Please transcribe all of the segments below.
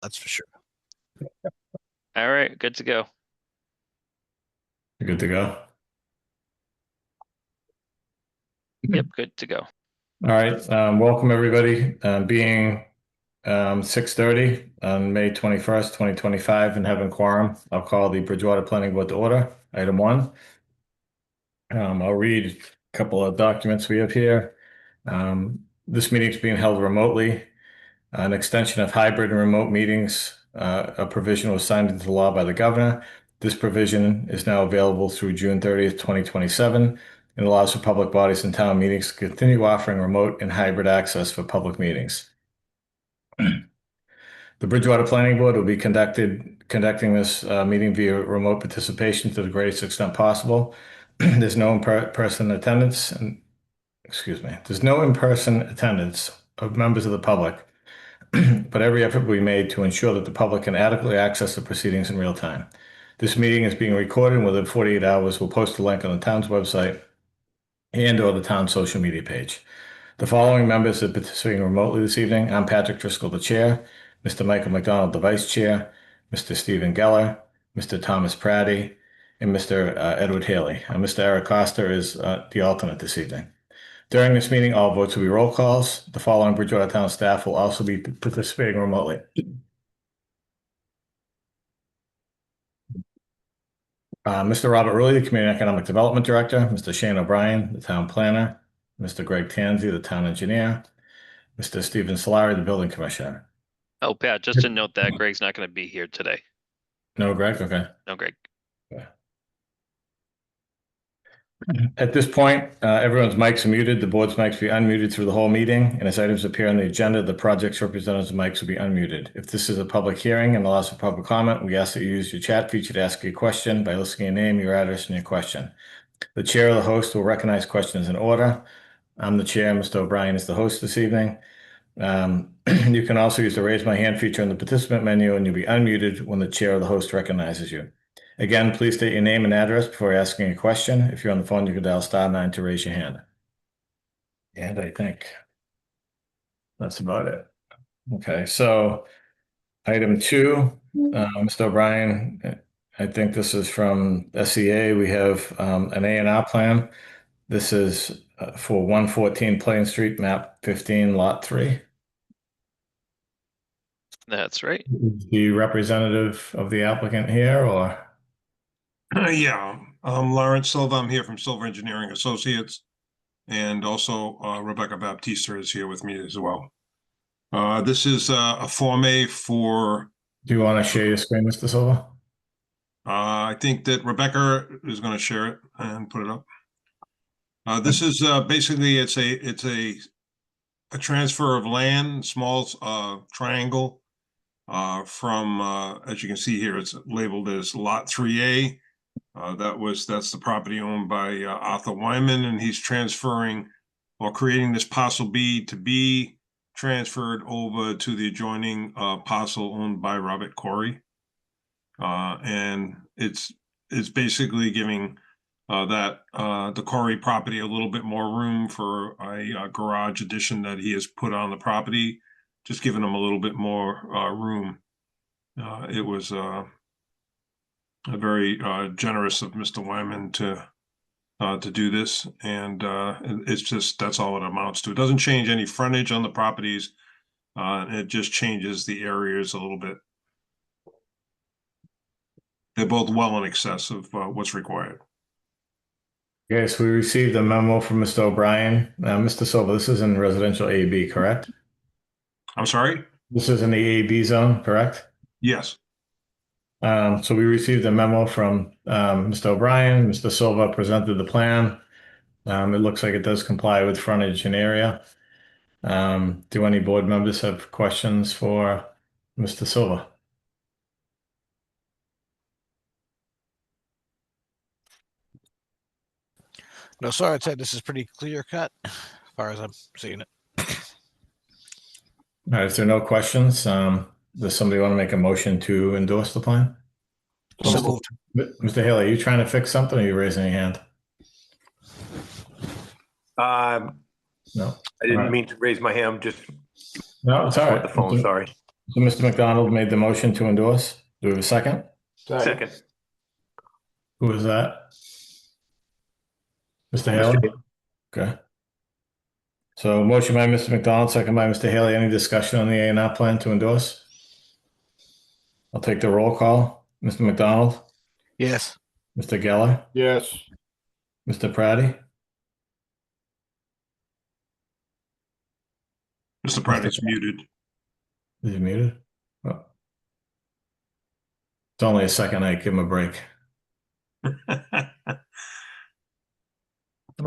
That's for sure. All right, good to go. You're good to go. Yep, good to go. All right. Welcome everybody. Being 6:30 on May 21st, 2025, and having quorum, I'll call the Bridgewater Planning Board to order. Item 1. I'll read a couple of documents we have here. This meeting is being held remotely. An extension of hybrid and remote meetings, a provision was signed into law by the governor. This provision is now available through June 30th, 2027, and allows for public bodies and town meetings to continue offering remote and hybrid access for public meetings. The Bridgewater Planning Board will be conducting this meeting via remote participation to the greatest extent possible. There's no in-person attendance, there's no in-person attendance of members of the public, but every effort will be made to ensure that the public can adequately access the proceedings in real time. This meeting is being recorded, and within 48 hours, we'll post a link on the town's website and/or the town's social media page. The following members are participating remotely this evening. I'm Patrick Driscoll, the chair, Mr. Michael McDonald, the vice chair, Mr. Stephen Geller, Mr. Thomas Praddy, and Mr. Edward Haley. Mr. Eric Costa is the alternate this evening. During this meeting, all votes will be roll calls. The following Bridgewater Town staff will also be participating remotely. Mr. Robert Rulli, the Community Economic Development Director, Mr. Shane O'Brien, the Town Planner, Mr. Greg Tansey, the Town Engineer, Mr. Stephen Solari, the Building Commissioner. Oh, Pat, just to note that Greg's not going to be here today. No, Greg? Okay. No, Greg. Okay. At this point, everyone's mics are muted. The board's mics will be unmuted through the whole meeting, and as items appear on the agenda, the project's representatives' mics will be unmuted. If this is a public hearing and allows for public comment, we ask that you use your chat feature to ask a question by listing your name, your address, and your question. The chair or the host will recognize questions in order. I'm the chair. Mr. O'Brien is the host this evening. You can also use the raise my hand feature in the participant menu, and you'll be unmuted when the chair or the host recognizes you. Again, please state your name and address before asking a question. If you're on the phone, you can dial *9 to raise your hand. And I think that's about it. Okay, so item 2, Mr. O'Brien, I think this is from SEA. We have an A&R plan. This is for 114 Plain Street, map 15, lot 3. That's right. The representative of the applicant here, or? Yeah, I'm Lawrence Silva. I'm here from Silva Engineering Associates, and also Rebecca Baptista is here with me as well. This is a Form A for. Do you want to share your screen, Mr. Silva? I think that Rebecca is going to share it and put it up. This is basically it's a transfer of land, small triangle from as you can see here, it's labeled as Lot 3A. That's the property owned by Arthur Wyman, and he's transferring or creating this parcel B to be transferred over to the adjoining parcel owned by Robert Corey. And it's basically giving the Corey property a little bit more room for a garage addition that he has put on the property, just giving him a little bit more room. It was very generous of Mr. Wyman to do this, and it's just that's all it amounts to. It doesn't change any frontage on the properties. It just changes the areas a little bit. They're both well in excess of what's required. Yes, we received a memo from Mr. O'Brien. Mr. Silva, this is in residential AB, correct? I'm sorry? This is in the AB zone, correct? Yes. So we received a memo from Mr. O'Brien. Mr. Silva presented the plan. It looks like it does comply with frontage and area. Do any board members have questions for Mr. Silva? No, sir. I'd say this is pretty clear cut as far as I'm seeing it. All right, if there are no questions, does somebody want to make a motion to endorse the plan? So moved. Mr. Haley, are you trying to fix something or are you raising your hand? No. I didn't mean to raise my hand. Just No, it's all right. the phone. Sorry. So Mr. McDonald made the motion to endorse. Do we have a second? Second. Who was that? Mr. Haley? Okay. So motion by Mr. McDonald, second by Mr. Haley. Any discussion on the A&R plan to endorse? I'll take the roll call. Mr. McDonald, Yes. Mr. Geller, Yes. Mr. Praddy, Mr. Pratt is muted. is he muted? Oh. It's only a second. I give him a break. Am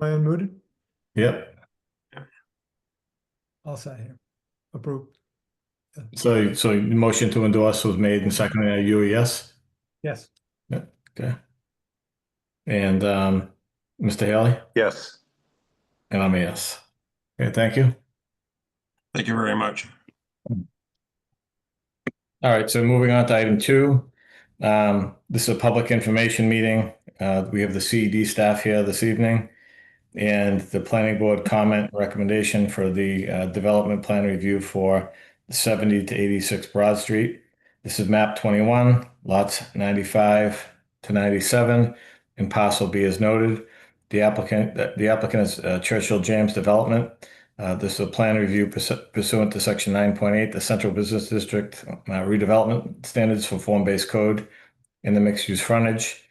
I unmuted? Yep. I'll say here. Approved. So the motion to endorse was made and seconded. Are you a yes? Yes. Okay. And Mr. Haley? Yes. And I'm a yes. Okay, thank you. Thank you very much. All right, so moving on to item 2. This is a public information meeting. We have the CED staff here this evening, and the planning board comment recommendation for the development plan review for 70 to 86 Broad Street. This is map 21, lots 95 to 97, and parcel B is noted. The applicant is Churchill James Development. This is a plan review pursuant to section 9.8, the Central Business District redevelopment standards for form-based code in the mixed-use frontage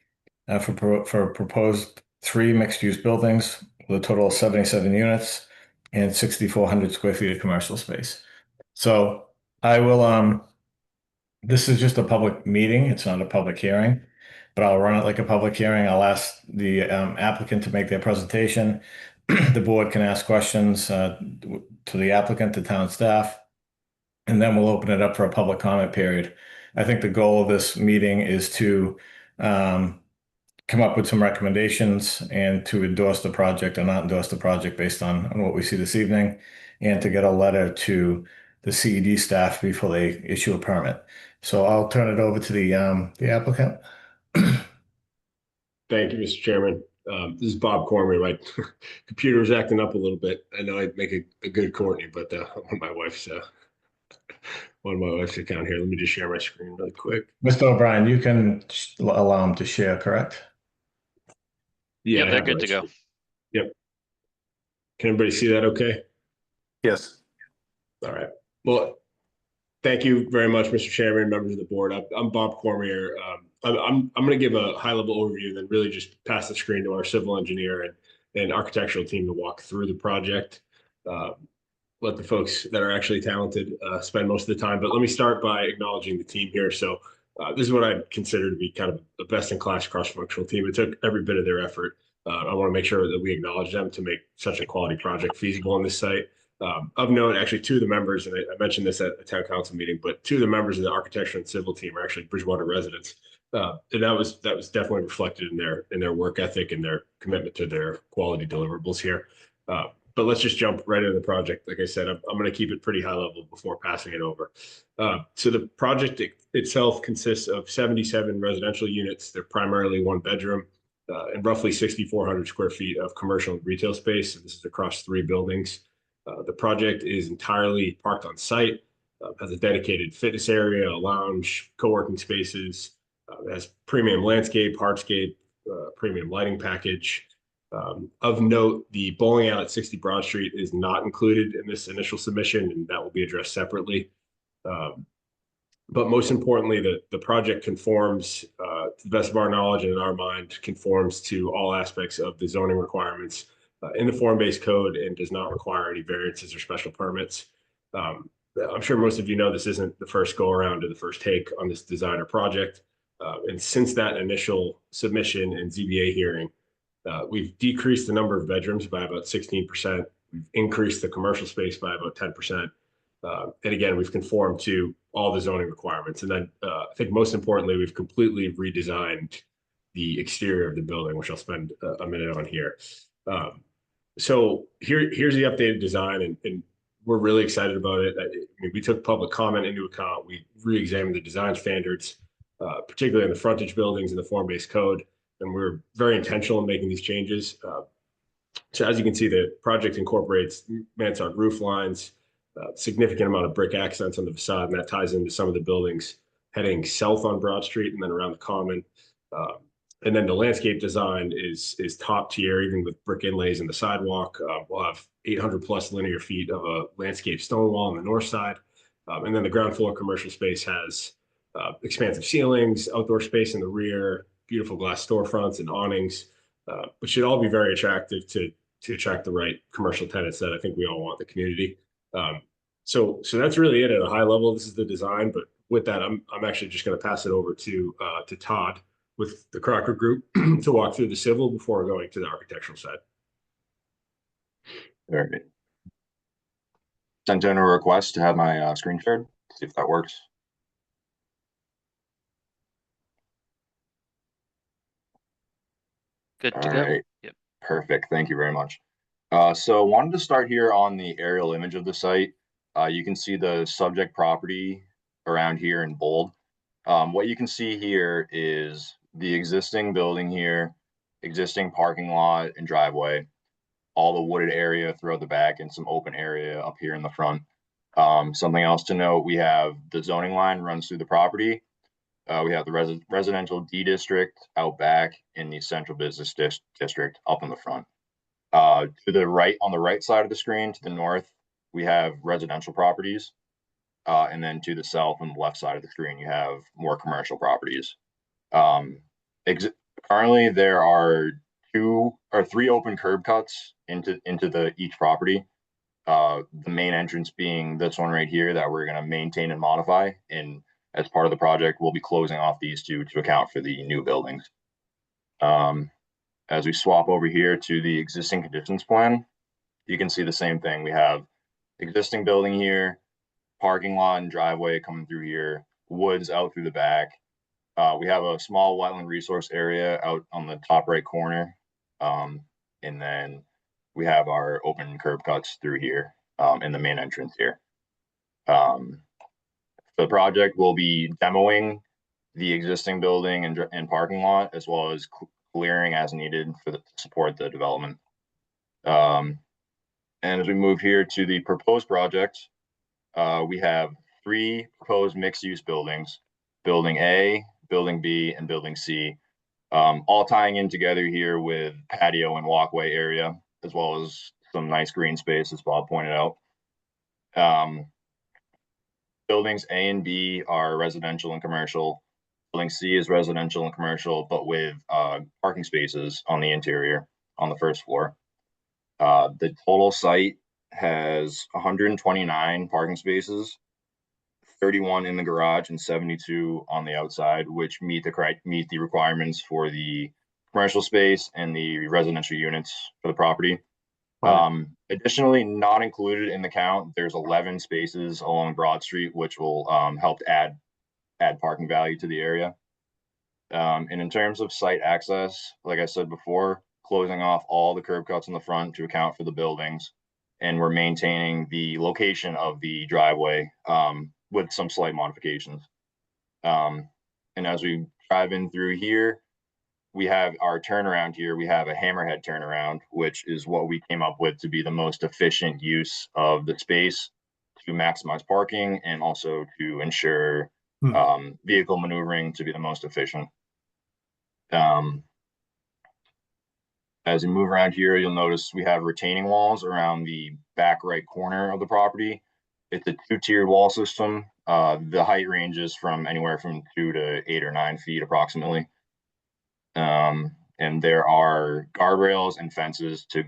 for proposed 3 mixed-use buildings with a total of 77 units and 6,400 square feet of commercial space. So I will, this is just a public meeting. It's not a public hearing, but I'll run it like a public hearing. I'll ask the applicant to make their presentation. The board can ask questions to the applicant, the town staff, and then we'll open it up for a public comment period. I think the goal of this meeting is to come up with some recommendations and to endorse the project or not endorse the project based on what we see this evening, and to get a letter to the CED staff before they issue a permit. So I'll turn it over to the applicant. Thank you, Mr. Chairman. This is Bob Cormier. My computer was acting up a little bit. I know I'd make a good Courtney, but on my wife's account here. Let me just share my screen really quick. Mr. O'Brien, you can allow him to share, correct? Yeah, Yep, they're good to go. Yep. Can everybody see that okay? Yes. All right. Well, thank you very much, Mr. Chairman, members of the board. I'm Bob Cormier. I'm going to give a high-level overview and then really just pass the screen to our civil engineer and architectural team to walk through the project. Let the folks that are actually talented spend most of the time. But let me start by acknowledging the team here. So this is what I consider to be kind of a best-in-class cross-functional team. It took every bit of their effort. I want to make sure that we acknowledge them to make such a quality project feasible on this site. Of note, actually, 2 of the members, and I mentioned this at a town council meeting, but 2 of the members of the architecture and civil team are actually Bridgewater residents. And that was definitely reflected in their work ethic and their commitment to their quality deliverables here. But let's just jump right into the project. Like I said, I'm going to keep it pretty high level before passing it over. So the project itself consists of 77 residential units. They're primarily 1 bedroom and roughly 6,400 square feet of commercial and retail space. And this is across 3 buildings. The project is entirely parked on site, has a dedicated fitness area, a lounge, co-working spaces. It has premium landscape, hardscape, premium lighting package. Of note, the bowling alley at 60 Broad Street is not included in this initial submission, and that will be addressed separately. But most importantly, the project conforms, to the best of our knowledge and in our mind, conforms to all aspects of the zoning requirements in the form-based code and does not require any variances or special permits. I'm sure most of you know this isn't the first go around or the first take on this design or project. And since that initial submission and ZBA hearing, we've decreased the number of bedrooms by about 16%. We've increased the commercial space by about 10%. And again, we've conformed to all the zoning requirements. And then I think most importantly, we've completely redesigned the exterior of the building, which I'll spend a minute on here. So here's the updated design, and we're really excited about it. I mean, we took public comment into account. We re-examined the design standards, particularly in the frontage buildings and the form-based code. And we're very intentional in making these changes. So as you can see, the project incorporates mansard roof lines, significant amount of brick accents on the facade, and that ties into some of the buildings heading south on Broad Street and then around the Common. And then the landscape design is top tier, even with brick inlays in the sidewalk. We'll have 800 plus linear feet of a landscape stone wall on the north side. And then the ground floor commercial space has expansive ceilings, outdoor space in the rear, beautiful glass storefronts and awnings, which should all be very attractive to attract the right commercial tenants that I think we all want in the community. So that's really it at a high level. This is the design, but with that, I'm actually just going to pass it over to Todd with the Crocker Group to walk through the civil before going to the architectural side. All right. Sent in a request to have my screen shared. See if that works. Good to All go. right. Yep. Perfect. Thank you very much. So wanted to start here on the aerial image of the site. You can see the subject property around here in bold. What you can see here is the existing building here, existing parking lot and driveway, all the wooded area throughout the back and some open area up here in the front. Something else to note, we have the zoning line runs through the property. We have the residential D district out back in the central business district up in the front. To the right, on the right side of the screen, to the north, we have residential properties. And then to the south and the left side of the screen, you have more commercial properties. Currently, there are 2 or 3 open curb cuts into each property. The main entrance being this one right here that we're going to maintain and modify. And as part of the project, we'll be closing off these 2 to account for the new buildings. As we swap over here to the existing conditions plan, you can see the same thing. We have existing building here, parking lot and driveway coming through here, woods out through the back. We have a small wetland resource area out on the top right corner. And then we have our open curb cuts through here in the main entrance here. The project will be demoing the existing building and parking lot, as well as clearing as needed to support the development. And as we move here to the proposed project, we have 3 proposed mixed-use buildings, Building A, Building B, and Building C, all tying in together here with patio and walkway area, as well as some nice green space, as Bob pointed out. Buildings A and B are residential and commercial. Building C is residential and commercial, but with parking spaces on the interior on the first floor. The total site has 129 parking spaces, 31 in the garage and 72 on the outside, which meet the requirements for the commercial space and the residential units for the property. Additionally, not included in the count, there's 11 spaces along Broad Street, which will help to add parking value to the area. And in terms of site access, like I said before, closing off all the curb cuts in the front to account for the buildings, and we're maintaining the location of the driveway with some slight modifications. And as we drive in through here, we have our turnaround here. We have a hammerhead turnaround, which is what we came up with to be the most efficient use of the space to maximize parking and also to ensure vehicle maneuvering to be the most efficient. As we move around here, you'll notice we have retaining walls around the back right corner of the property. It's a 2-tiered wall system. The height ranges from anywhere from 2 to 8 or 9 feet approximately. And there are guardrails and fences to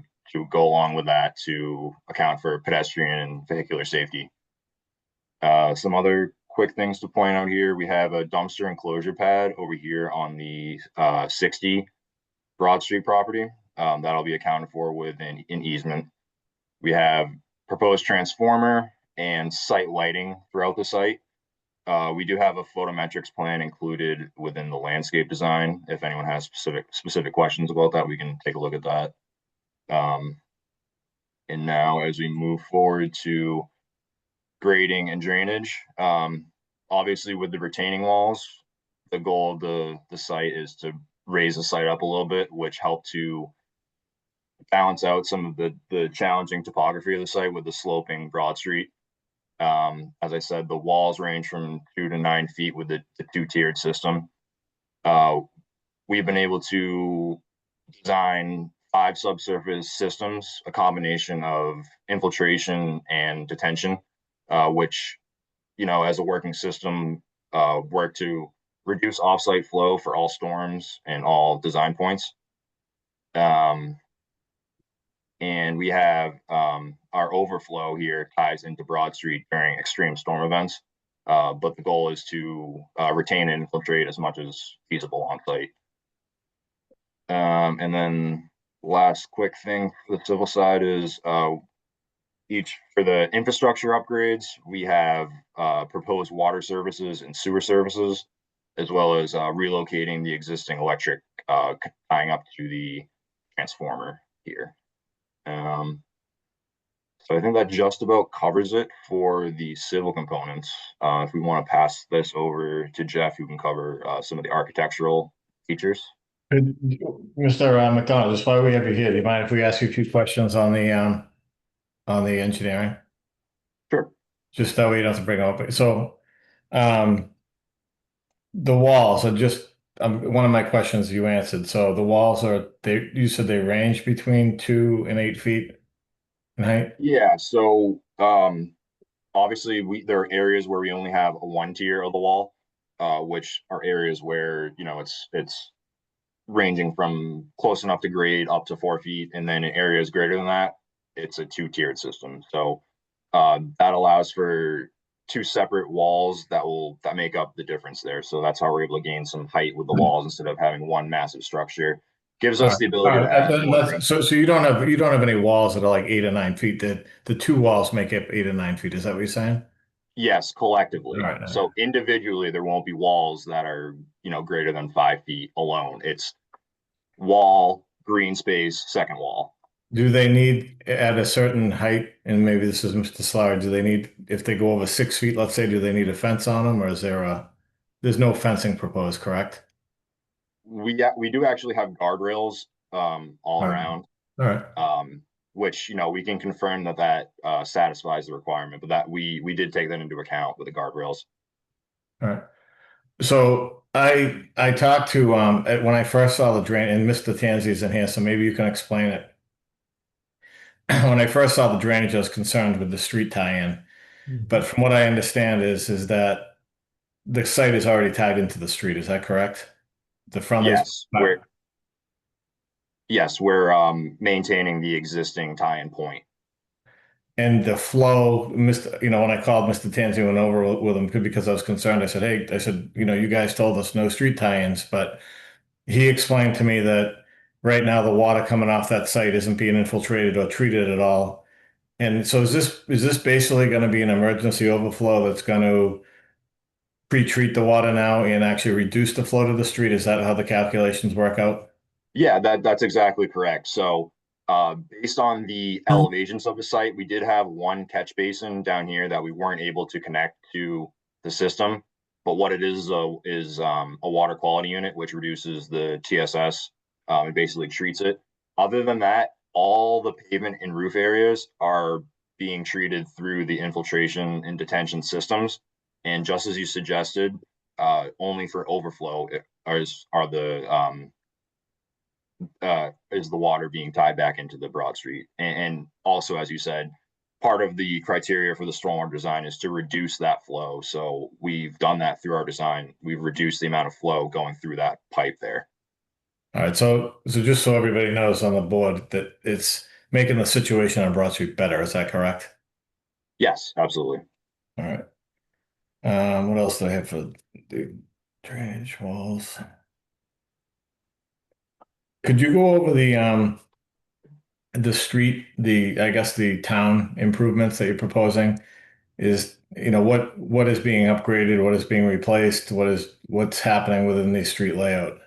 go along with that to account for pedestrian and vehicular safety. Some other quick things to point out here, we have a dumpster enclosure pad over here on the 60 Broad Street property. That'll be accounted for with an easement. We have proposed transformer and site lighting throughout the site. We do have a photometrics plan included within the landscape design. If anyone has specific questions about that, we can take a look at that. And now as we move forward to grading and drainage, obviously with the retaining walls, the goal of the site is to raise the site up a little bit, which help to balance out some of the challenging topography of the site with the sloping Broad Street. As I said, the walls range from 2 to 9 feet with the two-tiered system. We've been able to design 5 subsurface systems, a combination of infiltration and detention, which, as a working system, work to reduce offsite flow for all storms and all design points. And we have our overflow here ties into Broad Street during extreme storm events. But the goal is to retain and infiltrate as much as feasible on site. And then last quick thing for the civil side is for the infrastructure upgrades, we have proposed water services and sewer services, as well as relocating the existing electric tying up to the transformer here. So I think that just about covers it for the civil components. If we want to pass this over to Jeff, who can cover some of the architectural features. Mr. McDonald, just while we have you here, do you mind if we ask you a few questions on the engineering? Sure. Just that way you don't have to bring up. So, the walls are just one of my questions you answered. So the walls you said they range between 2 and 8 feet in height? Yeah, so obviously there are areas where we only have a 1 tier of the wall, which are areas where it's ranging from close enough to grade up to 4 feet, and then in areas greater than that, it's a 2-tiered system. So that allows for 2 separate walls that make up the difference there. So that's how we're able to gain some height with the walls instead of having one massive structure. Gives us the ability to add more. So you don't have any walls that are like 8 or 9 feet. The 2 walls make up 8 or 9 feet. Is that what you're saying? Yes, collectively. All right. So individually, there won't be walls that are greater than 5 feet alone. It's wall, green space, second wall. Do they need at a certain height, and maybe this is Mr. Slaughter, do they need, if they go over 6 feet, let's say, do they need a fence on them, or there's no fencing proposed, correct? We do actually have guardrails all around. All right. Which we can confirm that satisfies the requirement, but that we did take that into account with the guardrails. All right. So I talked to when I first saw the drain, and Mr. Tanzi's in here, so maybe you can explain it. When I first saw the drainage, I was concerned with the street tie-in, but from what I understand is that the site is already tied into the street. Is that correct? The front. Yes, we're maintaining the existing tie-in point. And the flow, when I called Mr. Tanzi, went over with him because I was concerned. I said, you guys told us no street tie-ins, but he explained to me that right now the water coming off that site isn't being infiltrated or treated at all. And so is this basically going to be an emergency overflow that's going to pre-treat the water now and actually reduce the flow to the street? Is that how the calculations work out? Yeah, that's exactly correct. So based on the elevations of the site, we did have one catch basin down here that we weren't able to connect to the system. But what it is a water quality unit, which reduces the TSS and basically treats it. Other than that, all the pavement and roof areas are being treated through the infiltration and detention systems. And just as you suggested, only for overflow is the water being tied back into the Broad Street. And also, as you said, part of the criteria for the stormwater design is to reduce that flow. So we've done that through our design. We've reduced the amount of flow going through that pipe there. All right. So just so everybody knows on the board that it's making the situation on Broad Street better. Is that correct? Yes, absolutely. All right. What else do I have for the drainage walls? Could you go over the street, I guess the town improvements that you're proposing? Is what is being upgraded, what is being replaced, what's happening within the street layout?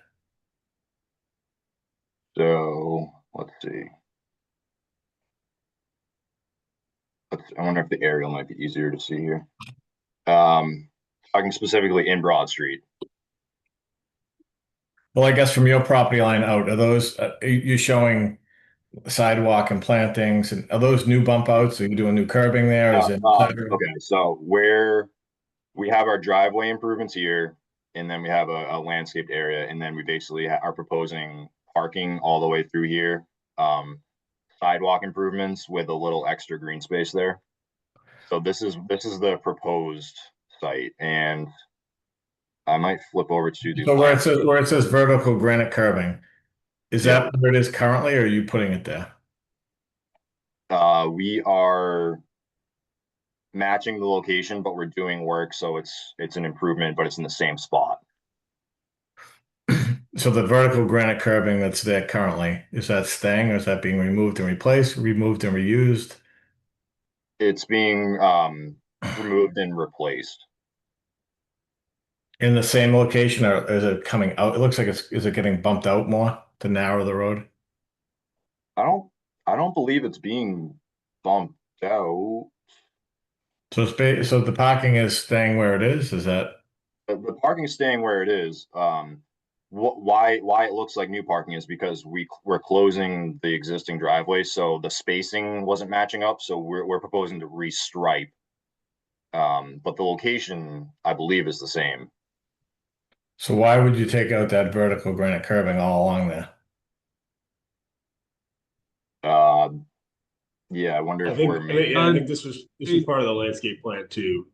So let's see. I wonder if the aerial might be easier to see here. Talking specifically in Broad Street. Well, I guess from your property line out, are those you're showing sidewalk and plantings, and are those new bump outs? Are you doing new curbing there? Is it? Okay, so where we have our driveway improvements here, and then we have a landscaped area, and then we basically are proposing parking all the way through here. Sidewalk improvements with a little extra green space there. So this is the proposed site, and I might flip over to the. So where it says vertical granite curbing, is Yeah. that where it is currently, or are you putting it there? We are matching the location, but we're doing work, so it's an improvement, but it's in the same spot. So the vertical granite curbing that's there currently, is that staying, or is that being removed and replaced, removed and reused? It's being removed and replaced. In the same location, or is it coming out? It looks like is it getting bumped out more to narrow the road? I don't believe it's being bumped out. So so the parking is staying where it is that? The parking is staying where it is. Why it looks like new parking is because we're closing the existing driveway, so the spacing wasn't matching up. So we're proposing to restripe. But the location, I believe, is the same. So why would you take out that vertical granite curbing all along there? Yeah, I wonder I if think, we're I think this was part of the landscape plan too.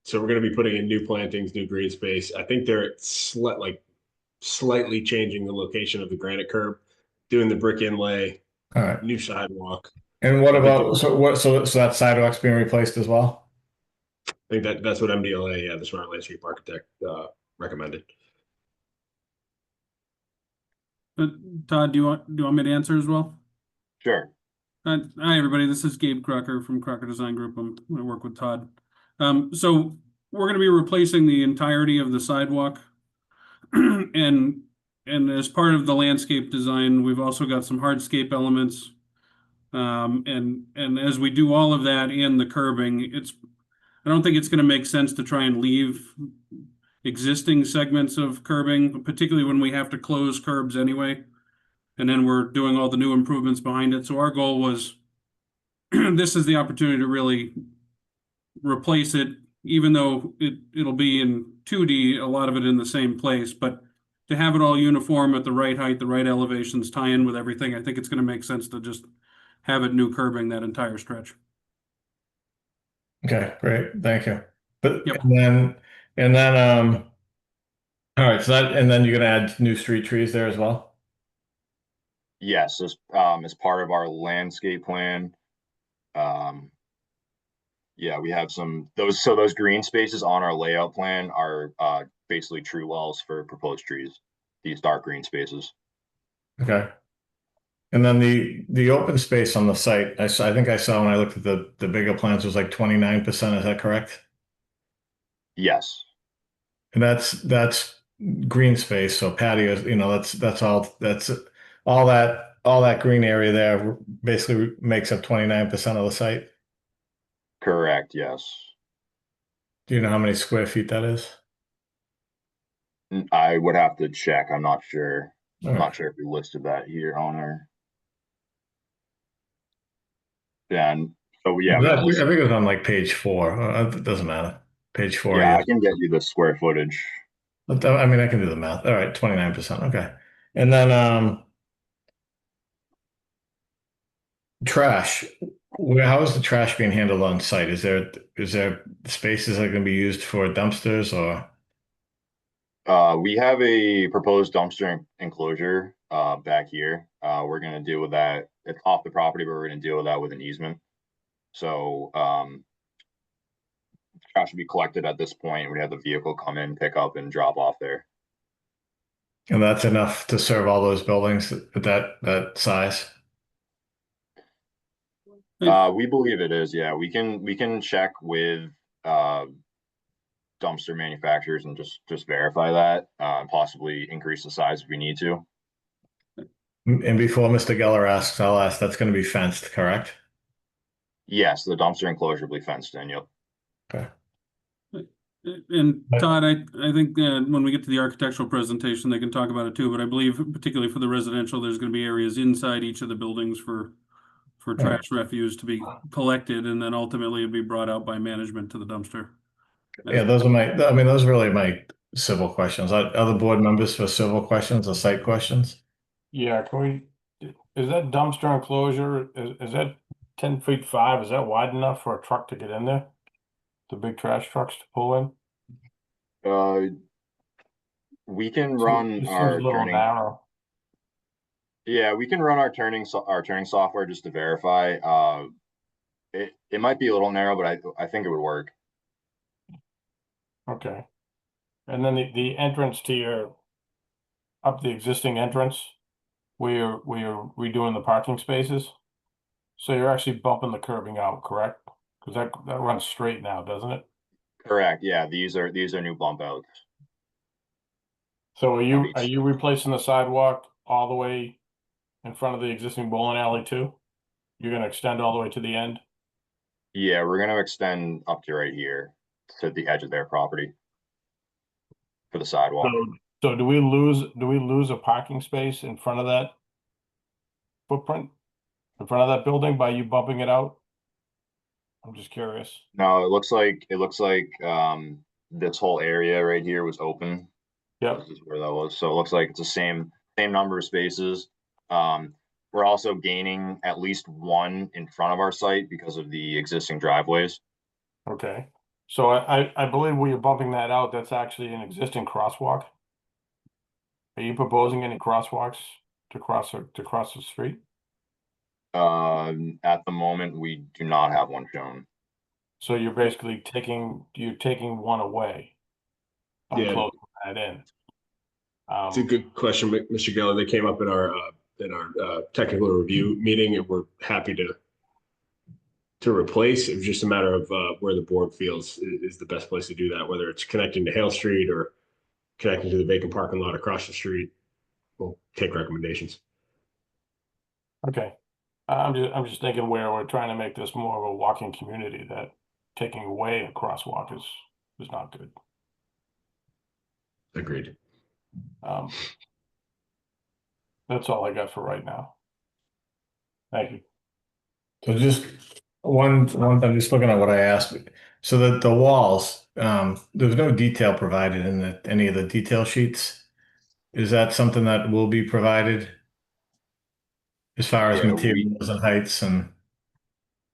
So we're going to be putting in new plantings, new green space. I think they're slightly changing the location of the granite curb, doing the brick inlay, All right. new sidewalk. And what about so that sidewalk's being replaced as well? I think that's what MDLA, the Smart Landscape Architect, recommended. Todd, do you want me to answer as well? Sure. Hi, everybody. This is Gabe Crocker from Crocker Design Group. I work with Todd. So we're going to be replacing the entirety of the sidewalk, and as part of the landscape design, we've also got some hardscape elements. And as we do all of that and the curbing, I don't think it's going to make sense to try and leave existing segments of curbing, particularly when we have to close curbs anyway. And then we're doing all the new improvements behind it. So our goal was, this is the opportunity to really replace it, even though it'll be in 2D, a lot of it in the same place, but to have it all uniform at the right height, the right elevations, tie in with everything, I think it's going to make sense to just have it new curbing that entire stretch. Okay, great. Thank you. But Yep. and then all right, so and then you're gonna add new street trees there as well? Yes, as part of our landscape plan. Yeah, we have those green spaces on our layout plan are basically true wells for proposed trees, these dark green spaces. Okay. And then the open space on the site, I think I saw when I looked at the bigger plans was like 29%, is that correct? Yes. And that's green space, so patios, that's all that green area there basically makes up 29% of the site. Correct, yes. Do you know how many square feet that is? I would have to check. I'm not sure. All I'm right. not sure if we listed that here on our. Yeah, and so yeah, I think it was on like page 4. It doesn't matter. Page 4. yeah, I can get you the square footage. But I mean, I can do the math. All right, 29%. Okay. And then trash. How is the trash being handled on site? Is there spaces that are going to be used for dumpsters or? We have a proposed dumpster enclosure back here. We're going to deal with that. It's off the property, but we're going to deal with that with an easement. So trash should be collected at this point. We have the vehicle come in, pick up, and drop off there. And that's enough to serve all those buildings at that size? We believe it is. Yeah, we can check with dumpster manufacturers and just verify that, and possibly increase the size if we need to. And before Mr. Geller asks, I'll ask, that's going to be fenced, correct? Yes, the dumpster enclosure will be fenced in. Yep. Okay. And Todd, I think when we get to the architectural presentation, they can talk about it too, but I believe particularly for the residential, there's gonna be areas inside each of the buildings for trash refuse to be collected and then ultimately it'll be brought out by management to the dumpster. Yeah, those are I mean, those are really my civil questions. Other board members for civil questions or site questions? Yeah, can we, is that dumpster enclosure, is that 10 feet 5? Is that wide enough for a truck to get in there? The big trash trucks to pull in? We can Seems- run it seems our a little turning. narrow. Yeah, we can run our turning software just to verify. It might be a little narrow, but I think it would work. Okay. And then the entrance to up the existing entrance, where you're redoing the parking spaces. So you're actually bumping the curbing out, correct? Because that runs straight now, doesn't it? Correct. Yeah, these are new bump outs. So are you replacing the sidewalk all the way in front of the existing bowling alley too? You're gonna extend all the way to the end? Yeah, we're gonna extend up to right here to the edge of their property for the sidewalk. So do we lose a parking space in front of that footprint? In front of that building by you bumping it out? I'm just curious. No, it looks like this whole area right here was open. Yep. This is where that was. So it looks like it's the same number of spaces. We're also gaining at least one in front of our site because of the existing driveways. Okay. So I believe where you're bumping that out, that's actually an existing crosswalk. Are you proposing any crosswalks to cross the street? At the moment, we do not have one shown. So you're basically taking one away. I'm Yeah. closing that in. It's a good question, Mr. Geller. They came up in our technical review meeting, and we're happy to replace. It was just a matter of where the board feels is the best place to do that, whether it's connecting to Hale Street or connecting to the vacant parking lot across the street. We'll take recommendations. Okay. I'm just thinking where we're trying to make this more of a walking community, that taking away a crosswalk is not good. Agreed. That's all I got for right now. Thank you. So just I'm just looking at what I asked. So that the walls, there's no detail provided in any of the detail sheets. Is that something that will be provided as far as Yeah, materials and heights and?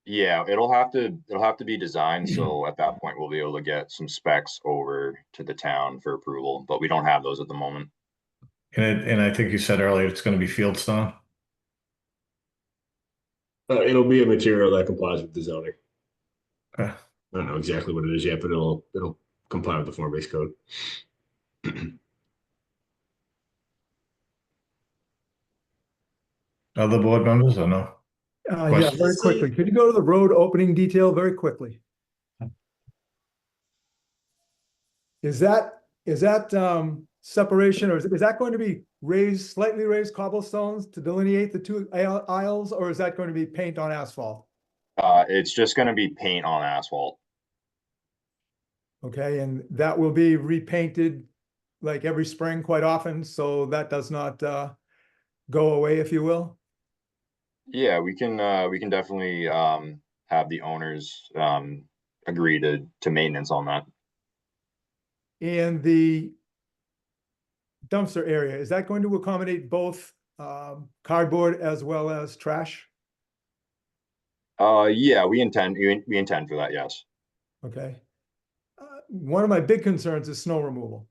Yeah, it'll have to be designed, so at that point we'll be able to get some specs over to the town for approval, but we don't have those at the moment. And I think you said earlier it's going to be fieldstone. It'll be a material that complies with the zoning. Okay. I don't know exactly what it is yet, but it'll comply with the form-based code. Other board members or no? Yeah, Question. very quickly. Could you go to the road opening detail very quickly? Is that separation, or is that going to be slightly raised cobblestones to delineate the two aisles, or is that going to be paint on asphalt? It's just gonna be paint on asphalt. Okay, and that will be repainted like every spring quite often, so that does not go away, if you will? Yeah, we can definitely have the owners agree to maintenance on that. And the dumpster area, is that going to accommodate both cardboard as well as trash? Yeah, we intend for that, yes. Okay. One of my big concerns is snow removal.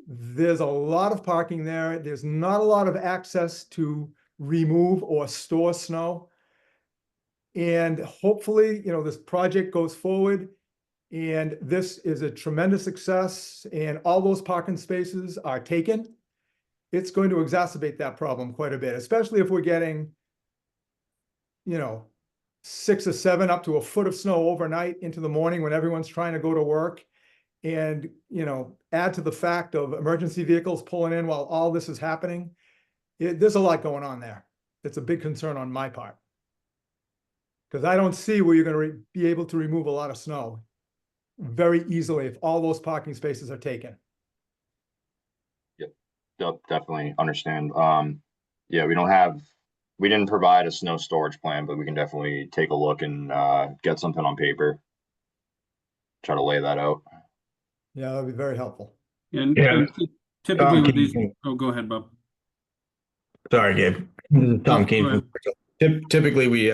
There's a lot of parking there. There's not a lot of access to remove or store snow. And hopefully, this project goes forward and this is a tremendous success and all those parking spaces are taken. It's going to exacerbate that problem quite a bit, especially if we're getting, 6 or 7 up to a foot of snow overnight into the morning when everyone's trying to go to work. And, add to the fact of emergency vehicles pulling in while all this is happening. There's a lot going on there. It's a big concern on my part. Because I don't see where you're going to be able to remove a lot of snow very easily if all those parking spaces are taken. Definitely understand. Yeah, we didn't provide a snow storage plan, but we can definitely take a look and get something on paper. Try to lay that out. Yeah, that'd be very helpful. And Yeah. typically with Keane these, from- oh, go ahead, Bob. Sorry, Gabe. This is Tom No, Keane go from Typically, we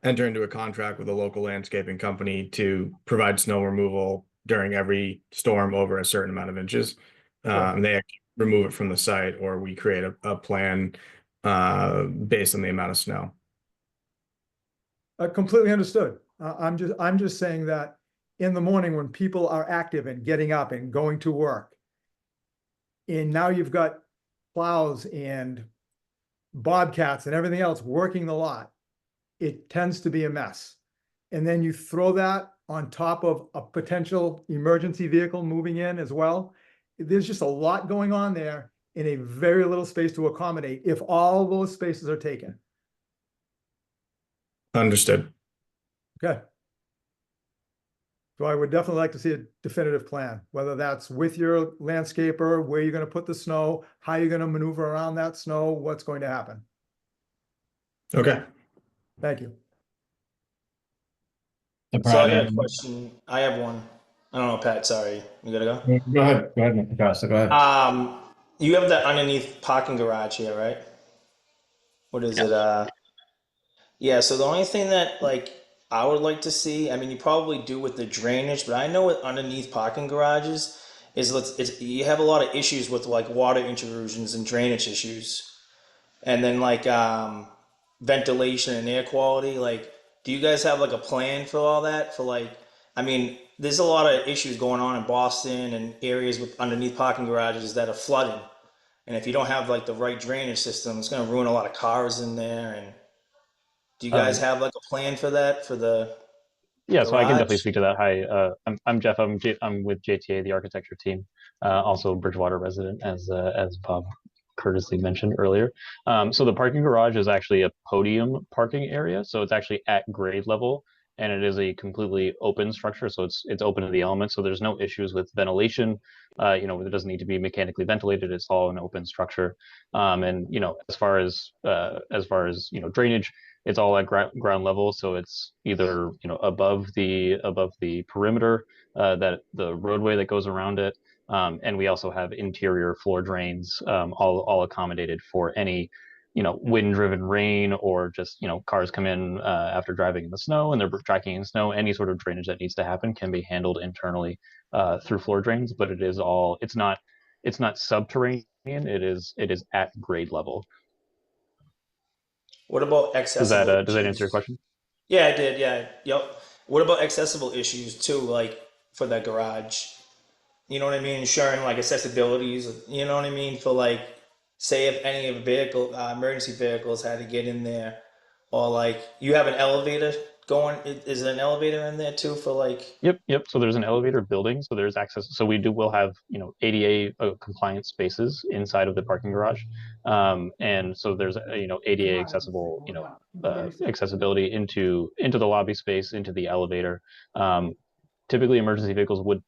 enter into a contract with a local landscaping company to provide snow removal during every storm over a certain amount of inches. They actually remove it from the site, or we create a plan based on the amount of snow. Completely understood. I'm just saying that in the morning when people are active and getting up and going to work, and now you've got plows and bobcats and everything else working the lot, it tends to be a mess. And then you throw that on top of a potential emergency vehicle moving in as well. There's just a lot going on there in a very little space to accommodate if all those spaces are taken. Understood. Okay. So I would definitely like to see a definitive plan, whether that's with your landscaper, where you're going to put the snow, how you're going to maneuver around that snow, what's going to happen. Okay. Thank you. So I got a question. I have one. I don't know, Pat, sorry. You gotta go? Go ahead, Mr. Costa, go ahead. You have that underneath parking garage here, right? What is it? Yeah, so the only thing that like I would like to see, I mean, you probably do with the drainage, but I know with underneath parking garages is you have a lot of issues with like water intrusions and drainage issues. And then like ventilation and air quality. Like, do you guys have like a plan for all that? For like, I mean, there's a lot of issues going on in Boston and areas with underneath parking garages that are flooding. And if you don't have like the right drainage system, it's going to ruin a lot of cars in there. And do you guys have like a plan for that for the Yeah, so I can definitely garage? speak to that. Hi, I'm Jeff. I'm with JTA, the architecture team, also a Bridgewater resident, as Bob courteously mentioned earlier. So the parking garage is actually a podium parking area, so it's actually at grade level, and it is a completely open structure, so it's open to the elements. So there's no issues with ventilation. It doesn't need to be mechanically ventilated. It's all an open structure. And as far as drainage, it's all at ground level, so it's either above the perimeter, that the roadway that goes around it, and we also have interior floor drains, all accommodated for any wind-driven rain, or just cars come in after driving in the snow and they're tracking in snow. Any sort of drainage that needs to happen can be handled internally through floor drains, but it's not subterranean. It is at grade level. What about accessible Does that answer your issues? question? Yeah, I did. Yeah. Yep. What about accessible issues too, like for that garage? You know what I mean? Ensuring like accessibilities, you know what I mean? For like, say if any of the emergency vehicles had to get in there, or like you have an elevator going, is there an elevator in there too for like, Yep. So there's an elevator building, so there's access. So we'll have ADA compliant spaces inside of the parking garage, and so there's ADA accessible accessibility into the lobby space, into the elevator. Typically, emergency vehicles would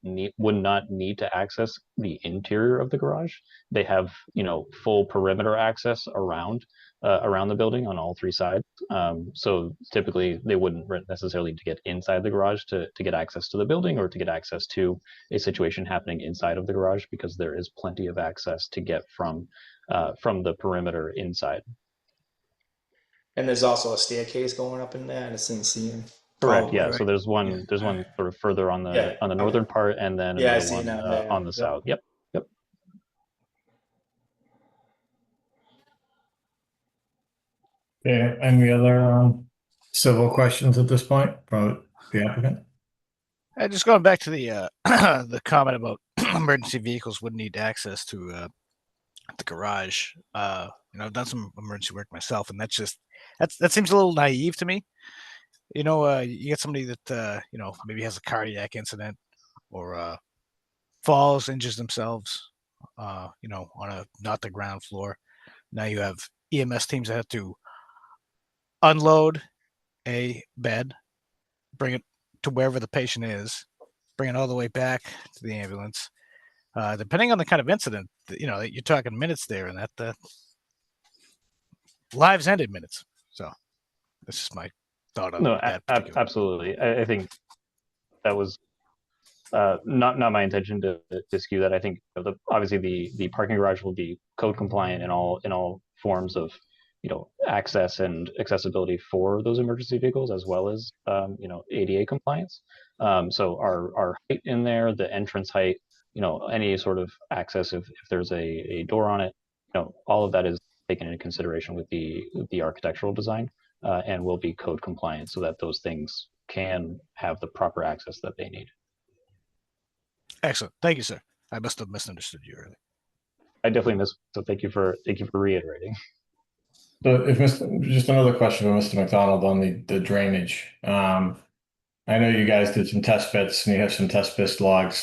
not need to access the interior of the garage. They have full perimeter access around the building on all three sides. So typically, they wouldn't necessarily need to get inside the garage to get access to the building, or to get access to a situation happening inside of the garage, because there is plenty of access to get from the perimeter inside. and there's also a staircase going up in there. I just didn't see him. Correct. Probably, Yeah. right? So there's one sort of further on the Yeah, okay. northern part, and then Yeah, I another see one now. Yeah, yeah. on the south. Yep. Okay, any other civil questions at this point from the applicant? Just going back to the the comment about emergency vehicles wouldn't need access to the garage. I've done some emergency work myself, and that seems a little naive to me. You get somebody that maybe has a cardiac incident, or falls, injures themselves, on not the ground floor. Now you have EMS teams that have to unload a bed, bring it to wherever the patient is, bring it all the way back to the ambulance. Depending on the kind of incident, you're talking minutes there, and that the lives ended minutes. So this is my thought on No, that. particular. absolutely. I think that was not my intention to skew that. I think obviously the parking garage will be code compliant in all forms of access and accessibility for those emergency vehicles, as well as ADA compliance. So our height in there, the entrance height, any sort of access if there's a door on it, all of that is taken into consideration with the architectural design, and will be code compliant so that those things can have the proper access that they need. Excellent. Thank you, sir. I must have misunderstood you earlier. I definitely missed. So thank you for reiterating. So just another question for Mr. McDonald on the drainage. I know you guys did some test bits and you have some test bit logs.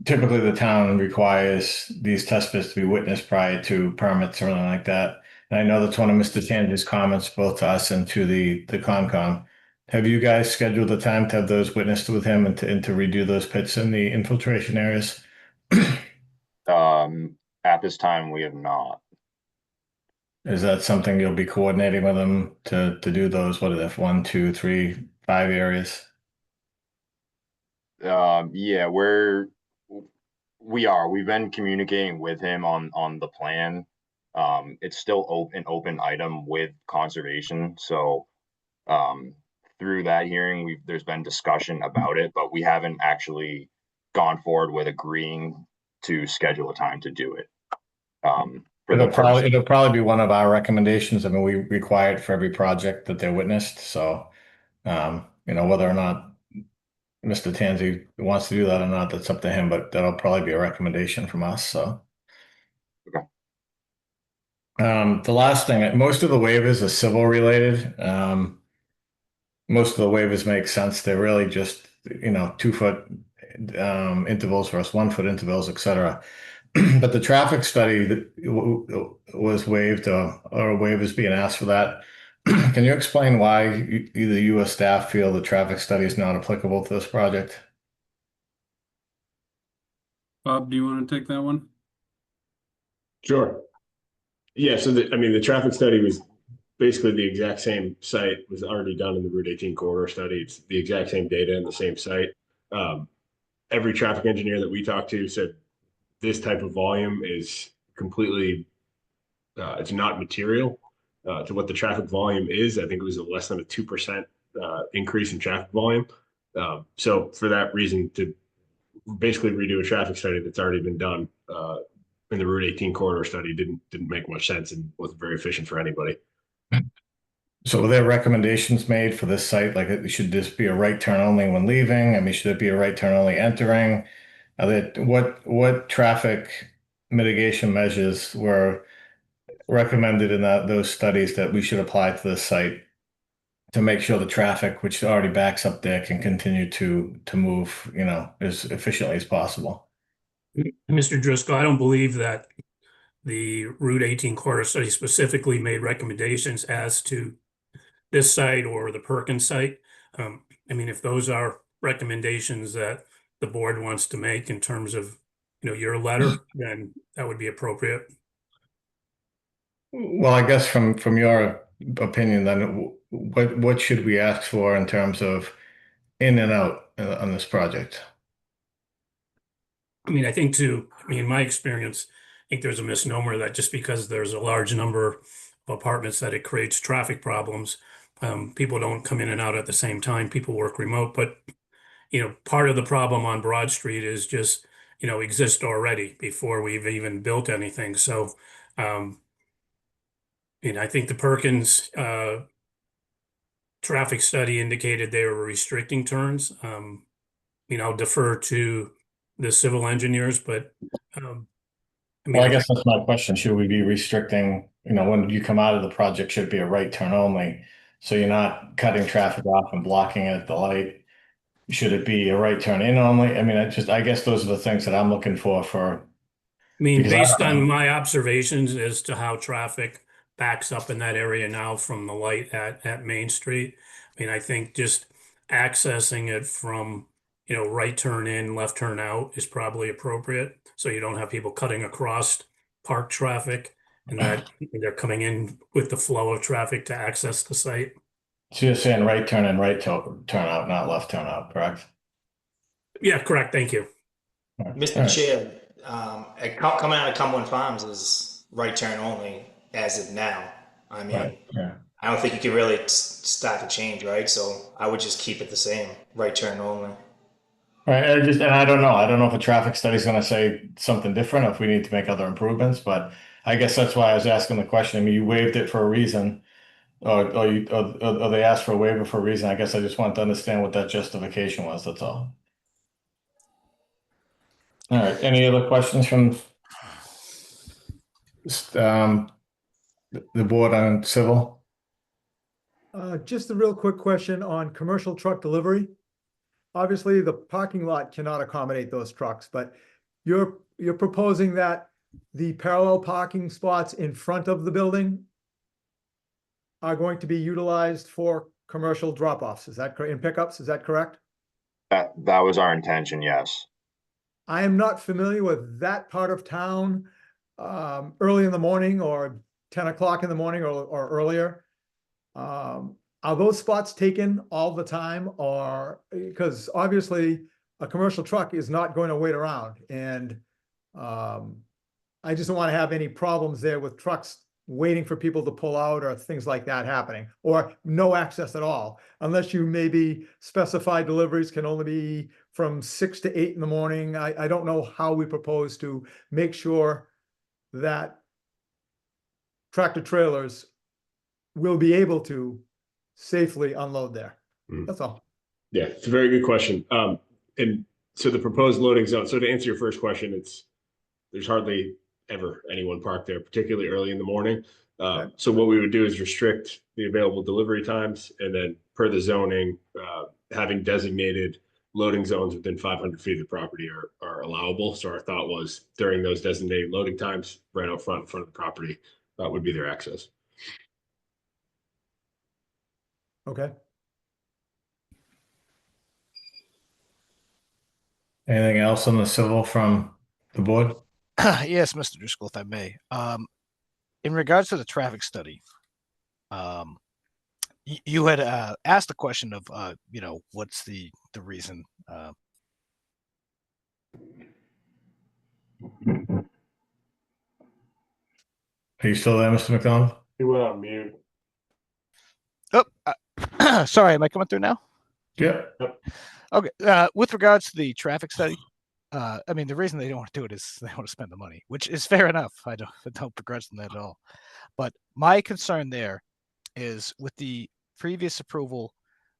Typically the town requires these test bits to be witnessed prior to permits or anything like that. And I know that's one of Mr. Tanger's comments both to us and to the Concom. Have you guys scheduled the time to have those witnessed with him and to redo those pits in the infiltration areas? At this time, we have not. Is that something you'll be coordinating with him to do those? What are they? 1, 2, 3, 5 areas? Yeah, we are. We've been communicating with him on the plan. It's still an open item with conservation. So through that hearing, there's been discussion about it, but we haven't actually gone forward with agreeing to schedule a time to do it. It'll probably be one of our recommendations. I mean, we require it for every project that they're witnessed. So, whether or not Mr. Tanzi wants to do that or not, that's up to him, but that'll probably be a recommendation from us. So, okay. The last thing, most of the waivers are civil related. Most of the waivers make sense. They're really just, 2-foot intervals versus 1-foot intervals, etc. But the traffic study that was waived or waivers being asked for that. Can you explain why either you or staff feel the traffic study is not applicable to this project? Bob, do you want to take that one? Sure. Yeah, so the traffic study was basically the exact same site, was already done in the Route 18 corridor study. It's the exact same data in the same site. Every traffic engineer that we talked to said this type of volume is completely, it's not material to what the traffic volume is. I think it was less than a 2% increase in traffic volume. So for that reason, to basically redo a traffic study that's already been done in the Route 18 corridor study didn't make much sense and wasn't very efficient for anybody. So were there recommendations made for this site? Like, should this be a right turn only when leaving? I mean, should it be a right turn only entering? What traffic mitigation measures were recommended in those studies that we should apply to this site to make sure the traffic, which already backs up there, can continue to move, as efficiently as possible? Mr. Driscoll, I don't believe that the Route 18 corridor study specifically made recommendations as to this site or the Perkins site. If those are recommendations that the board wants to make in terms of, your letter, then that would be appropriate. Well, I guess from your opinion, then what should we ask for in terms of in and out on this project? I think in my experience, I think there's a misnomer that just because there's a large number of apartments that it creates traffic problems. People don't come in and out at the same time. People work remote, but part of the problem on Broad Street is just, exist already before we've even built anything. So, I think the Perkins traffic study indicated they were restricting turns. I'll defer to the civil engineers, but I guess that's my question. Should we be restricting, when you come out of the project, should it be a right turn only? So you're not cutting traffic off and blocking it at the light. Should it be a right turn in only? I guess those are the things that I'm looking for. Based on my observations as to how traffic backs up in that area now from the light at Main Street. I think just accessing it from, right turn in, left turn out is probably appropriate. So you don't have people cutting across park traffic and that they're coming in with the flow of traffic to access the site. So you're saying right turn and right turn out, not left turn out, correct? Yeah, correct. Thank you. Mr. Chair, coming out of Cumberland Farms is right turn only as of now. I mean, Right, yeah. I don't think you can really start to change, right? So I would just keep it the same, right turn only. Right, and I don't know. I don't know if a traffic study is going to say something different, or if we need to make other improvements. But I guess that's why I was asking the question. I mean, you waived it for a reason, or they asked for a waiver for a reason. I guess I just wanted to understand what that justification was. That's all. All right. Any other questions from the board on civil? Just a real quick question on commercial truck delivery. Obviously, the parking lot cannot accommodate those trucks, but you're proposing that the parallel parking spots in front of the building are going to be utilized for commercial drop-offs. Is that correct? In pickups, is that correct? That was our intention, yes. I am not familiar with that part of town, early in the morning or 10 o'clock in the morning or earlier. Are those spots taken all the time, or because obviously a commercial truck is not going to wait around, and I just don't want to have any problems there with trucks waiting for people to pull out or things like that happening, or no access at all, unless you maybe specify deliveries can only be from 6 to 8 in the morning. I don't know how we propose to make sure that tractor trailers will be able to safely unload there. That's all. Yeah, it's a very good question. And so the proposed loading zone, so to answer your first question, there's hardly ever anyone parked there, particularly early in the morning. So what we would do is restrict the available delivery times, and then per the zoning, having designated loading zones within 500 feet of the property are allowable. So our thought was during those designated loading times, right out front in front of the property, would be their access. Okay. Anything else on the civil from the board? Yes, Mr. Driscoll, if I may. In regards to the traffic study, you had asked the question of, what's the reason? Are you still there, Mr. McDonald? He went on mute. Oh, sorry, am I coming through now? Yeah. Okay. With regards to the traffic study, I mean, the reason they don't want to do it is they want to spend the money, which is fair enough. I don't begrudge them that at all. But my concern there is with the previous approval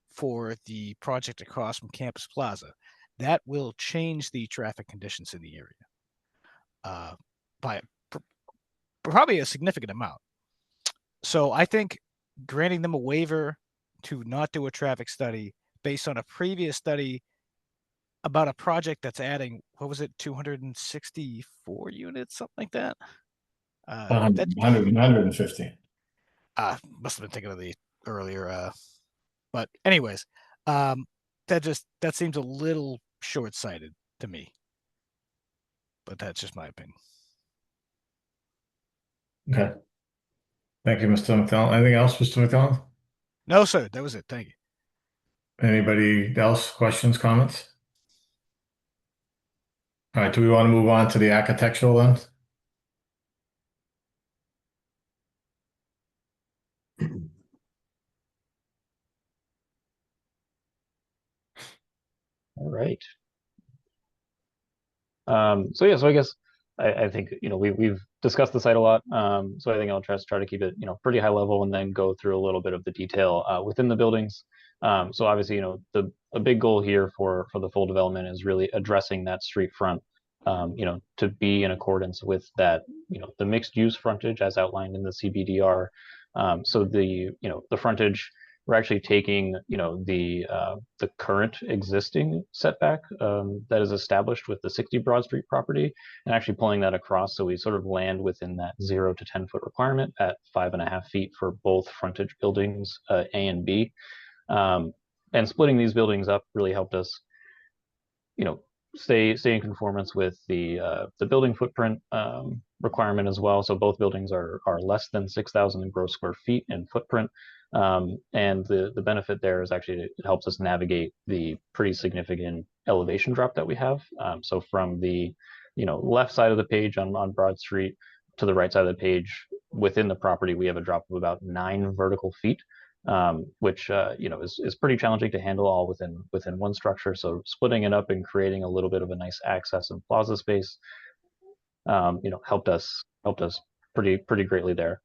for the project across from Campus Plaza, that will change the traffic conditions in the area by probably a significant amount. So I think granting them a waiver to not do a traffic study based on a previous study about a project that's adding, what was it, 264 units, something like that? 150. Must have been thinking of the earlier. But anyways, that seems a little short-sighted to me. But that's just my opinion. Okay. Thank you, Mr. McDonald. Anything else, Mr. McDonald? No, sir. That was it. Thank you. Anybody else? Questions, comments? All right. Do we want to move on to the architectural then? All right. So I guess I think we've discussed the site a lot. So I think I'll try to keep it pretty high level and then go through a little bit of the detail within the buildings. So obviously a big goal here for the full development is really addressing that street front, to be in accordance with that the mixed use frontage as outlined in the CBDR. So the frontage, we're actually taking the current existing setback that is established with the 60 Broad Street property and actually pulling that across, so we sort of land within that 0 to 10 foot requirement at 5.5 feet for both frontage buildings, A and B. and splitting these buildings up really helped us, stay in conformance with the building footprint requirement as well. So both buildings are less than 6,000 gross square feet in footprint. And the benefit there is actually it helps us navigate the pretty significant elevation drop that we have. So from the left side of the page on Broad Street to the right side of the page within the property, we have a drop of about 9 vertical feet, which is pretty challenging to handle all within one structure. So splitting it up and creating a little bit of a nice access and plaza space, helped us pretty greatly there.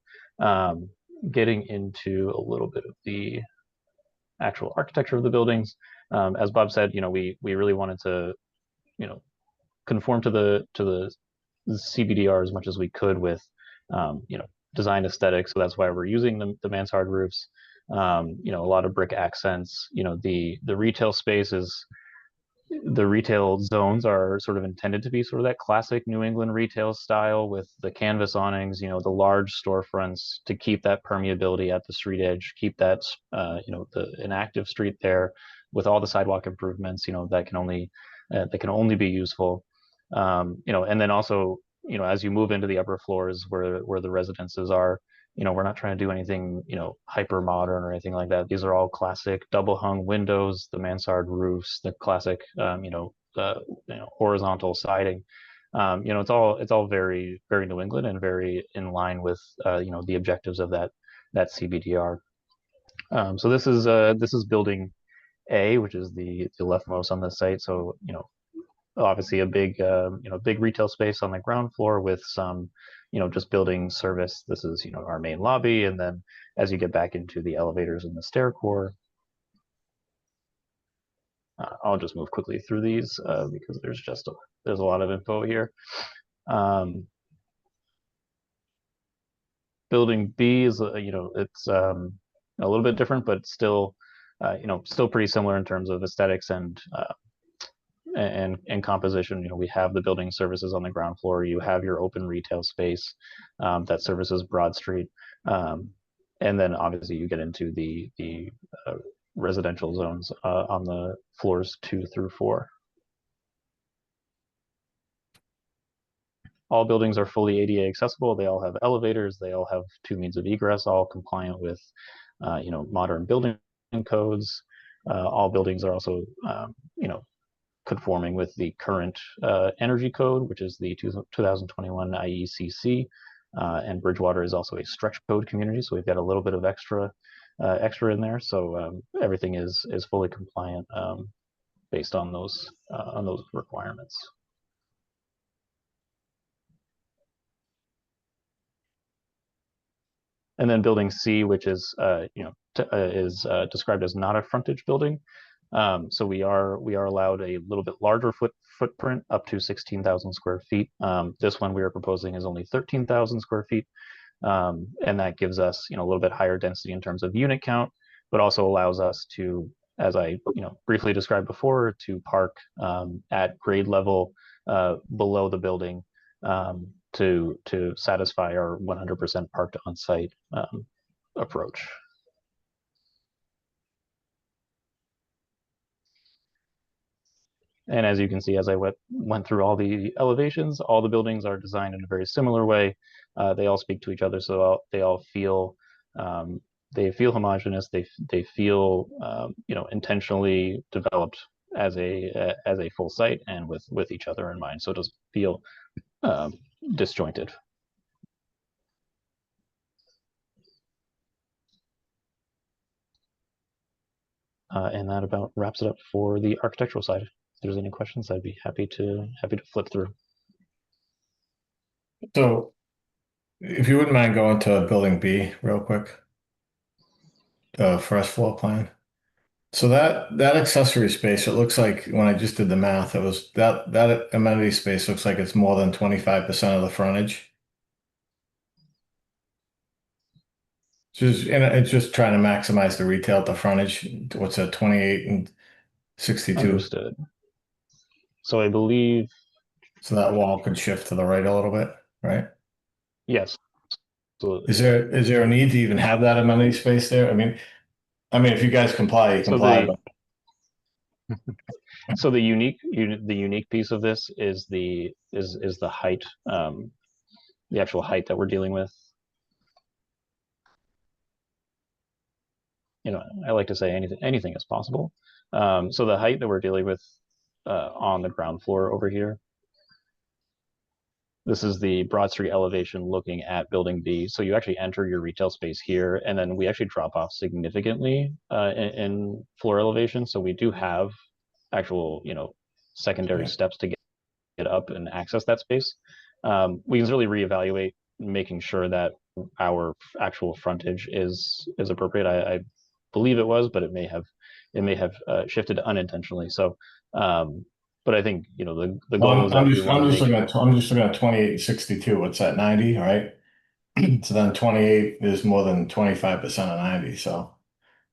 Getting into a little bit of the actual architecture of the buildings, as Bob said, we really wanted to conform to the CBDR as much as we could with design aesthetics. So that's why we're using the mansard roofs. A lot of brick accents. The retail spaces, the retail zones are sort of intended to be sort of that classic New England retail style with the canvas awnings, the large storefronts to keep that permeability at the street edge, keep that an active street there with all the sidewalk improvements, that can only be useful. And then also, as you move into the upper floors where the residences are, we're not trying to do anything, hyper modern or anything like that. These are all classic double hung windows, the mansard roofs, the classic, horizontal siding. It's all very, very New England and very in line with, the objectives of that CBDR. So this is building A, which is the leftmost on the site. So, obviously a big retail space on the ground floor with some, just building service. This is, our main lobby. And then as you get back into the elevators and the stair core, I'll just move quickly through these because there's a lot of info here. Building B is, it's a little bit different, but still, still pretty similar in terms of aesthetics and composition. We have the building services on the ground floor. You have your open retail space that services Broad Street, and then obviously you get into the residential zones on the floors 2 through 4. All buildings are fully ADA accessible. They all have elevators. They all have 2 means of egress, all compliant with modern building codes. All buildings are also conforming with the current energy code, which is the 2021 IECC, and Bridgewater is also a stretch code community, so we've got a little bit of extra in there. So everything is fully compliant based on those requirements. And then building C, which is described as not a frontage building. So we are allowed a little bit larger footprint up to 16,000 square feet. This one we are proposing is only 13,000 square feet. And that gives us, a little bit higher density in terms of unit count, but also allows us to, as I, briefly described before, to park at grade level below the building to satisfy our 100% parked on site approach. And as you can see, as I went through all the elevations, all the buildings are designed in a very similar way. They all speak to each other, so they all feel homogeneous. They feel intentionally developed as a full site and with each other in mind. So it doesn't feel disjointed. And that about wraps it up for the architectural side. If there's any questions, I'd be happy to flip through. So if you wouldn't mind going to building B real quick, first floor plan. So that accessory space, it looks like when I just did the math, it was that amenity space looks like it's more than 25% of the frontage. It's just trying to maximize the retail at the frontage. What's that, 28 and 62? Understood. So I believe. So that wall could shift to the right a little bit, right? Yes. Absolutely. Is there a need to even have that amenity space there? I mean, if you guys comply, you comply. So the unique piece of this is the height, the actual height that we're dealing with. You know, I like to say anything is possible. So the height that we're dealing with on the ground floor over here. This is the Broad Street elevation looking at Building B. So you actually enter your retail space here, and then we actually drop off significantly in floor elevation. So we do have actual, you know, secondary steps to get up and access that space. We can really reevaluate, making sure that our actual frontage is appropriate. I believe it was, but it may have shifted unintentionally. So, but I think, you know, the goal is that I'm we just want to looking make at 2862. What's that, 90? All right. So then 28 is more than 25% of 90. So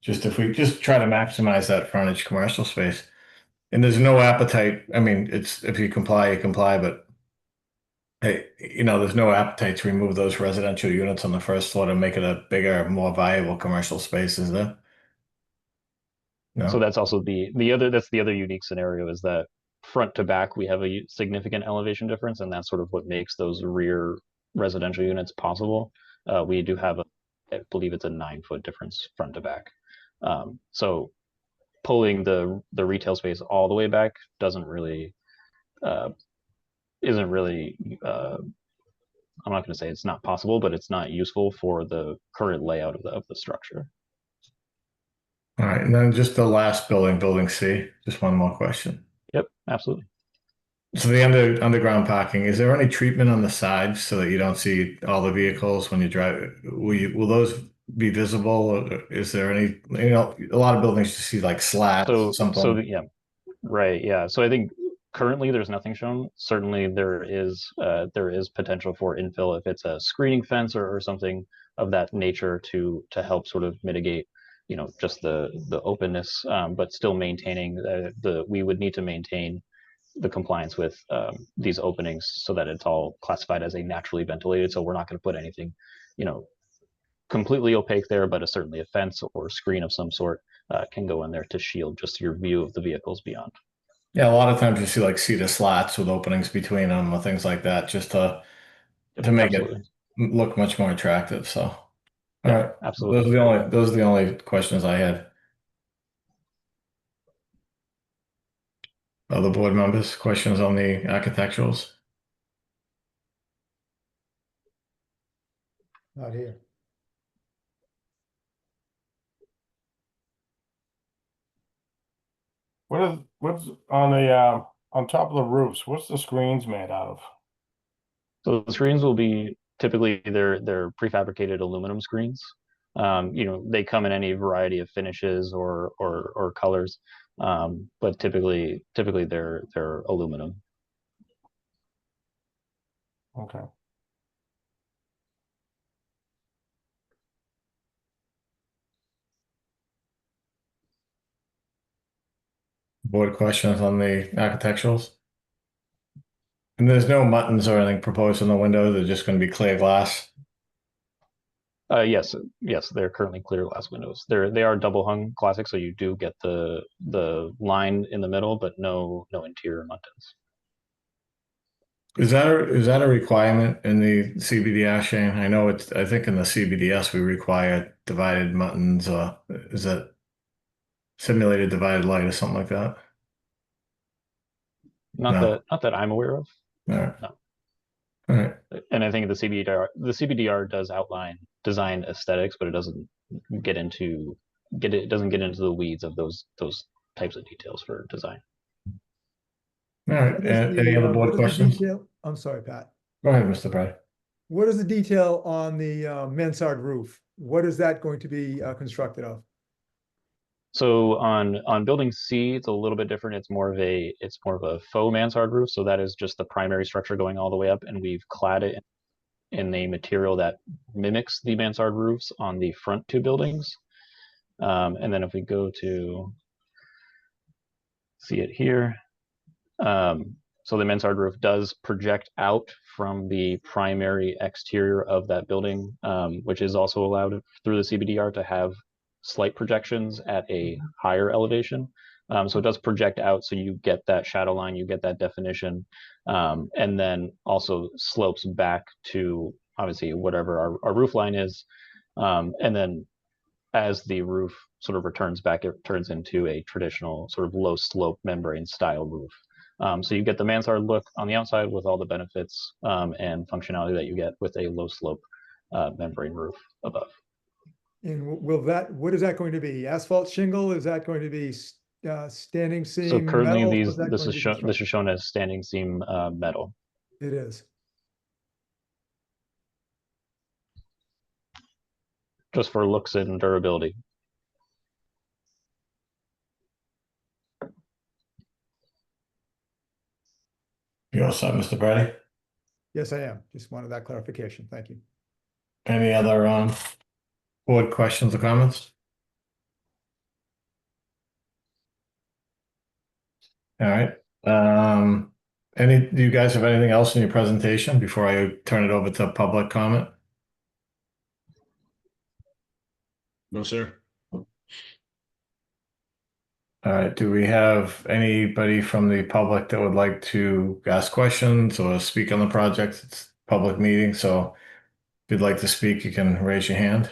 just if we just try to maximize that frontage commercial space, and there's no appetite. I mean, it's if you comply, you comply, but hey, you know, there's no appetite to remove those residential units on the first floor to make it a bigger, more viable commercial space, is there? No. So that's also the other unique scenario, is that front to back we have a significant elevation difference, and that's sort of what makes those rear residential units possible. We do have I believe it's a 9-foot difference front to back. So pulling the retail space all the way back isn't really I'm not going to say it's not possible, but it's not useful for the current layout of the structure. All right, and then just the last building, Building C. Just one more question. Yep, absolutely. So the underground parking, is there any treatment on the sides so that you don't see all the vehicles when you drive? Will those be visible? Or is there any, you know, a lot of buildings you see like slats, something. Yeah, right. Yeah. So I think currently there's nothing shown. Certainly there is potential for infill if it's a screening fence or something of that nature to help sort of mitigate, you know, just the openness, but still maintaining we would need to maintain the compliance with these openings so that it's all classified as a naturally ventilated. So we're not going to put anything, you know, completely opaque there, but certainly a fence or screen of some sort can go in there to shield just your view of the vehicles beyond. Yeah, a lot of times you see like cedar slats with openings between them or things like that, just to make Absolutely. it look much more attractive. So, all Yeah, right, absolutely. Those are the only questions I had. Other board members, questions on the architecturals? Not here. What's on the on top of the roofs? What's the screens made out of? So the screens will be typically they're prefabricated aluminum screens. You know, they come in any variety of finishes or colors, but typically they're aluminum. Okay. Board questions on the architecturals? And there's no buttons or anything proposed in the window. They're just going to be clear glass. Yes, they're currently clear glass windows. They are double hung classic, so you do get the line in the middle, but no interior muntins. Is that a requirement in the CBDR, Shane? I know I think in the CBDS we require divided muntins, or is that simulated divided light or something like that? Not that I'm aware of. All right. No. All right. And I think the CBDR does outline design aesthetics, but it doesn't get into the weeds of those types of details for design. All right. Any other board questions? I'm sorry, Pat. Go ahead, Mr. Brad. What is the detail on the mansard roof? What is that going to be constructed of? So on building C, it's a little bit different. It's more of a faux mansard roof. So that is just the primary structure going all the way up, and we've clad it in a material that mimics the mansard roofs on the front two buildings. And then if we go to see it here, so the mansard roof does project out from the primary exterior of that building, which is also allowed through the CBDR to have slight projections at a higher elevation. So it does project out, so you get that shadow line, you get that definition, and then also slopes back to obviously whatever our roof line is. And then as the roof sort of returns back, it turns into a traditional sort of low slope membrane style roof. So you get the mansard look on the outside with all the benefits and functionality that you get with a low slope membrane roof above. And what is that going to be? Asphalt shingle? Is that going to be standing seam? So currently metal? this What's that going is to be shown constructed? as standing seam metal. It is. Just for looks and durability. You all set, Mr. Brady? Yes, I am. Just wanted that clarification. Thank you. Any other board questions or comments? All right. Do you guys have anything else in your presentation before I turn it over to public comment? No, sir. All right. Do we have anybody from the public that would like to ask questions or speak on the project? It's a public meeting, so if you'd like to speak, you can raise your hand.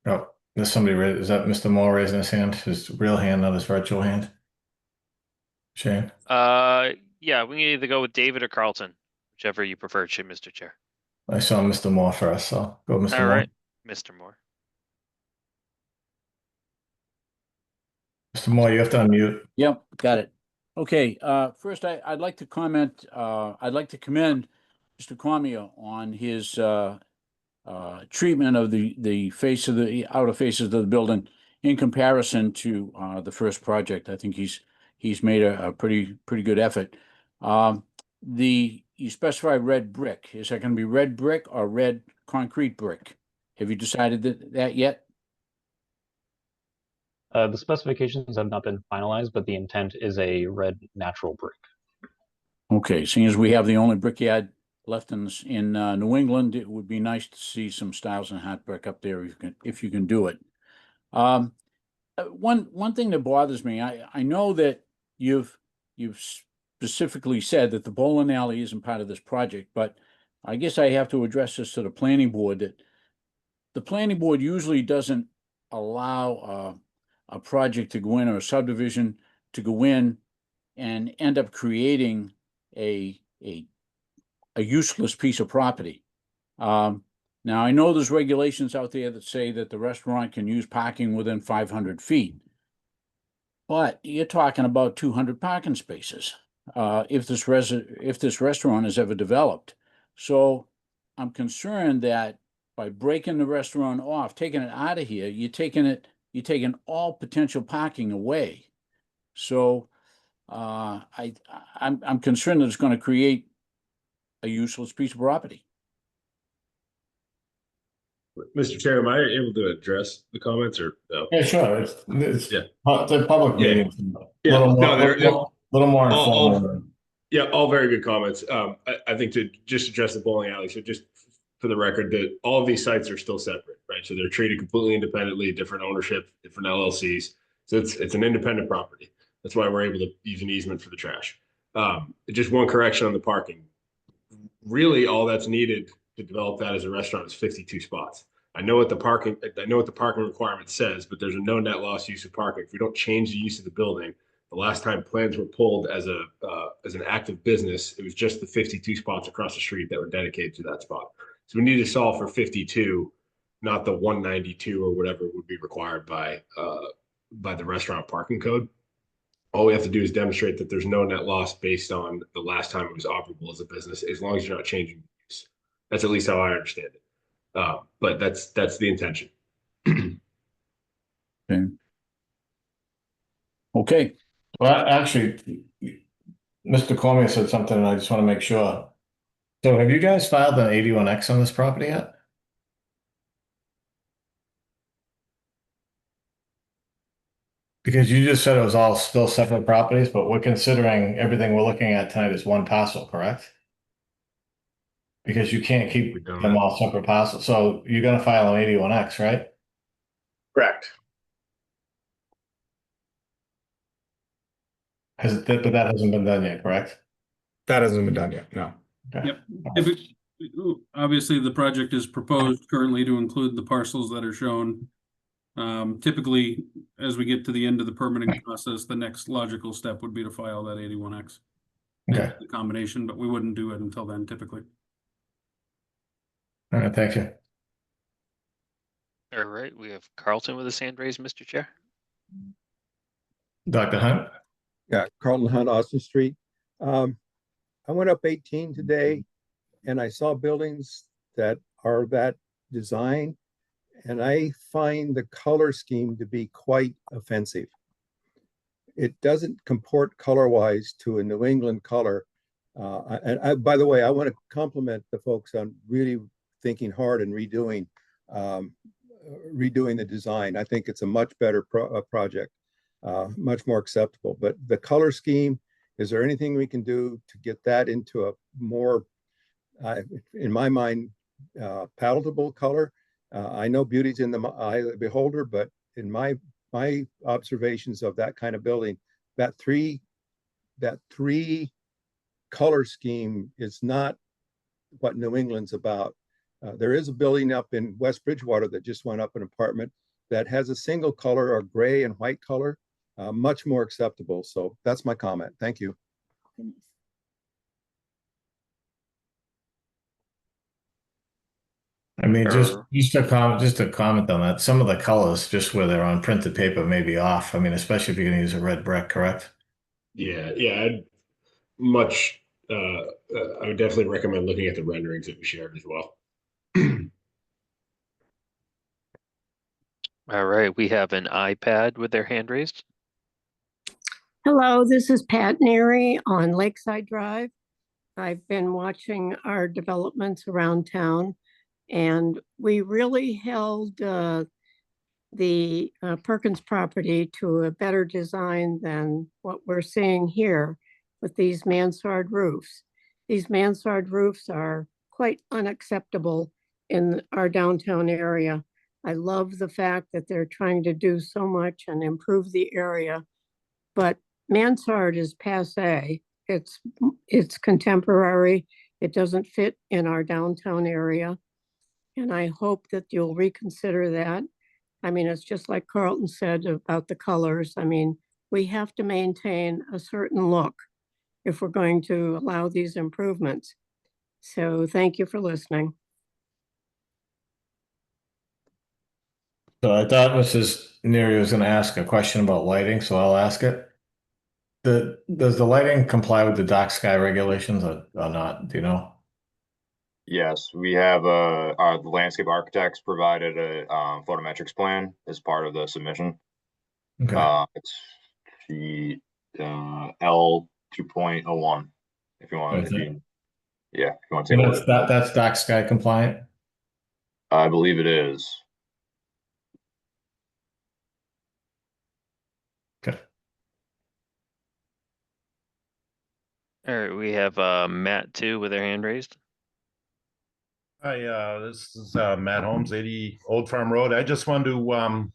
Oh, there's somebody, is that Mr. Moore raising his hand? His real hand, not his virtual hand? Shane? Yeah, we can either go with David or Carlton, whichever you prefer, Mr. Chair. I saw Mr. Moore first, so go Mr. All Moore. right, Mr. Moore. Mr. Moore, you have to unmute. Yep, got it. Okay, first I'd like to comment, I'd like to commend Mr. Cormier on his treatment of the face of the outer faces of the building in comparison to the first project. I think he's made a pretty good effort. You specify red brick. Is that going to be red brick or red concrete brick? Have you decided that yet? The specifications have not been finalized, but the intent is a red natural brick. Okay, seeing as we have the only brickyard left in New England, it would be nice to see some Stiles and Hot brick up there if you can do it. One thing that bothers me, I know that you've specifically said that the bowling alley isn't part of this project, but I guess I have to address this to the planning board, that the planning board usually doesn't allow a project to go in or a subdivision to go in and end up creating a useless piece of property. Now, I know there's regulations out there that say that the restaurant can use parking within 500 feet, but you're talking about 200 parking spaces if this restaurant is ever developed. So I'm concerned that by breaking the restaurant off, taking it out of here, you're taking all potential parking away. So I'm concerned that it's going to create a useless piece of property. Mr. Chair, am I able to address the comments or no? Yeah, sure. It's Yeah. the public Yeah. meeting. Yeah, Little more informative. Yeah, all very good comments. I think to just address the bowling alley, so just for the record, that all of these sites are still separate, right? So they're treated completely independently, different ownership, different LLCs. So it's an independent property. That's why we're able to use an easement for the trash. Just one correction on the parking. Really, all that's needed to develop that as a restaurant is 52 spots. I know what the parking requirement says, but there's a no net loss use of parking. If we don't change the use of the building, the last time plans were pulled as an active business, it was just the 52 spots across the street that were dedicated to that spot. So we need to solve for 52, not the 192 or whatever would be required by the restaurant parking code. All we have to do is demonstrate that there's no net loss based on the last time it was operable as a business, as long as you're not changing use. That's at least how I understand it. But that's the intention. Okay. Well, actually, Mr. Cormier said something, and I just want to make sure. So have you guys filed an 81X on this property yet? Because you just said it was all still separate properties, but we're considering everything we're looking at tonight is one parcel, correct? Because you can't keep We don't them know. all separate parcels. So you're gonna file an 81X, right? Correct. But that hasn't been done yet, correct? That hasn't been done yet, no. Okay. Yep. Obviously, the project is proposed currently to include the parcels that are shown. Typically, as we get to the end of the permitting process, the next logical step would be to file that 81X. Okay. The combination, but we wouldn't do it until then typically. All right, thank you. All right, we have Carlton with his hand raised, Mr. Chair. Dr. Hunt? Yeah, Carlton Hunt, Austin Street. I went up 18 today and I saw buildings that are that design, and I find the color scheme to be quite offensive. It doesn't comport color-wise to a New England color. By the way, I want to compliment the folks on really thinking hard and redoing the design. I think it's a much better project, much more acceptable. But the color scheme, is there anything we can do to get that into a more, in my mind, palatable color? I know beauty's in the eye of the beholder, but in my observations of that kind of building, that three color scheme is not what New England's about. There is a building up in West Bridgewater that just went up, an apartment that has a single color or gray and white color, much more acceptable. So that's my comment. Thank you. I mean, just a comment on that. Some of the colors, just where they're on printed paper, may be off. I mean, especially if you're going to use a red brick, correct? Yeah, I would definitely recommend looking at the renderings that we shared as well. All right, we have an iPad with their hand raised. Hello, this is Pat Neary on Lakeside Drive. I've been watching our developments around town, and we really held the Perkins property to a better design than what we're seeing here with these mansard roofs. These mansard roofs are quite unacceptable in our downtown area. I love the fact that they're trying to do so much and improve the area, but mansard is passé. It's contemporary. It doesn't fit in our downtown area. And I hope that you'll reconsider that. I mean, it's just like Carlton said about the colors. I mean, we have to maintain a certain look if we're going to allow these improvements. So thank you for listening. So I thought Mrs. Neary was going to ask a question about lighting, so I'll ask it. Does the lighting comply with the dark sky regulations or not? Do you know? Yes, we have the landscape architects provided a photometrics plan as part of the submission. Okay. It's the L 2.01. If you want, if you want to take a look. That's dark sky compliant? I believe it is. Okay. All right, we have Matt too with their hand raised. Hi, this is Matt Holmes, 80 Old Farm Road. I just wanted to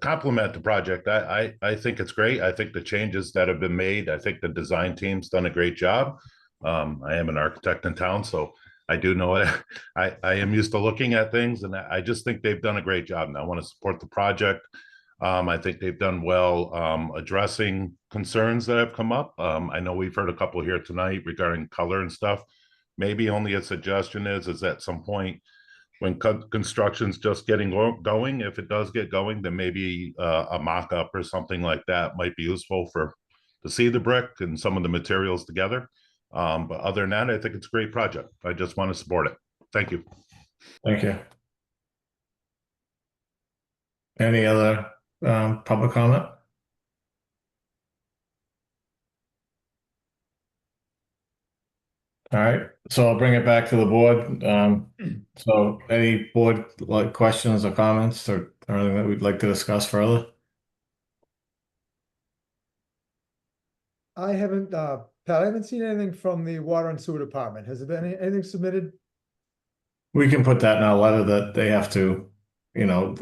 compliment the project. I think it's great. I think the changes that have been made, I think the design team's done a great job. I am an architect in town, so I do know it. I am used to looking at things, and I just think they've done a great job, and I want to support the project. I think they've done well addressing concerns that have come up. I know we've heard a couple here tonight regarding color and stuff. Maybe only a suggestion is at some point when construction's just getting going, if it does get going, then maybe a mock-up or something like that might be useful to see the brick and some of the materials together. But other than that, I think it's a great project. I just want to support it. Thank you. Thank you. Any other public comment? All right, so I'll bring it back to the board. So any board questions or comments or anything that we'd like to discuss further? I haven't Pat, I haven't seen anything from the water and sewer department. Has there been anything submitted? We can put that in our letter that they have to, you know,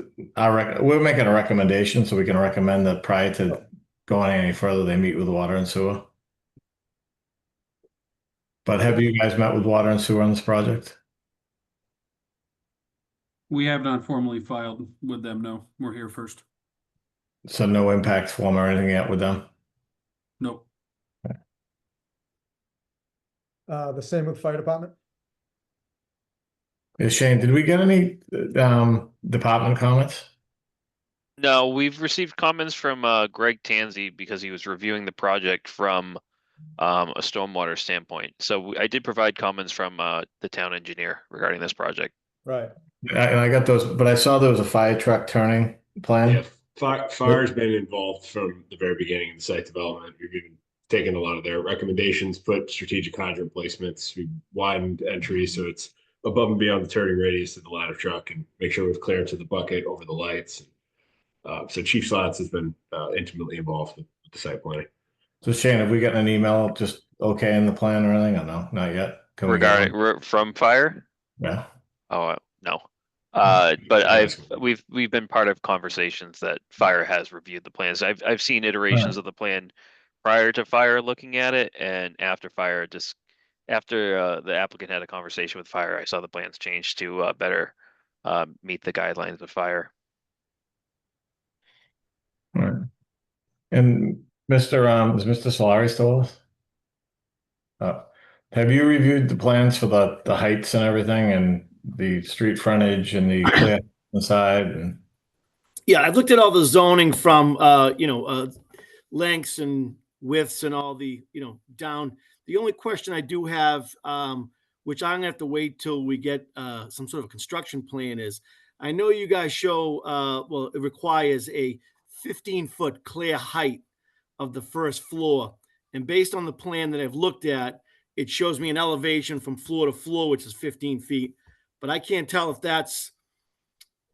we're making a recommendation, so we can recommend that prior to going any further, they meet with water and sewer. But have you guys met with water and sewer on this project? We have not formally filed with them, no. We're here first. So no impact form or anything yet with them? Nope. The same with fire department? Yeah, Shane, did we get any department comments? No, we've received comments from Greg Tansey because he was reviewing the project from a stormwater standpoint. So I did provide comments from the town engineer regarding this project. Right. And I got those, but I saw there was a fire truck turning plan. Yeah, fire's been involved from the very beginning of the site development. We've even taken a lot of their recommendations, put strategic hydrant placements, we widened entries so it's above and beyond the turning radius of the ladder truck, and make sure we've clearance of the bucket over the lights. So Chief Slots has been intimately involved with the site planning. So Shane, have we gotten an email just okay in the plan or anything? Or no, not yet. Can we get one? Regarding from fire? Yeah. Oh no. But we've been part of conversations that fire has reviewed the plans. I've seen iterations of the plan prior to fire looking at it, and after fire, just after the applicant had a conversation with fire, I saw the plans change to better meet the guidelines of fire. All right. And Mr. Is Mr. Solari still with us? Have you reviewed the plans for the heights and everything, and the street frontage and the clear inside? And yeah, I've looked at all the zoning from lengths and widths and all the down. The only question I do have, which I'm gonna have to wait till we get some sort of a construction plan, is I know you guys show well, it requires a 15-foot clear height of the first floor, and based on the plan that I've looked at, it shows me an elevation from floor to floor, which is 15 feet. But I can't tell if that's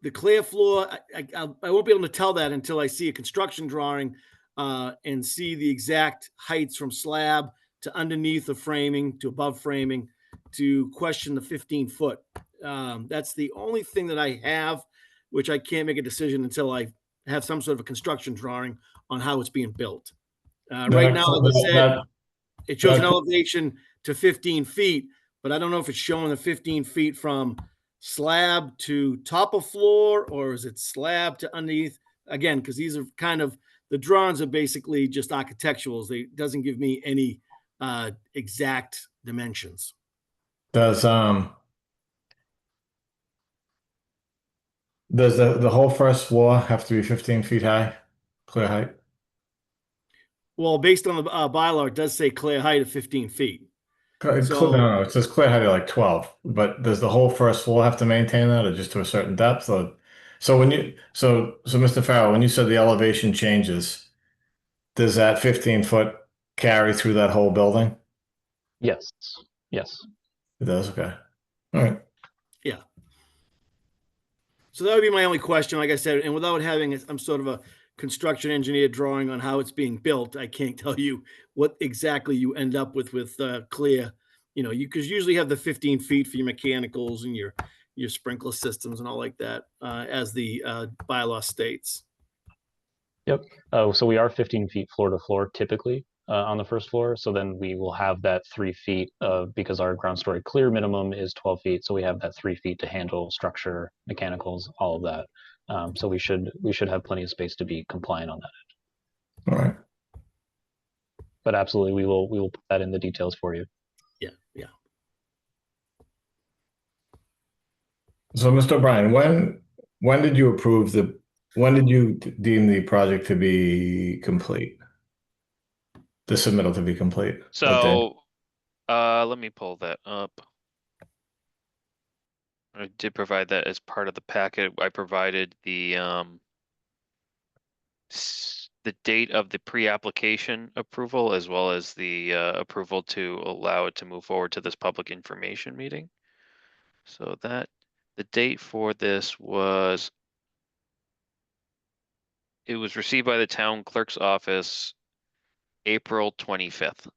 the clear floor. I won't be able to tell that until I see a construction drawing and see the exact heights from slab to underneath the framing to above framing to question the 15-foot. That's the only thing that I have, which I can't make a decision until I have some sort of a construction drawing on how it's being built. Right now, like I said, it shows an elevation to 15 feet, but I don't know if it's showing the 15 feet from slab to top of floor, or is it slab to underneath? Again, because these are kind of, the drawings are basically just architecturals. It doesn't give me any exact dimensions. does the whole first floor have to be 15 feet high, clear height? Well, based on the bylaw, it does say clear height of 15 feet. No, it says clear height of like 12, but does the whole first floor have to maintain that, or just to a certain depth? Or so Mr. Farrell, when you said the elevation changes, does that 15-foot carry through that whole building? Yes. It does. Okay. All right. Yeah. So that would be my only question, like I said, and without having some sort of a construction engineer drawing on how it's being built, I can't tell you what exactly you end up with clear, you because usually have the 15 feet for your mechanicals and your sprinkler systems and all like that, as the bylaw states. Yep. So we are 15 feet floor to floor typically on the first floor. So then we will have that 3 feet because our ground story clear minimum is 12 feet. So we have that 3 feet to handle structure, mechanicals, all of that. So we should have plenty of space to be compliant on that. All right. But absolutely, we will put that in the details for you. Yeah. So, Mr. O'Brien, when did you deem the project to be complete? The submittal to be complete? So, let me pull that up. I did provide that as part of the packet. I provided the date of the pre-application approval, as well as the approval to allow it to move forward to this public information meeting. So that the date for this was, it was received by the town clerk's office April 25th.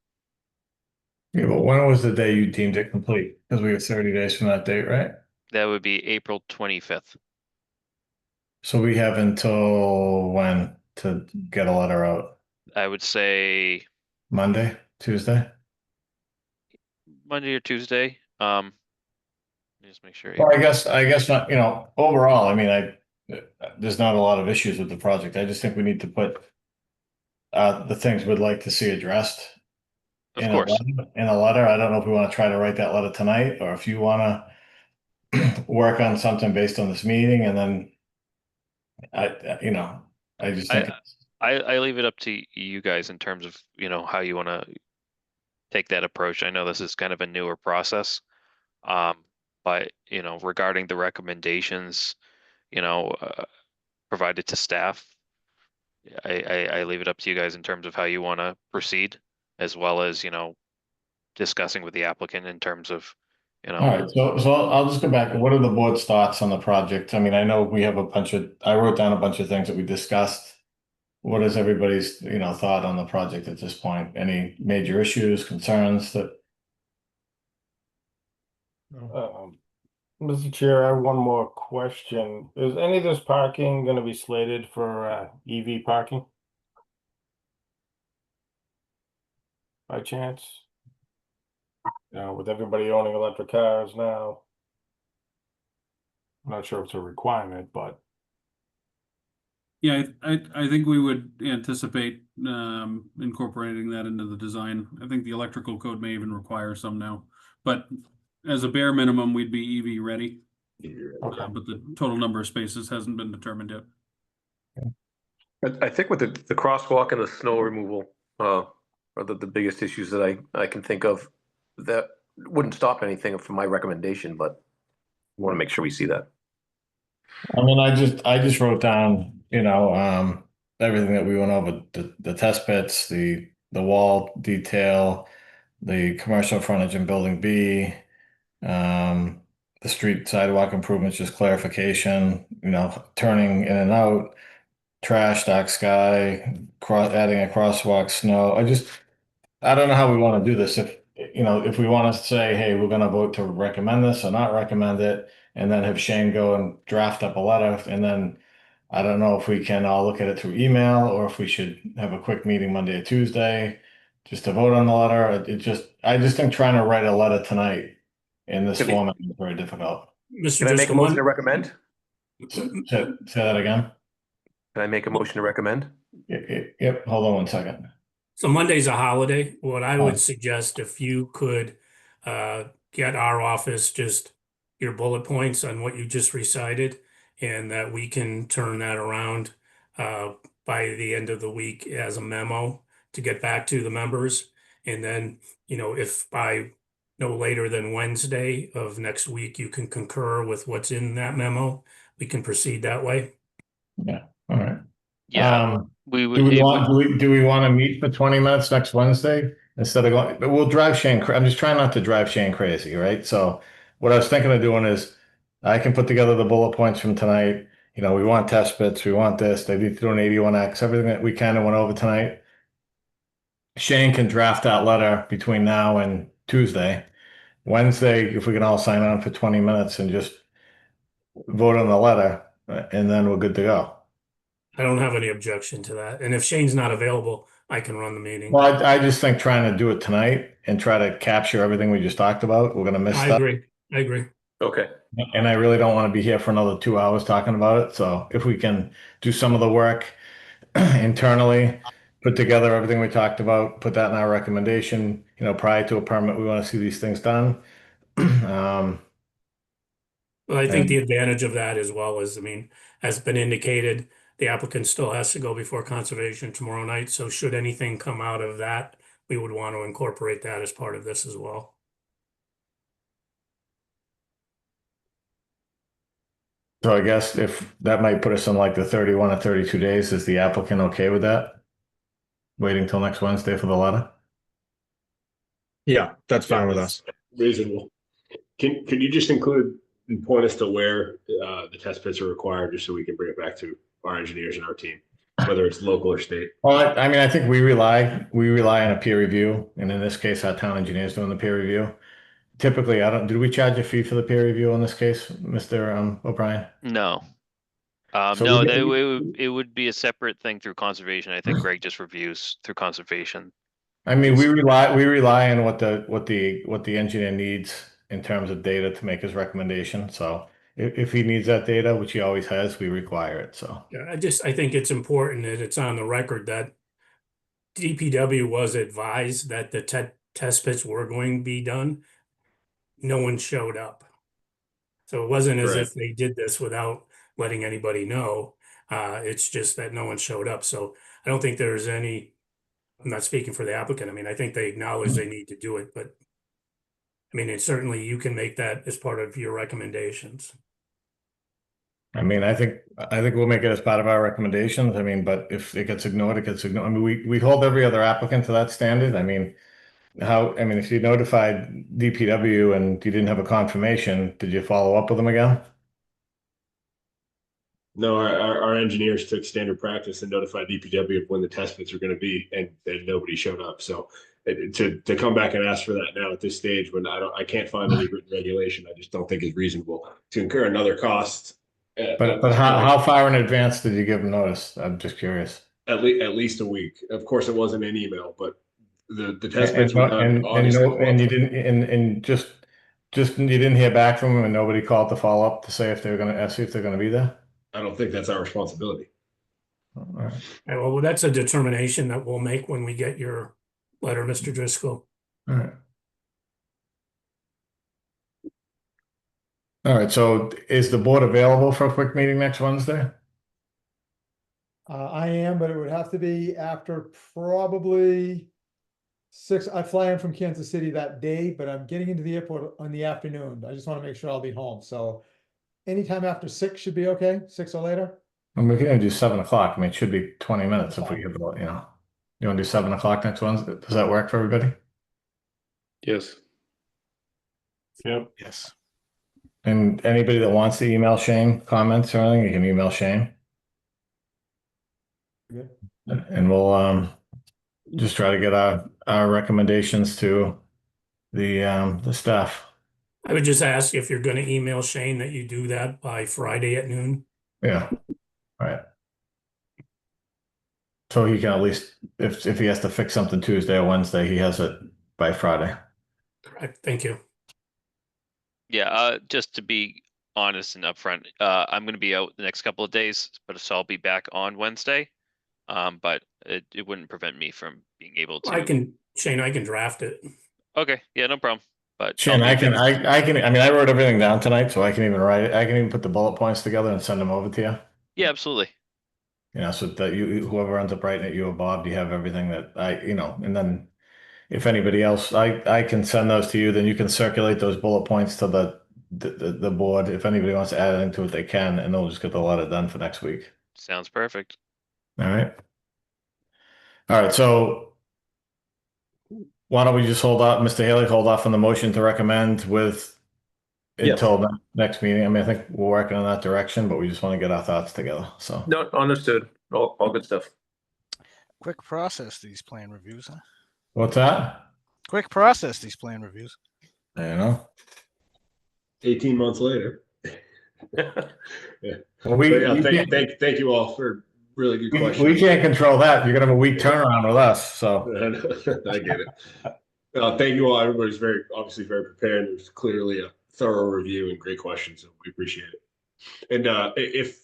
Yeah, but when was the day you deemed it complete? Because we have 30 days from that date, right? That would be April 25th. So we have until when to get a letter out? I would say Monday, Tuesday? Monday or Tuesday. Just make sure. Well, I guess not, overall, I mean, there's not a lot of issues with the project. I just think we need to put the things we'd like to see addressed Of in course. in a letter. I don't know if we want to try to write that letter tonight, or if you want to work on something based on this meeting, and then I just think I leave it up to you guys in terms of, how you want to take that approach. I know this is kind of a newer process. But, regarding the recommendations, provided to staff, I leave it up to you guys in terms of how you want to proceed, as well as, discussing with the applicant in terms of, all right, so I'll just go back. What are the board's thoughts on the project? I mean, I know we have I wrote down a bunch of things that we discussed. What is everybody's, thought on the project at this point? Any major issues, concerns that? Mr. Chair, I have one more question. Is any of this parking going to be slated for EV parking? By chance? With everybody owning electric cars now. I'm not sure if it's a requirement, but. Yeah, I think we would anticipate incorporating that into the design. I think the electrical code may even require some now, but as a bare minimum, we'd be EV ready. Okay. But the total number of spaces hasn't been determined yet. I think with the crosswalk and the snow removal are the biggest issues that I can think of that wouldn't stop anything from my recommendation, but I want to make sure we see that. I mean, I just wrote down, everything that we went over, the test pits, the wall detail, the commercial frontage in building B, the street sidewalk improvements, just clarification, turning in and out, trash, dark sky, adding a crosswalk, snow. I don't know how we want to do this. If we want to say, hey, we're going to vote to recommend this or not recommend it, and then have Shane go and draft up a letter, and then I don't know if we can all look at it through email, or if we should have a quick meeting Monday or Tuesday just to vote on the letter. I just think trying to write a letter tonight in this format is very difficult. Can I make a motion to recommend? Say that again. Can I make a motion to recommend? Yep. Hold on one second. So Monday's a holiday. What I would suggest, if you could get our office just your bullet points on what you just recited, and that we can turn that around by the end of the week as a memo to get back to the members. And then, if by no later than Wednesday of next week, you can concur with what's in that memo, we can proceed that way. Yeah. All right. Yeah. Do we want to meet for 20 minutes next Wednesday instead of going? But we'll drive Shane. I'm just trying not to drive Shane crazy, right? So what I was thinking of doing is I can put together the bullet points from tonight. We want test bits. We want this. They need to do an 81X. Everything that we kind of went over tonight. Shane can draft that letter between now and Tuesday. Wednesday, if we can all sign on for 20 minutes and just vote on the letter, and then we're good to go. I don't have any objection to that. And if Shane's not available, I can run the meeting. Well, I just think trying to do it tonight and try to capture everything we just talked about, we're going to miss stuff. I agree. Okay. And I really don't want to be here for another 2 hours talking about it. So if we can do some of the work internally, put together everything we talked about, put that in our recommendation, prior to a permit, we want to see these things done. Well, I think the advantage of that as well is, has been indicated, the applicant still has to go before conservation tomorrow night. So should anything come out of that, we would want to incorporate that as part of this as well. So I guess if that might put us in like the 31 or 32 days, is the applicant okay with that? Waiting till next Wednesday for the letter? Yeah, that's fine with us. Reasonable. Can you just include and point us to where the test pits are required, just so we can bring it back to our engineers and our team? whether it's local or state. Well, I mean, I think we rely on a peer review, and in this case, our town engineer is doing the peer review. Typically, did we charge a fee for the peer review in this case, Mr. O'Brien? No. So No, we- it would be a separate thing through conservation. I think Greg just reviews through conservation. I mean, we rely on what the engineer needs in terms of data to make his recommendation. So if he needs that data, which he always has, we require it. So Yeah, I think it's important that it's on the record that DPW was advised that the test pits were going to be done. No one showed up. So it wasn't as if they did this without letting anybody know. It's just that no one showed up. So I don't think there's any, I'm not speaking for the applicant. I mean, I think they acknowledge they need to do it, but I mean, certainly you can make that as part of your recommendations. I mean, I think we'll make it as part of our recommendations. I mean, but if it gets ignored, it gets ignored. I mean, we hold every other applicant to that standard. I mean, if you notified DPW and you didn't have a confirmation, did you follow up with them again? No, our engineers took standard practice and notified DPW of when the test pits are going to be, and nobody showed up. So to come back and ask for that now at this stage, when I can't find any written regulation, I just don't think is reasonable to incur another cost. But how far in advance did you give them notice? I'm just curious. At least a week. Of course, it wasn't an email, but the test And pits were done August. you didn't and just you didn't hear back from them, and nobody called to follow up to say if they're going to see if they're going to be there. I don't think that's our responsibility. All right. Well, that's a determination that we'll make when we get your letter, Mr. Driscoll. All right. All right. So is the board available for a quick meeting next Wednesday? I am, but it would have to be after probably 6. I fly in from Kansas City that day, but I'm getting into the airport in the afternoon. I just want to make sure I'll be home. So anytime after 6 should be okay, 6 or later. And we can do 7 o'clock. I mean, it should be 20 minutes if we get the, you want to do 7 o'clock next Wednesday? Does that work for everybody? Yes. Yep. Yes. And anybody that wants to email Shane comments or anything, you can email Shane. Good. And we'll just try to get our recommendations to the staff. I would just ask if you're going to email Shane that you do that by Friday at noon. Yeah. All right. So he can at least, if he has to fix something Tuesday or Wednesday, he has it by Friday. Correct. Thank you. Yeah, just to be honest and upfront, I'm going to be out the next couple of days, but so I'll be back on Wednesday. But it wouldn't prevent me from being able to. Shane, I can draft it. Okay, yeah, no problem. But Shane, I mean, I wrote everything down tonight, so I can even write it. I can even put the bullet points together and send them over to you. Yeah, absolutely. So that whoever ends up writing it, you or Bob, you have everything that and then if anybody else, I can send those to you, then you can circulate those bullet points to the board. If anybody wants to add anything to it, they can, and they'll just get the letter done for next week. Sounds perfect. All right. So why don't we just hold off, Mr. Haley, hold off on the motion to recommend until the next meeting. I mean, I think we're working in that direction, but we just want to get our thoughts together. So No, understood. All good stuff. Quick process these plan reviews, huh? What's that? Quick process these plan reviews. I know. 18 months later. Yeah. Well, thank you all for really good questions. We can't control that. You're gonna have a week turnaround with us. So I get it. Thank you all. Everybody's obviously very prepared. There's clearly a thorough review and great questions, so we appreciate it. And if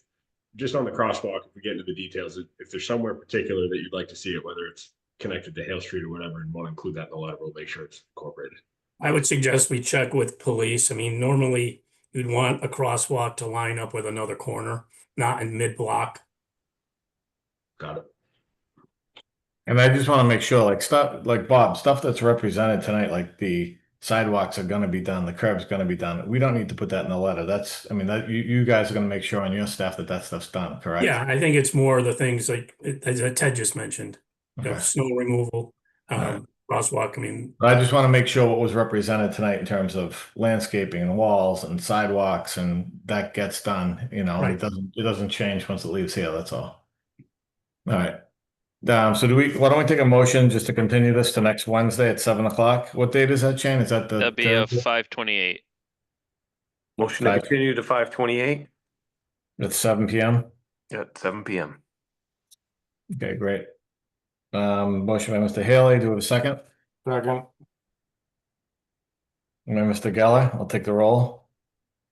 just on the crosswalk, if we get into the details, if there's somewhere particular that you'd like to see it, whether it's connected to Hale Street or whatever, and want to include that in the letter, we'll make sure it's incorporated. I would suggest we check with police. I mean, normally you'd want a crosswalk to line up with another corner, not in mid-block. Got it. And I just want to make sure, like Bob, stuff that's represented tonight, like the sidewalks are going to be done, the curb's going to be done. We don't need to put that in the letter. That you guys are going to make sure on your staff that stuff's done, correct? Yeah, I think it's more the things like as Ted just mentioned, Okay. Snow removal, Right. crosswalk. I mean, I just want to make sure what was represented tonight in terms of landscaping and walls and sidewalks, and that gets done. Right. It doesn't change once it leaves here. That's all. All right. So why don't we take a motion just to continue this to next Wednesday at 7 o'clock? What date is that, Shane? Is that the? That'd be a 5/28. Motion to continue to 5/28 At 7 PM? at 7 PM. Okay, great. Motion by Mr. Haley. Do we have a second? Second. And by Mr. Geller, I'll take the roll.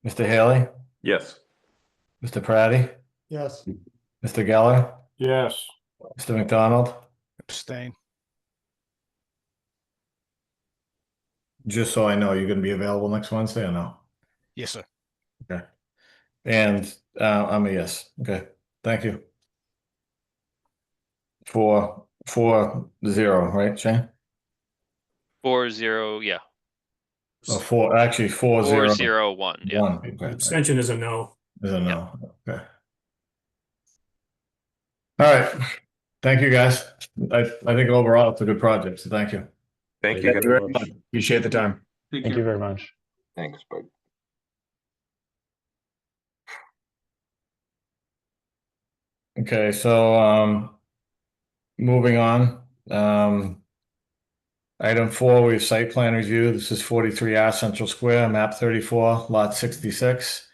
Mr. Haley, Yes. Mr. Praddy, Yes. Mr. Geller, Yes. Mr. McDonald. Abstain. Just so I know, you're gonna be available next Wednesday or no? Yes, sir. Okay. And I'm a yes. Okay, thank you. 4-0, right, Shane? 4-0, yeah. Oh, 4-0. 4-0-1, yeah. Okay. Abstention is a no. Is a no. Okay. All right. Thank you, guys. I think overall it's a good project, so thank you. Thank you. Thank you very much. Appreciate the time. Take Thank care. you very much. Thanks, Bud. Okay, so moving on. Item 4, we have site plan review. This is 43R Central Square, map 34, lot 66.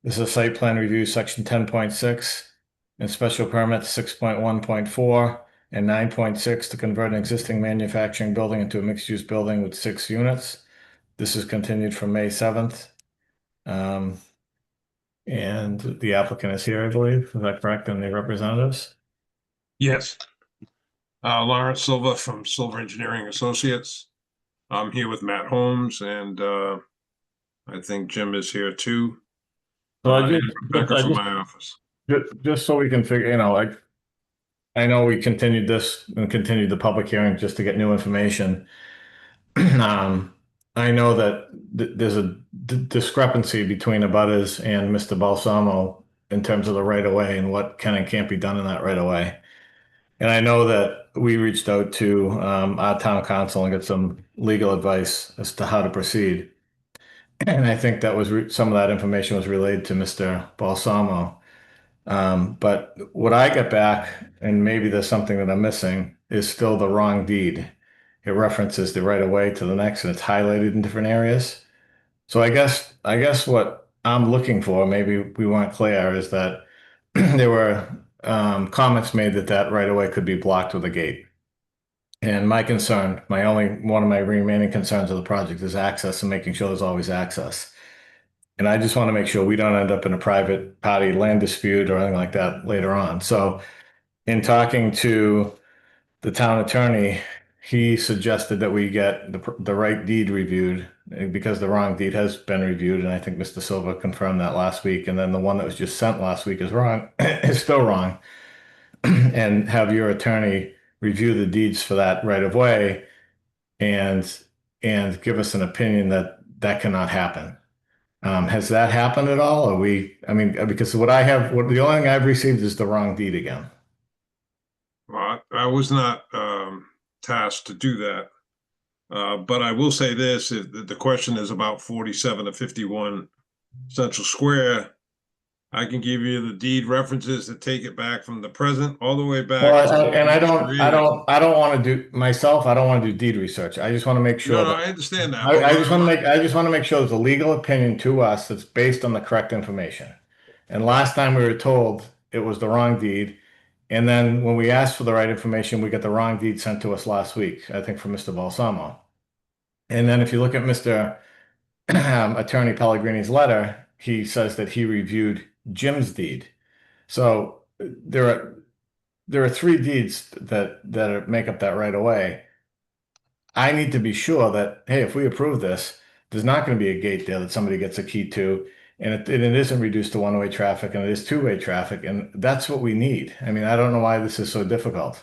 This is a site plan review, section 10.6, and special permit 6.1.4 and 9.6 to convert an existing manufacturing building into a mixed-use building with 6 units. This is continued from May 7th. And the applicant is here, I believe. Is that correct? And the representatives? Yes. Lawrence Silva from Silver Engineering Associates. I'm here with Matt Holmes, and I think Jim is here too. So And Rebecca from my office. Just so we can figure, I know we continued this and continued the public hearing just to get new information. I know that there's a discrepancy between abutters and Mr. Balsamo in terms of the right of way and what can and can't be done in that right of way. And I know that we reached out to our town council and got some legal advice as to how to proceed. And I think that was some of that information was relayed to Mr. Balsamo. But what I got back, and maybe there's something that I'm missing, is still the wrong deed. It references the right of way to the next, and it's highlighted in different areas. So I guess what I'm looking for, maybe we weren't clear, is that there were comments made that right of way could be blocked with a gate. And my concern, one of my remaining concerns of the project is access and making sure there's always access. And I just want to make sure we don't end up in a private party land dispute or anything like that later on. So in talking to the town attorney, he suggested that we get the right deed reviewed because the wrong deed has been reviewed. And I think Mr. Silva confirmed that last week. And then the one that was just sent last week is wrong, is still wrong. And have your attorney review the deeds for that right of way and give us an opinion that cannot happen. Has that happened at all? Because the only thing I've received is the wrong deed again. Well, I was not tasked to do that. But I will say this, if the question is about 47 to 51 Central Square, I can give you the deed references that take it back from the present all the way back. I don't want to do myself. I don't want to do deed research. I just want to make sure. No, I understand that. I just want to make sure there's a legal opinion to us that's based on the correct information. And last time we were told it was the wrong deed. And then when we asked for the right information, we got the wrong deed sent to us last week, I think from Mr. Balsamo. And then if you look at Mr. Attorney Pellegrini's letter, he says that he reviewed Jim's deed. So there are 3 deeds that make up that right away. I need to be sure that, hey, if we approve this, there's not going to be a gate there that somebody gets a key to, and it isn't reduced to one-way traffic, and it is two-way traffic, and that's what we need. I mean, I don't know why this is so difficult.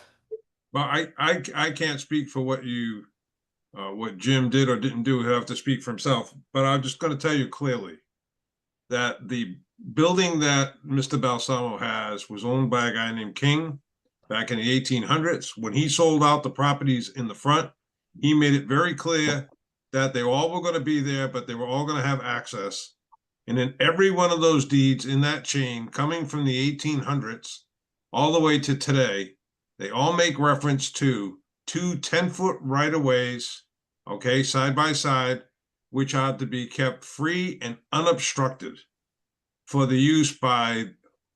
Well, I can't speak for what Jim did or didn't do. He'll have to speak for himself. But I'm just going to tell you clearly that the building that Mr. Balsamo has was owned by a guy named King back in the 1800s. When he sold out the properties in the front, he made it very clear that they all were going to be there, but they were all going to have access. And in every one of those deeds in that chain coming from the 1800s, all the way to today, they all make reference to 2 10-foot right-of-ways, okay, side by side, which are to be kept free and unobstructed for the use by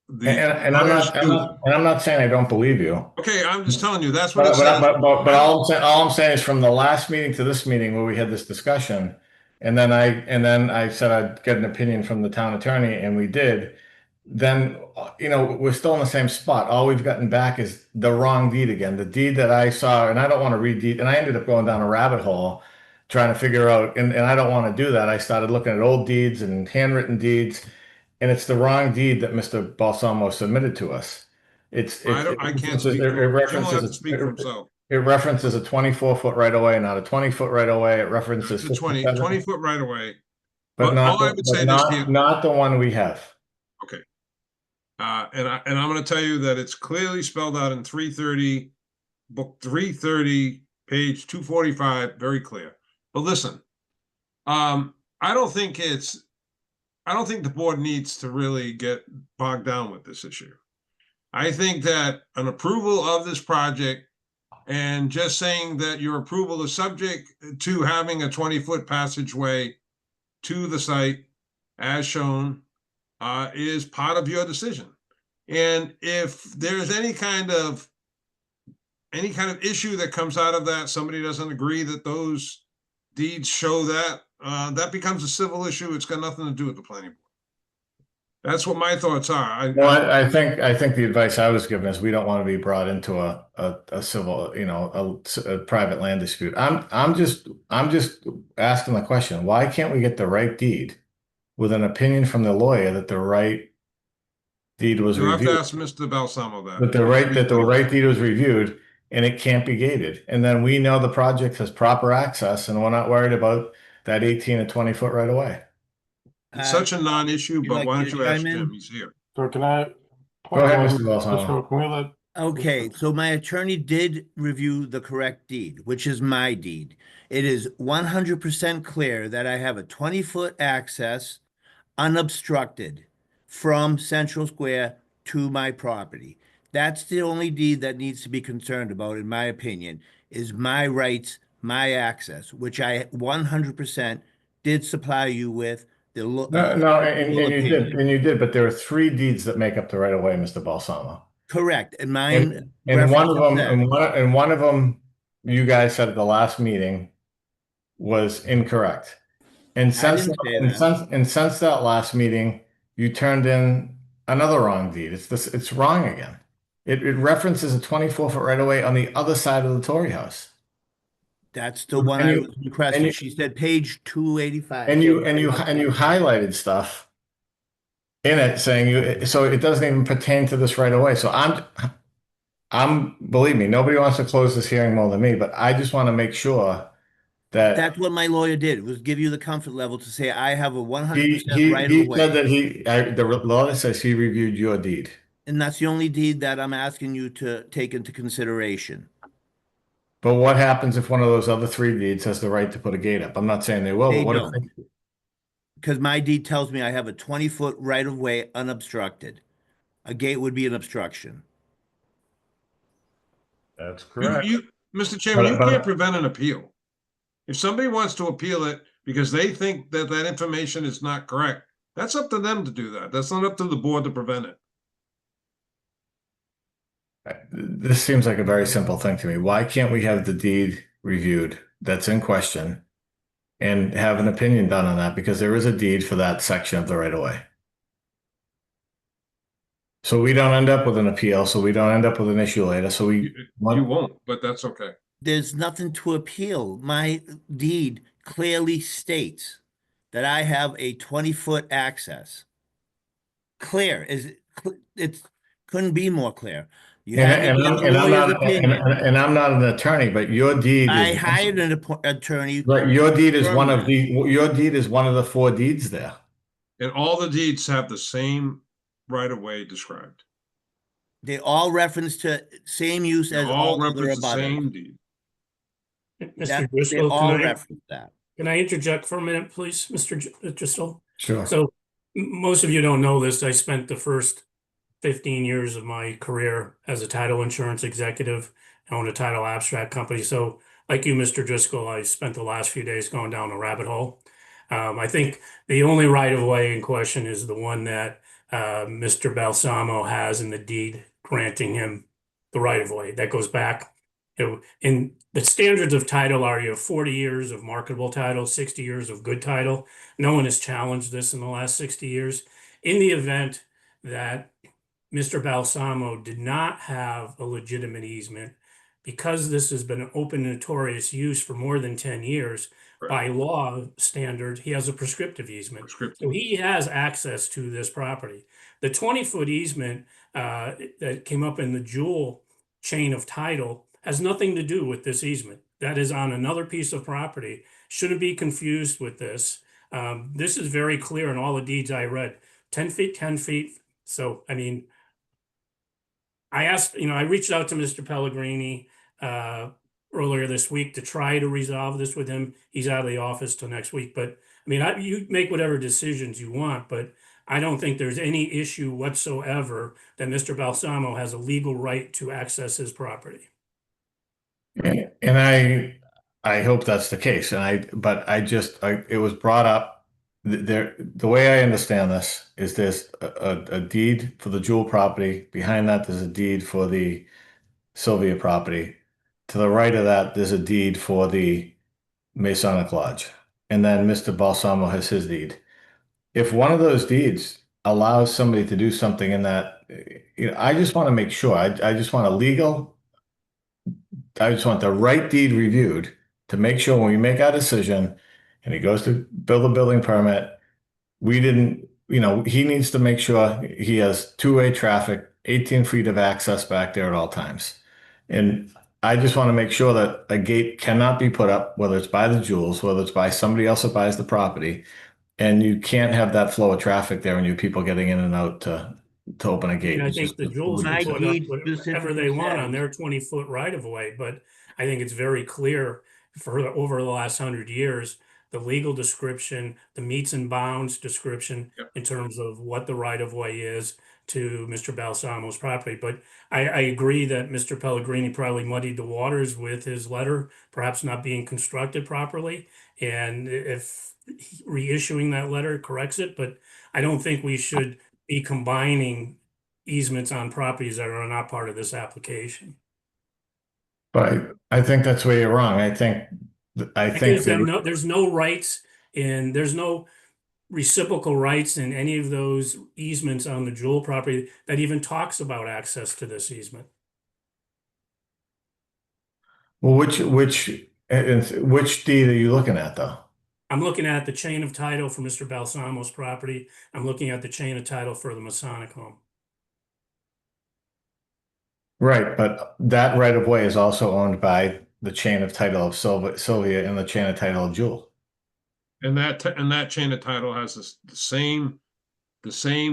the. And I'm not saying I don't believe you. Okay, I'm just telling you, that's what it But, says. but all I'm saying is from the last meeting to this meeting where we had this discussion, and then I said I'd get an opinion from the town attorney, and we did. Then, you know, we're still in the same spot. All we've gotten back is the wrong deed again. The deed that I saw, and I don't want to read deed, and I ended up going down a rabbit hole trying to figure out, and I don't want to do that. I started looking at old deeds and handwritten deeds, and it's the wrong deed that Mr. Balsamo submitted to us. I can't speak. Jim will have to speak for himself. It references a 24-foot right of way, not a 20-foot right of way. It references It's a 20-foot right of way. but not the one we have. Okay. And I'm going to tell you that it's clearly spelled out in 330, book 330, page 245, very clear. But listen, I don't think the board needs to really get bogged down with this issue. I think that an approval of this project and just saying that your approval is subject to having a 20-foot passageway to the site as shown is part of your decision. And if there's any kind of issue that comes out of that, somebody doesn't agree that those deeds show that, that becomes a civil issue. It's got nothing to do with the planning board. That's what my thoughts are. I think the advice I was given is we don't want to be brought into a civil, you know, a private land dispute. I'm just asking the question, why can't we get the right deed with an opinion from the lawyer that the right deed was reviewed? You have to ask Mr. Balsamo that. That the right deed was reviewed and it can't be gated. And then we know the project has proper access and we're not worried about that 18 or 20-foot right away. It's such a non-issue, but why don't you ask Jim? He's here. So can I? Go ahead, Mr. Balsamo. Can we let? Okay, so my attorney did review the correct deed, which is my deed. It is 100% clear that I have a 20-foot access unobstructed from Central Square to my property. That's the only deed that needs to be concerned about, in my opinion, is my rights, my access, which I 100% did supply you with. And you did, but there are 3 deeds that make up the right of way, Mr. Balsamo. Correct, and mine. And one of them, you guys said at the last meeting was incorrect. And since that last meeting, you turned in another wrong deed. It's wrong again. It references a 24-foot right of way on the other side of the Torrey House. That's the one I was requesting. She said page 285. And you highlighted stuff in it saying so it doesn't even pertain to this right away. So I'm believe me, nobody wants to close this hearing more than me, but I just want to make sure that that's what my lawyer did, was give you the comfort level to say I have a 100% right he of way. Said that the lawyer says he reviewed your deed. And that's the only deed that I'm asking you to take into consideration. But what happens if one of those other 3 deeds has the right to put a gate up? I'm not saying they will. They but don't. Because my deed tells me I have a 20-foot right of way unobstructed. A gate would be an obstruction. That's correct. Mr. Chairman, you can't prevent an appeal. If somebody wants to appeal it because they think that information is not correct, that's up to them to do that. That's not up to the board to prevent it. This seems like a very simple thing to me. Why can't we have the deed reviewed that's in question and have an opinion done on that? Because there is a deed for that section of the right of way. So we don't end up with an appeal. So we don't end up with an issue later. So you won't, but that's okay. There's nothing to appeal. My deed clearly states that I have a 20-foot access. Clear. It couldn't be more clear. And I'm not an attorney, but your deed. I hired an attorney. Right, your deed is one of the 4 deeds there. And all the deeds have the same right of way described. They all reference to same use as all other reference the abutters. same deed. Mr. They Driscoll, all reference that. can I interject for a minute, please, Mr. Driscoll? Sure. So most of you don't know this. I spent the first 15 years of my career as a title insurance executive. I own a title abstract company. So like you, Mr. Driscoll, I spent the last few days going down a rabbit hole. I think the only right of way in question is the one that Mr. Balsamo has in the deed granting him the right of way. That goes back, in the standards of title are you have 40 years of marketable title, 60 years of good title. No one has challenged this in the last 60 years. In the event that Mr. Balsamo did not have a legitimate easement, because this has been an open notorious use for more than 10 years, by law standard, he has a prescriptive easement. So he has access to this property. The 20-foot easement that came up in the Jewel chain of title has nothing to do with this easement. That is on another piece of property. Shouldn't be confused with this. This is very clear in all the deeds I read. 10 feet, 10 feet. So, I mean, I asked, I reached out to Mr. Pellegrini earlier this week to try to resolve this with him. He's out of the office till next week, but I mean, you make whatever decisions you want, but I don't think there's any issue whatsoever that Mr. Balsamo has a legal right to access his property. And I hope that's the case. But it was brought up there. The way I understand this is there's a deed for the Jewel property. Behind that, there's a deed for the Sylvia property. To the right of that, there's a deed for the Masonic Lodge. And then Mr. Balsamo has his deed. If one of those deeds allows somebody to do something in that, I just want to make sure. I just want I just want the right deed reviewed to make sure when we make our decision and he goes to build a building permit, we didn't, he needs to make sure he has two-way traffic, 18 feet of access back there at all times. And I just want to make sure that a gate cannot be put up, whether it's by the Jewels, whether it's by somebody else that buys the property, and you can't have that flow of traffic there and you people getting in and out to open a gate. And I think the Jewels can put up whatever they want on their 20-foot right of way, but I think it's very clear over the last 100 years, the legal description, the meets and bounds description in terms of what the right of way is to Mr. Balsamo's property. But I agree that Mr. Pellegrini probably muddied the waters with his letter, perhaps not being constructed properly. And if reissuing that letter corrects it, but I don't think we should be combining easements on properties that are not part of this application. But I think that's where you're wrong. I think there's no rights and there's no reciprocal rights in any of those easements on the Jewel property that even talks about access to this easement. Well, which deed are you looking at, though? I'm looking at the chain of title for Mr. Balsamo's property. I'm looking at the chain of title for the Masonic home. Right, but that right of way is also owned by the chain of title of Sylvia and the chain of title of Jewel. And that chain of title has the same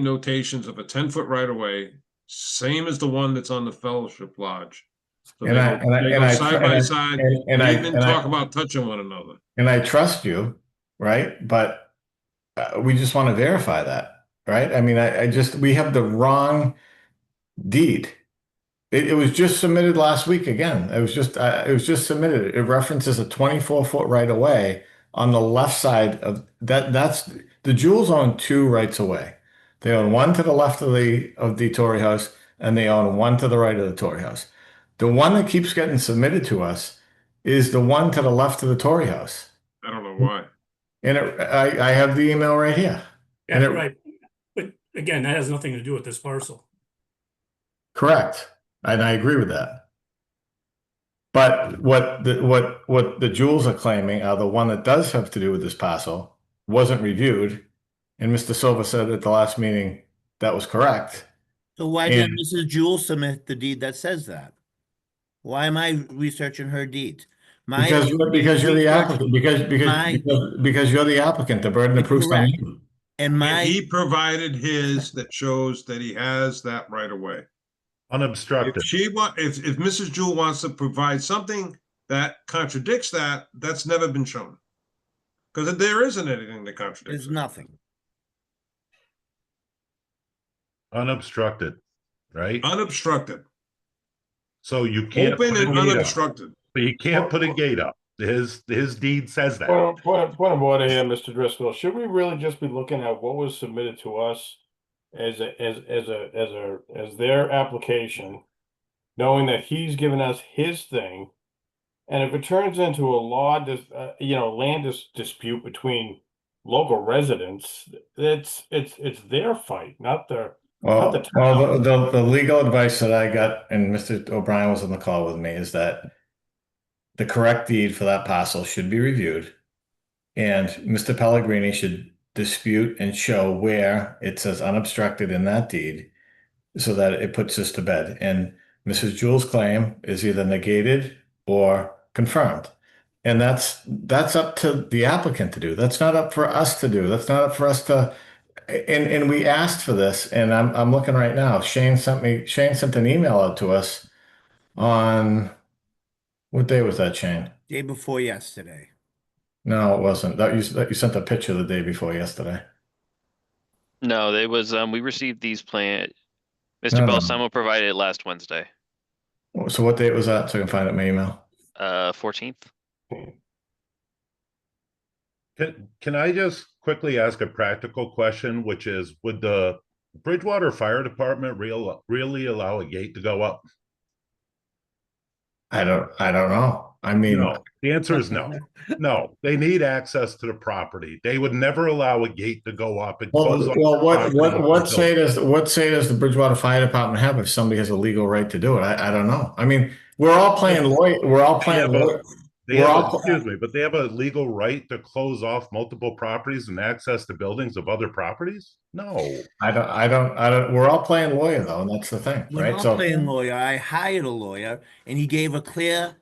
notations of a 10-foot right of way, same as the one that's on the Fellowship Lodge. So they go side by side, and even talk about touching one another. And I trust you, right? But we just want to verify that, right? I mean, we have the wrong deed. It was just submitted last week again. It was just submitted. It references a 24-foot right of way on the left side of that. That's the Jewels own two rights of way. They own one to the left of the Torrey House, and they own one to the right of the Torrey House. The one that keeps getting submitted to us is the one to the left of the Torrey House. I don't know why. And I have the email right here. Yeah, right. But again, that has nothing to do with this parcel. Correct. And I agree with that. But what the Jewels are claiming are the one that does have to do with this parcel wasn't reviewed, and Mr. Silva said at the last meeting that was correct. So why did Mrs. Jewell submit the deed that says that? Why am I researching her deed? Because you're the applicant. Because you're the applicant. The burden of proof's on you. And he provided his that shows that he has that right away. Unobstructed. If Mrs. Jewell wants to provide something that contradicts that, that's never been shown. Because there isn't anything that contradicts. There's nothing. Unobstructed. right? Unobstructed. So you can't. Open put a and gate up. unobstructed. But you can't put a gate up. His deed says that. Point of order here, Mr. Driscoll. Should we really just be looking at what was submitted to us as their application, knowing that he's given us his thing? And if it turns into a land dispute between local residents, it's their fight, not the Well, not the well, the legal advice that I got, and Mr. O'Brien was on the call with me, is that the correct deed for that parcel should be reviewed, and Mr. Pellegrini should dispute and show where it says unobstructed in that deed, so that it puts this to bed. And Mrs. Jewell's claim is either negated or confirmed. And that's up to the applicant to do. That's not up for us to do. That's not up for us to. And we asked for this, and I'm looking right now. Shane sent an email out to us on what day was that, Shane? Day before yesterday. No, it wasn't. That you sent a picture the day before yesterday. No, it was, we received these plan. No, Mr. no. Balsamo provided it last Wednesday, So what date was that? So I can find it in my email. 14th. Can I just quickly ask a practical question, which is, would the Bridgewater Fire Department really allow a gate to go up? I don't know. I mean, No, the answer is no. No, they need access to the property. They would never allow a gate to go up and close off. what say does the Bridgewater Fire Department have if somebody has a legal right to do it? I don't know. I mean, we're all playing lawyer. We're all playing lawyer. Excuse me, but they have a legal right to close off multiple properties and access to buildings of other properties? No. I don't. We're all playing lawyer though, and that's the thing, We're right? not So playing lawyer. I hired a lawyer and he gave a clear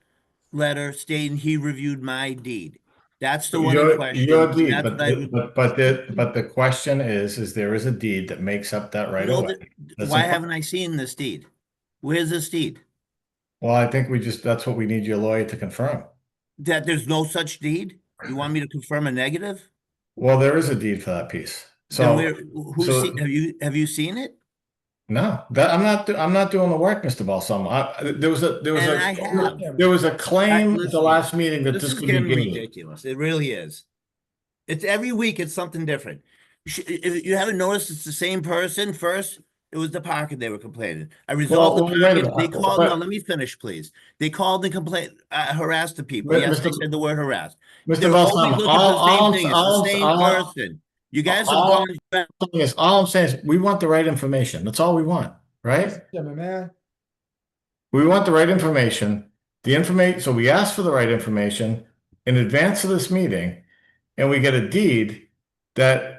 letter stating he reviewed my deed. That's the one in question. your deed, That's what but the question is there is a deed that makes up that right Well, away. That's why important. haven't I seen this deed? Where's this deed? Well, I think that's what we need your lawyer to confirm. That there's no such deed? You want me to confirm a negative? Well, there is a deed for that piece. Then So have you seen it? no, I'm not doing the work, Mr. Balsamo. There was a claim at the last meeting that this is could be getting gated. ridiculous. It really is. It's every week it's something different. If you haven't noticed, it's the same person. First, it was the parking they were complaining. I resolved Well, the wait a parking. They minute, called. but- No, let me finish, please. They called and complained, harassed the people. But Yes, they Mr. said the word harassed. Mr. They're Balsamo, always looking for the same thing. It's all the same I'm- person. You guys have all gone. all I'm saying is we want the right information. That's all we want, right? We want the right information. So we ask for the right information in advance of this meeting, and we get a deed that's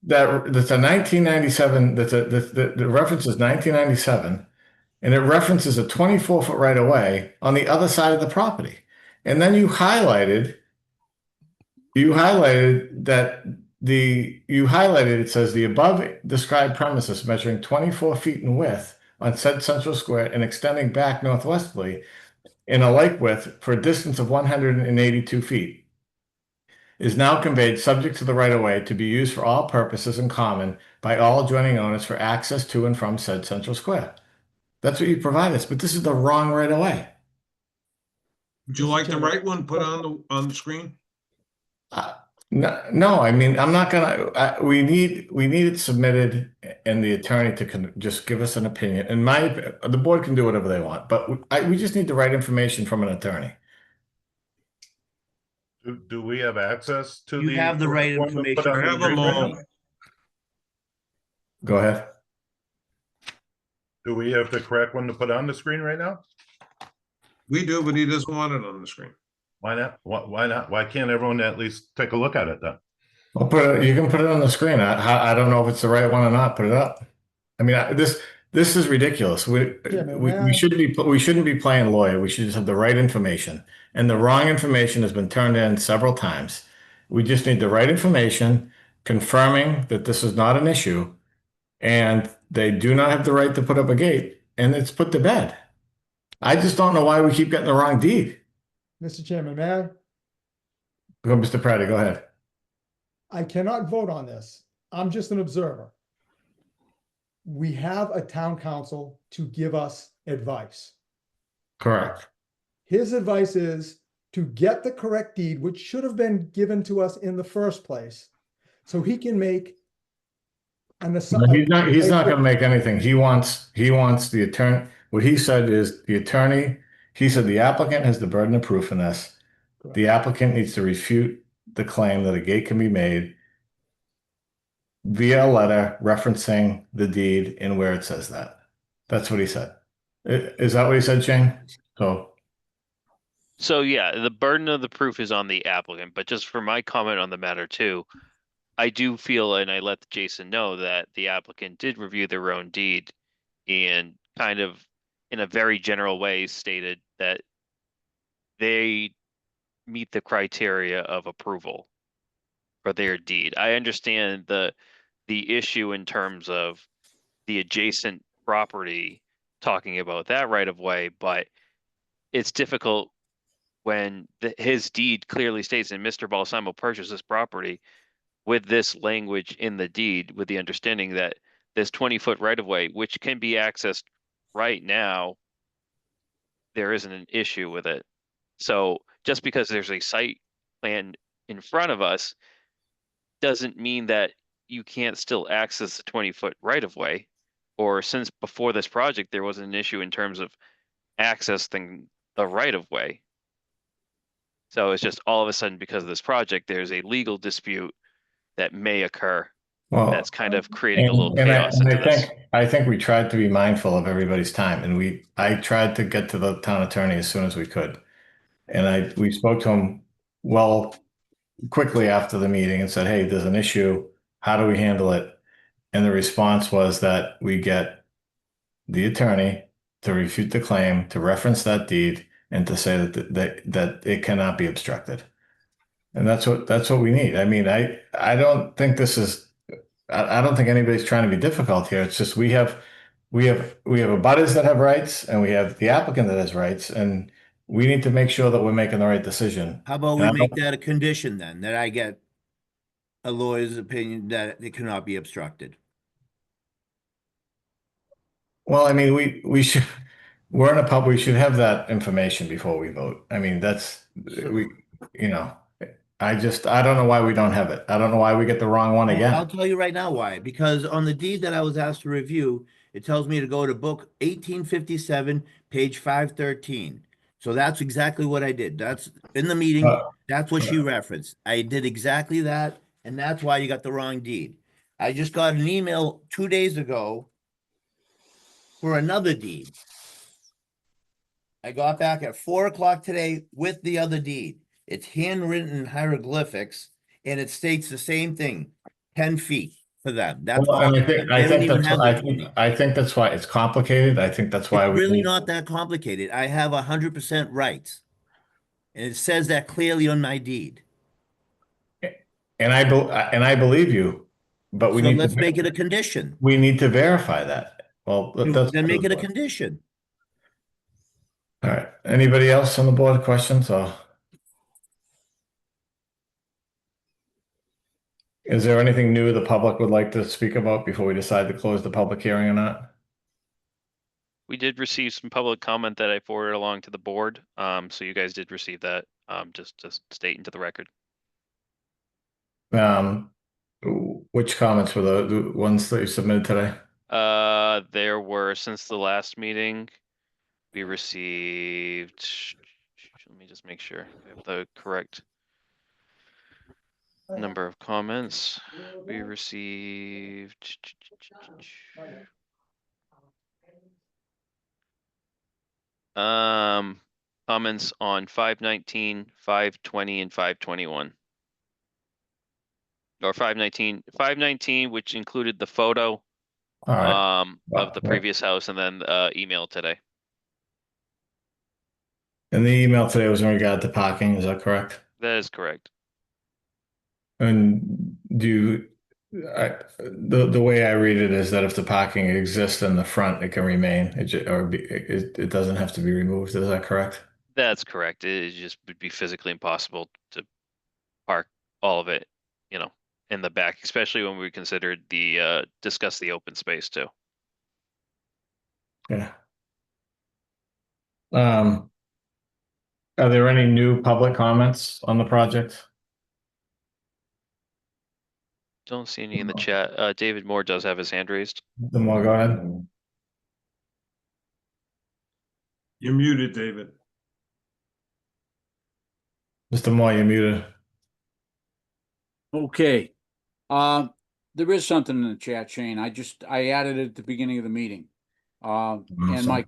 a 1997. The reference is 1997, and it references a 24-foot right of way on the other side of the property. And then you highlighted it says the above described premises measuring 24 feet in width on said central square and extending back northwesterly in a like width for a distance of 182 feet is now conveyed subject to the right of way to be used for all purposes in common by all adjoining owners for access to and from said central square. That's what you provide us, but this is the wrong right of way. Would you like the right one put on the screen? No, I mean, I'm not gonna, we need it submitted and the attorney to just give us an opinion. And the board can do whatever they want, but we just need the right information from an attorney. Do we have access to You have the right information. I have them all. Go ahead. Do we have the correct one to put on the screen right now? We do, but he doesn't want it on the screen. Why not? Why not? Why can't everyone at least take a look at it then? You can put it on the screen. I don't know if it's the right one or not. Put it up. I mean, this is ridiculous. We shouldn't be playing lawyer. We should just have the right information. And the wrong information has been turned in several times. We just need the right information confirming that this is not an issue, and they do not have the right to put up a gate, and it's put to bed. I just don't know why we keep getting the wrong deed. Mr. Chairman, may I? Go, Mr. Pratty, go ahead. I cannot vote on this. I'm just an observer. we have a town council to give us advice. Correct. His advice is to get the correct deed, which should have been given to us in the first place, so he can make an No, he's not gonna make anything. He wants the attorney, what he said is the attorney, he said the applicant has the burden of proof in this. The applicant needs to refute the claim that a gate can be made via a letter referencing the deed and where it says that. That's what he said. Is that what he said, Shane? So yeah, the burden of the proof is on the applicant, but just for my comment on the matter too, I do feel, and I let Jason know, that the applicant did review their own deed and kind of in a very general way stated that they meet the criteria of approval for their deed. I understand the issue in terms of the adjacent property, talking about that right of way, but it's difficult when his deed clearly states and Mr. Balsamo purchased this property with this language in the deed, with the understanding that this 20-foot right of way, which can be accessed right now, there isn't an issue with it. So just because there's a site plan in front of us doesn't mean that you can't still access the 20-foot right of way. Or since before this project, there was an issue in terms of accessing the right of way. So it's just all of a sudden, because of this project, there's a legal dispute that may occur. Well, that's kind of creating a little chaos and into this. I think we tried to be mindful of everybody's time, and I tried to get to the town attorney as soon as we could. And we spoke to him quickly after the meeting and said, hey, there's an issue. How do we handle it? And the response was that we get the attorney to refute the claim, to reference that deed, and to say that it cannot be obstructed. And that's what we need. I mean, I don't think this is, I don't think anybody's trying to be difficult here. It's just we have abutters that have rights, and we have the applicant that has rights, and we need to make sure that we're making the right decision. How about we make that a condition then, that I get a lawyer's opinion that it cannot be obstructed? Well, I mean, we're in a pub, we should have that information before we vote. I mean, I don't know why we don't have it. I don't know why we get the wrong one again. I'll tell you right now why. Because on the deed that I was asked to review, it tells me to go to book 1857, page 513. So that's exactly what I did. That's in the meeting. That's what she referenced. I did exactly that, and that's why you got the wrong deed. I just got an email 2 days ago for another deed. I got back at 4 o'clock today with the other deed. It's handwritten hieroglyphics, and it states the same thing, 10 feet for them. That's Well, all. and I think that's why it's complicated. I think that's why It's really not that complicated. I have 100% rights. And it says that clearly on my deed. And I believe you, but we So need let's to make it a condition. We need to verify that. Well, Then make it a condition. All right. Anybody else on the board questions or? Is there anything new the public would like to speak about before we decide to close the public hearing or not? We did receive some public comment that I forwarded along to the board. So you guys did receive that, just to state into the record. Which comments were the ones that you submitted today? There were, since the last meeting, we received, let me just make sure we have the correct number of comments. We received comments on 519, 520, and 521. Or 519, which included the photo of the previous house, and then email today. And the email today was in regard to parking, is that correct? That is correct. And the way I read it is that if the parking exists in the front, it can remain, it doesn't have to be removed. Is that correct? That's correct. It just would be physically impossible to park all of it, in the back, especially when we considered discuss the open space too. Yeah. Are there any new public comments on the project? Don't see any in the chat. David Moore does have his hand raised. Then we'll go ahead. You're muted, David. Mr. Moore, you're muted. Okay. There is something in the chat, Shane. I added it at the beginning of the meeting. And my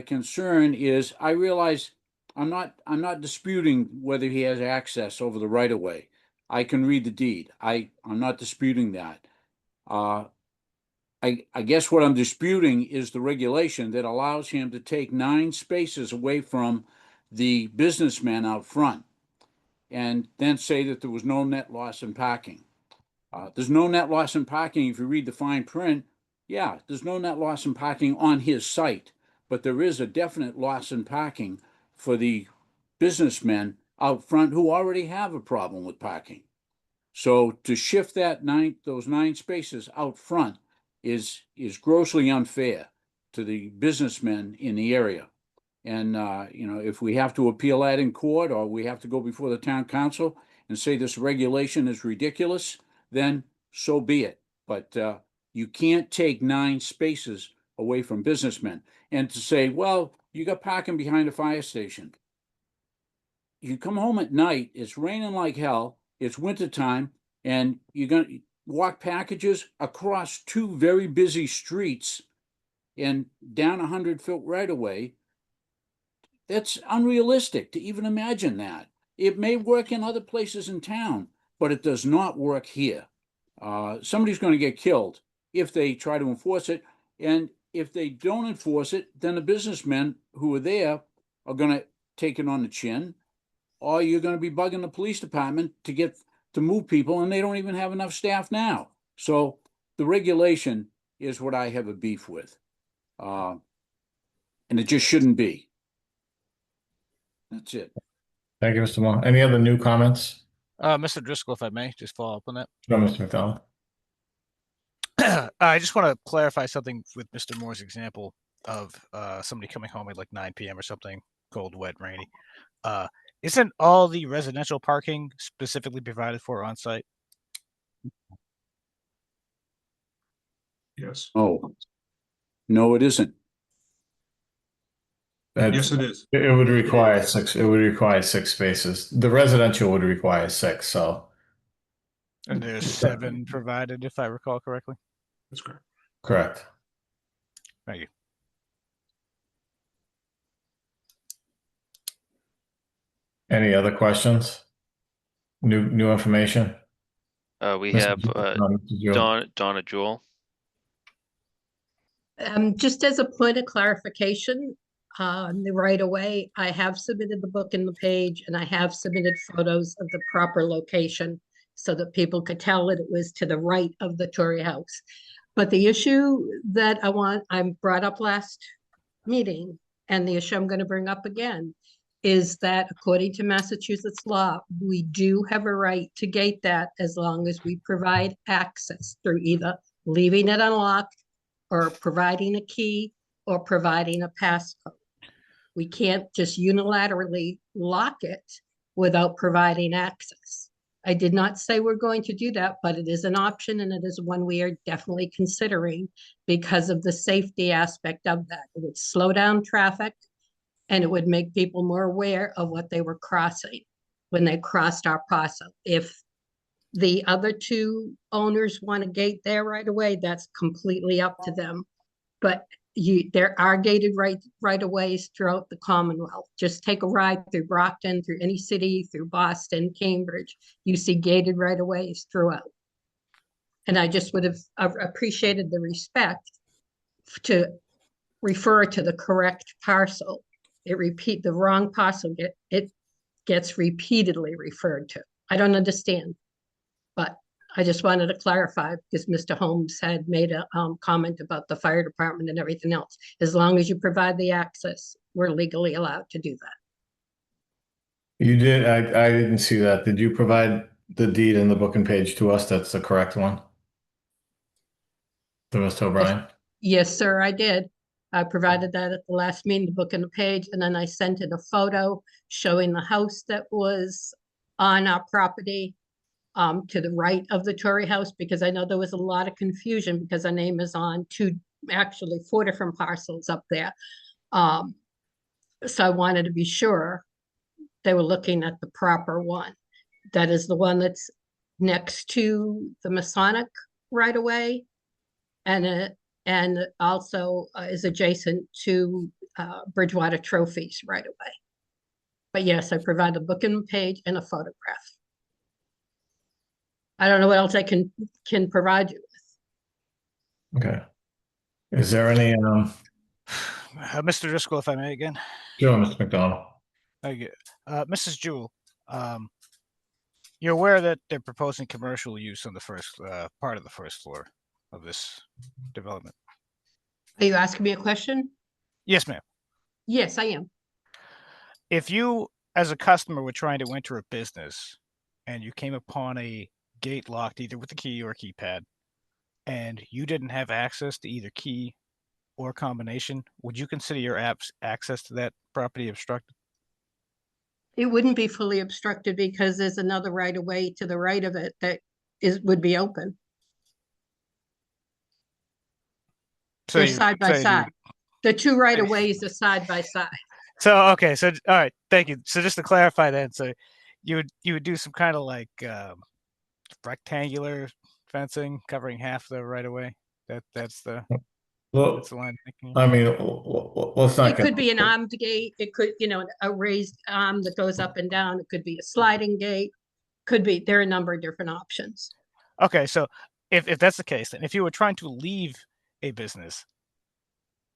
concern is, I realize I'm not disputing whether he has access over the right of way. I can read the deed. I'm not disputing that. I guess what I'm disputing is the regulation that allows him to take 9 spaces away from the businessman out front and then say that there was no net loss in parking. There's no net loss in parking if you read the fine print. Yeah, there's no net loss in parking on his site, but there is a definite loss in parking for the businessmen out front who already have a problem with parking. So to shift those 9 spaces out front is grossly unfair to the businessmen in the area. And if we have to appeal that in court, or we have to go before the town council and say this regulation is ridiculous, then so be it. But you can't take 9 spaces away from businessmen. And to say, well, you got parking behind a fire station. You come home at night, it's raining like hell, it's wintertime, and you're going to walk packages across 2 very busy streets and down 100-foot right away. That's unrealistic to even imagine that. It may work in other places in town, but it does not work here. Somebody's going to get killed if they try to enforce it. And if they don't enforce it, then the businessmen who are there are going to take it on the chin, or you're going to be bugging the police department to move people, and they don't even have enough staff now. So the regulation is what I have a beef with. And it just shouldn't be. That's it. Thank you, Mr. Moore. Any other new comments? Mr. Driscoll, if I may, just follow up on that. No, Mr. McDonald. I just want to clarify something with Mr. Moore's example of somebody coming home at like 9 p.m. or something, cold, wet, rainy. Isn't all the residential parking specifically provided for on site? Yes. Oh, no, it isn't. Yes, it is. It would require 6. It would require 6 spaces. The residential would require 6. So. And there's 7 provided, if I recall correctly. That's correct. Correct. Thank you. Any other questions? New information? We Mr. have Donna Jewell. Just as a point of clarification, the right of way, I have submitted the book in the page, and I have submitted photos of the proper location so that people could tell that it was to the right of the Tory House. But the issue that I brought up last meeting, and the issue I'm going to bring up again, is that according to Massachusetts law, we do have a right to gate that as long as we provide access through either leaving it unlocked or providing a key or providing a passcode. We can't just unilaterally lock it without providing access. I did not say we're going to do that, but it is an option, and it is one we are definitely considering because of the safety aspect of that. It would slow down traffic, and it would make people more aware of what they were crossing when they crossed our parcel. If the other 2 owners want to gate there right away, that's completely up to them. But there are gated right of ways throughout the Commonwealth. Just take a ride through Brockton, through any city, through Boston, Cambridge. You see gated right of ways throughout. And I just would have appreciated the respect to refer to the correct parcel. The wrong parcel it gets repeatedly referred to. I don't understand, but I just wanted to clarify because Mr. Holmes had made a comment about the fire department and everything else. As long as you provide the access, we're legally allowed to do that. You did. I didn't see that. Did you provide the deed in the book and page to us? That's the correct one. To Mr. O'Brien. Yes, sir, I did. I provided that at the last meeting, the book and the page, and then I sent in a photo showing the house that was on our property to the right of the Torrey House, because I know there was a lot of confusion because our name is on actually 4 different parcels up there. So I wanted to be sure they were looking at the proper one. That is the one that's next to the Masonic right away, and also is adjacent to Bridgewater Trophies right away. But yes, I provide a book and page and a photograph. I don't know what else I can provide you with. Okay. Is there any, Mr. Driscoll, if I may again. Sure, Mr. McDonald. Thank you. Mrs. Jewell, you're aware that they're proposing commercial use on the first part of the first floor of this development? Are you asking me a question? Yes, ma'am. Yes, I am. If you, as a customer, were trying to enter a business and you came upon a gate locked either with a key or keypad, and you didn't have access to either key or combination, would you consider your app's access to that property obstructed? It wouldn't be fully obstructed because there's another right of way to the right of it that would be open. So They're side by side. The 2 right of ways are side by side. So okay, so all right, thank you. So just to clarify that, so you would do some kind of like rectangular fencing covering half the right of way. That's the line of thinking. I mean, let's not It could be an armed gate. It could, a raised arm that goes up and down. It could be a sliding gate. Could be, there are a number of different options. Okay, so if that's the case, then if you were trying to leave a business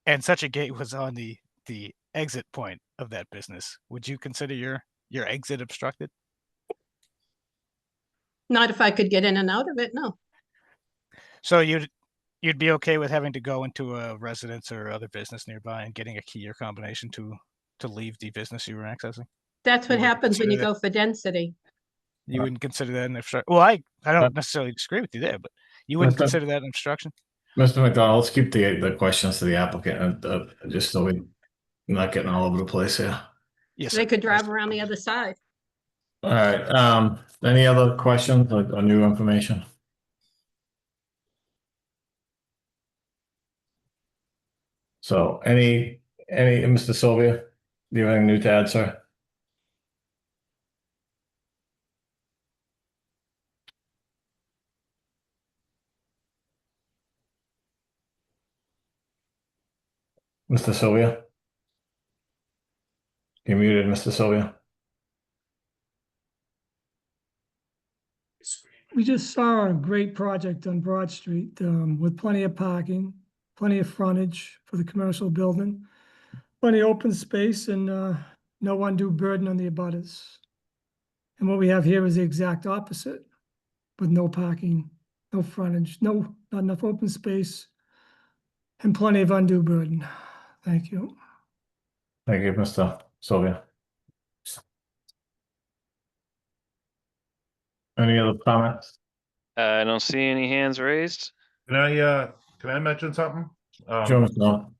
and such a gate was on the exit point of that business, would you consider your exit obstructed? Not if I could get in and out of it, no. So you'd be okay with having to go into a residence or other business nearby and getting a key or combination to leave the business you were accessing? That's what happens when you go for density. You wouldn't consider that an obstruction? Well, I don't necessarily disagree with you there, but you wouldn't consider that an obstruction? Mr. McDonald, let's keep the questions to the applicant, just so we're not getting all over the place here. Yes, they could drive around the other side. All right, any other questions or new information? So any, Mr. Sylvia, do you have anything new to add, sir? Mr. Sylvia? You're muted, Mr. Sylvia. We just saw a great project on Broad Street with plenty of parking, plenty of frontage for the commercial building, plenty of open space, and no undue burden on the abutters. And what we have here is the exact opposite, with no parking, no frontage, not enough open space, and plenty of undue burden. Thank you. Thank you, Mr. Sylvia. Any other comments? I don't see any hands raised. Can I mention something? Sure, Mr. Holmes.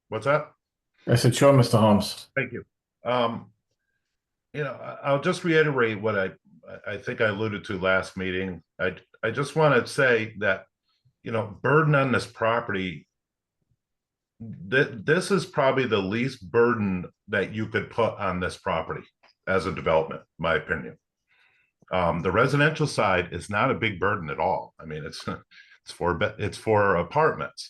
What's that? I said, sure, Mr. Holmes. Thank you. I'll just reiterate what I think I alluded to last meeting. I just want to say that, burden on this property, this is probably the least burden that you could put on this property as a development, in my opinion. The residential side is not a big burden at all. I mean, it's for apartments.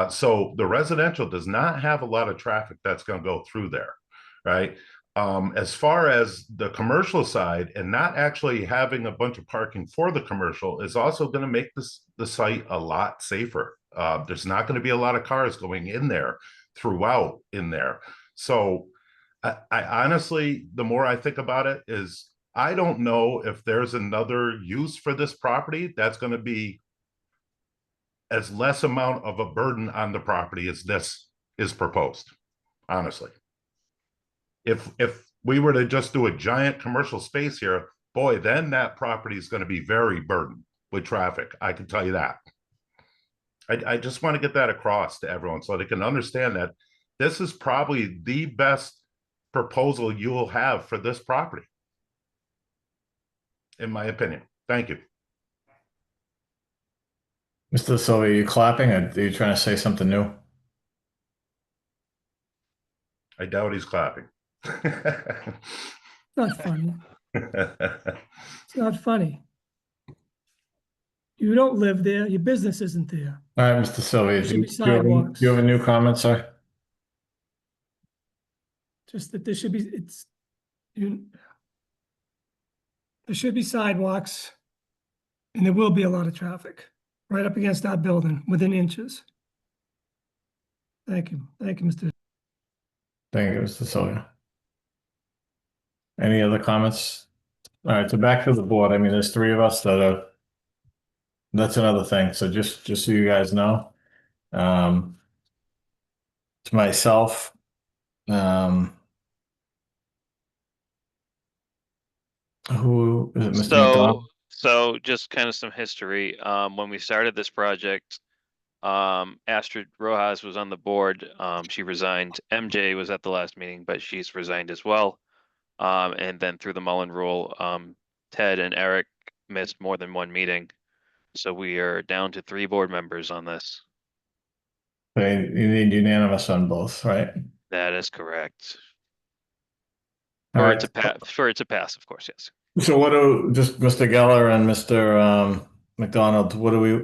So the residential does not have a lot of traffic that's going to go through there, right? As far as the commercial side, and not actually having a bunch of parking for the commercial is also going to make the site a lot safer. There's not going to be a lot of cars going in there throughout in there. So I honestly, the more I think about it, is I don't know if there's another use for this property that's going to be as less amount of a burden on the property as this is proposed, honestly. If we were to just do a giant commercial space here, boy, then that property is going to be very burdened with traffic. I can tell you that. I just want to get that across to everyone so they can understand that this is probably the best proposal you'll have for this property, in my opinion. Thank you. Mr. Silva, are you clapping or are you trying to say something new? I doubt he's clapping. Not funny. It's not funny. You don't live there. Your business isn't there. All right, Mr. Silva, There do should you be have any- sidewalks. do you have a new comment, sir? Just that there should be, there should be sidewalks. And there will be a lot of traffic right up against our building within inches. Thank you. Thank you, Mr. Thank you, Mr. Silva. Any other comments? All right, so back to the board. I mean, there's three of us that are, that's another thing. So just so you guys know, it's myself, who is it, Mr. McDonald? So just kind of some history. When we started this project, Astrid Rojas was on the board. She resigned. MJ was at the last meeting, but she's resigned as well. And then through the Mullen rule, Ted and Eric missed more than one meeting. So we are down to 3 board members on this. You need unanimous on both, right? That is correct. All For right. it to pass, of course, yes. So what do, just Mr. Geller and Mr. McDonald, what do we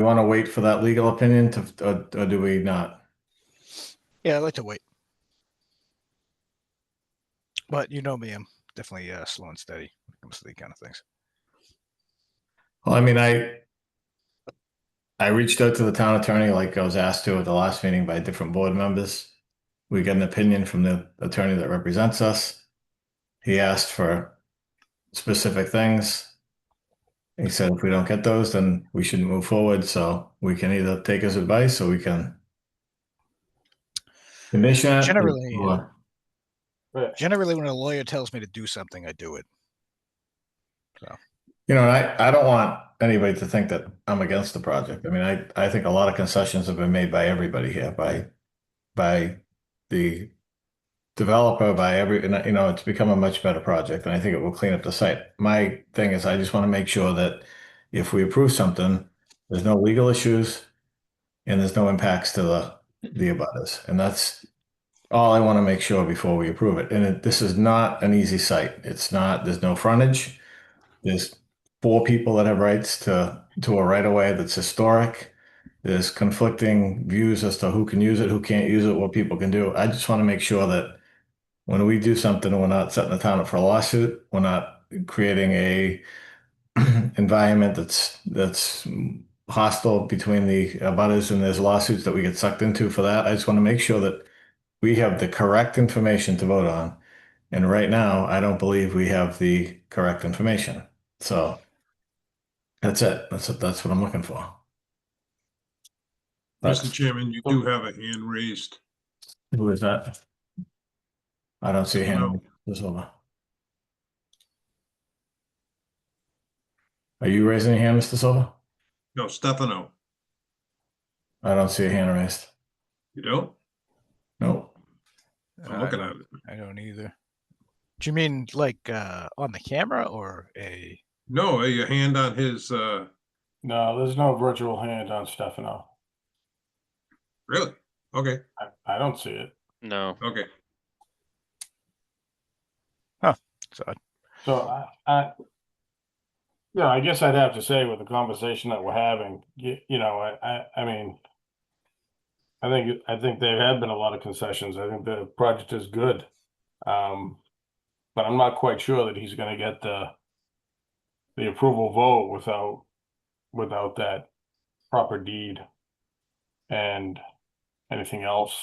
want to wait for that legal opinion to, or do we not? Yeah, I'd like to wait. But you know me, I'm definitely slow and steady when it comes to these kind of things. Well, I mean, I reached out to the town attorney like I was asked to at the last meeting by different board members. We got an opinion from the attorney that represents us. He asked for specific things. He said if we don't get those, then we shouldn't move forward. So we can either take his advice or we can condition it. Generally, when a lawyer tells me to do something, I do it. So. You know, I don't want anybody to think that I'm against the project. I mean, I think a lot of concessions have been made by everybody here, by the developer, by you know, it's become a much better project and I think it will clean up the site. My thing is I just want to make sure that if we approve something, there's no legal issues and there's no impacts to the abutters. And that's all I want to make sure before we approve it. And this is not an easy site. It's not, there's no frontage. There's 4 people that have rights to a right of way that's historic. There's conflicting views as to who can use it, who can't use it, what people can do. I just want to make sure that when we do something, we're not setting the town up for a lawsuit. We're not creating a environment that's hostile between the abutters and there's lawsuits that we get sucked into for that. I just want to make sure that we have the correct information to vote on. And right now, I don't believe we have the correct information. So that's it. That's what I'm looking for. Mr. Chairman, you do have a hand raised. Who is that? I don't see a hand. This over. Are you raising your hand, Mr. Silva? No, Stefano. I don't see a hand raised. You don't? Nope. I'm looking at it. I don't either. Do you mean like on the camera or a? No, a hand on his. No, there's no virtual hand on Stefano. Really? Okay. I don't see it. No. Okay. Huh. So I guess I'd have to say with the conversation that we're having, you know, I mean, I think there have been a lot of concessions. I think the project is good. But I'm not quite sure that he's going to get the approval vote without that proper deed and anything else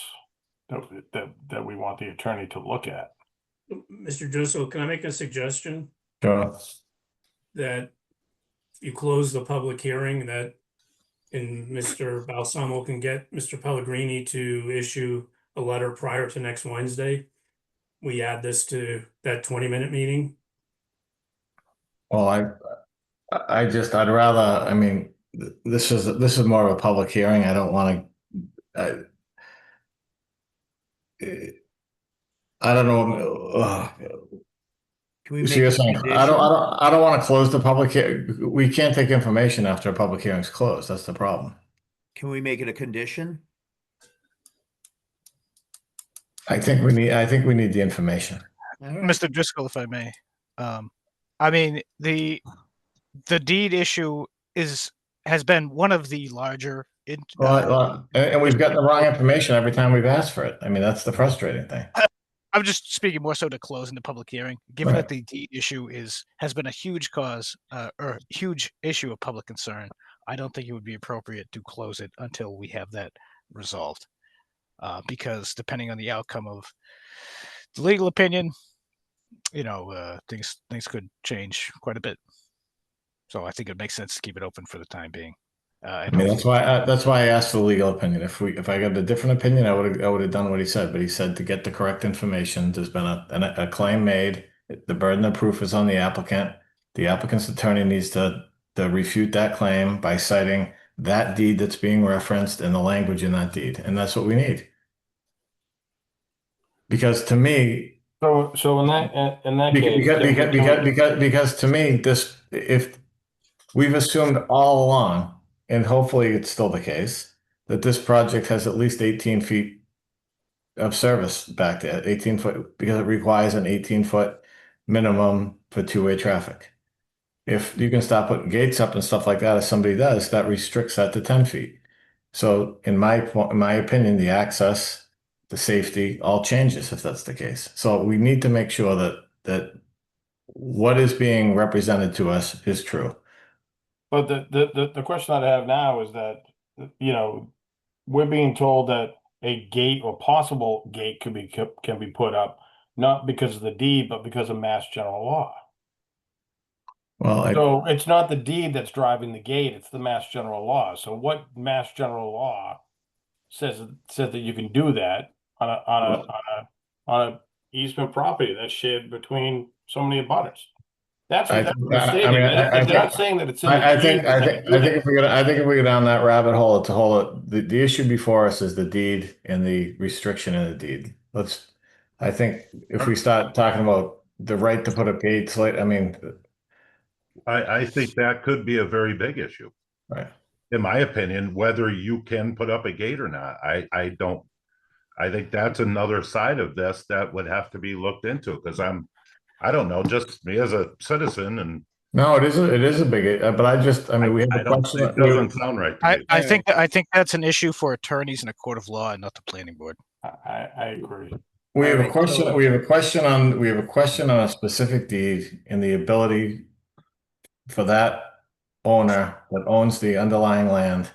that we want the attorney to look at. Mr. Drusso, can I make a suggestion? Sure. That you close the public hearing, and Mr. Balsamo can get Mr. Pellegrini to issue a letter prior to next Wednesday. We add this to that 20-minute meeting. Well, I'd rather, I mean, this is more of a public hearing. I don't want to. I don't know. Can we So make you're a saying condition? I don't want to close the public hearing. We can't take information after a public hearing's closed. That's the problem. Can we make it a condition? I think we need the information. Mr. Driscoll, if I may. I mean, the deed issue has been one of the larger. And we've gotten the wrong information every time we've asked for it. I mean, that's the frustrating thing. I'm just speaking more so to closing the public hearing, given Right. that the deed issue has been a huge cause or huge issue of public concern. I don't think it would be appropriate to close it until we have that resolved, because depending on the outcome of the legal opinion, things could change quite a bit. So I think it makes sense to keep it open for the time being. I mean, that's why I asked for the legal opinion. If I got a different opinion, I would have done what he said. But he said to get the correct information. There's been a claim made. The burden of proof is on the applicant. The applicant's attorney needs to refute that claim by citing that deed that's being referenced and the language in that deed, and that's what we need. Because to me, So in that case, because to me, if we've assumed all along, and hopefully it's still the case, that this project has at least 18 feet of service back there, 18 foot, because it requires an 18-foot minimum for two-way traffic. If you can stop putting gates up and stuff like that, if somebody does, that restricts that to 10 feet. So in my opinion, the access, the safety, all changes if that's the case. So we need to make sure that what is being represented to us is true. but the question that I have now is that, we're being told that a gate or possible gate can be put up, not because of the deed, but because of Mass General Law. Well, So it's not the deed that's driving the gate, it's the Mass General Law. So what Mass General Law says that you can do that on a easement property that's shared between so many abutters. That's what they're stating. They're not saying that it's in the I think deed. if we go down that rabbit hole, the issue before us is the deed and the restriction in the deed. I think if we start talking about the right to put up gates, I think that could be a very big issue. Right. In my opinion, whether you can put up a gate or not, I think that's another side of this that would have to be looked into, because I don't know, just me as a citizen, and no, it is a big, but we have a question. It doesn't sound right to me. I think that's an issue for attorneys in a court of law and not the planning board. I agree. We have a question. We have a question on a specific deed and the ability for that owner that owns the underlying land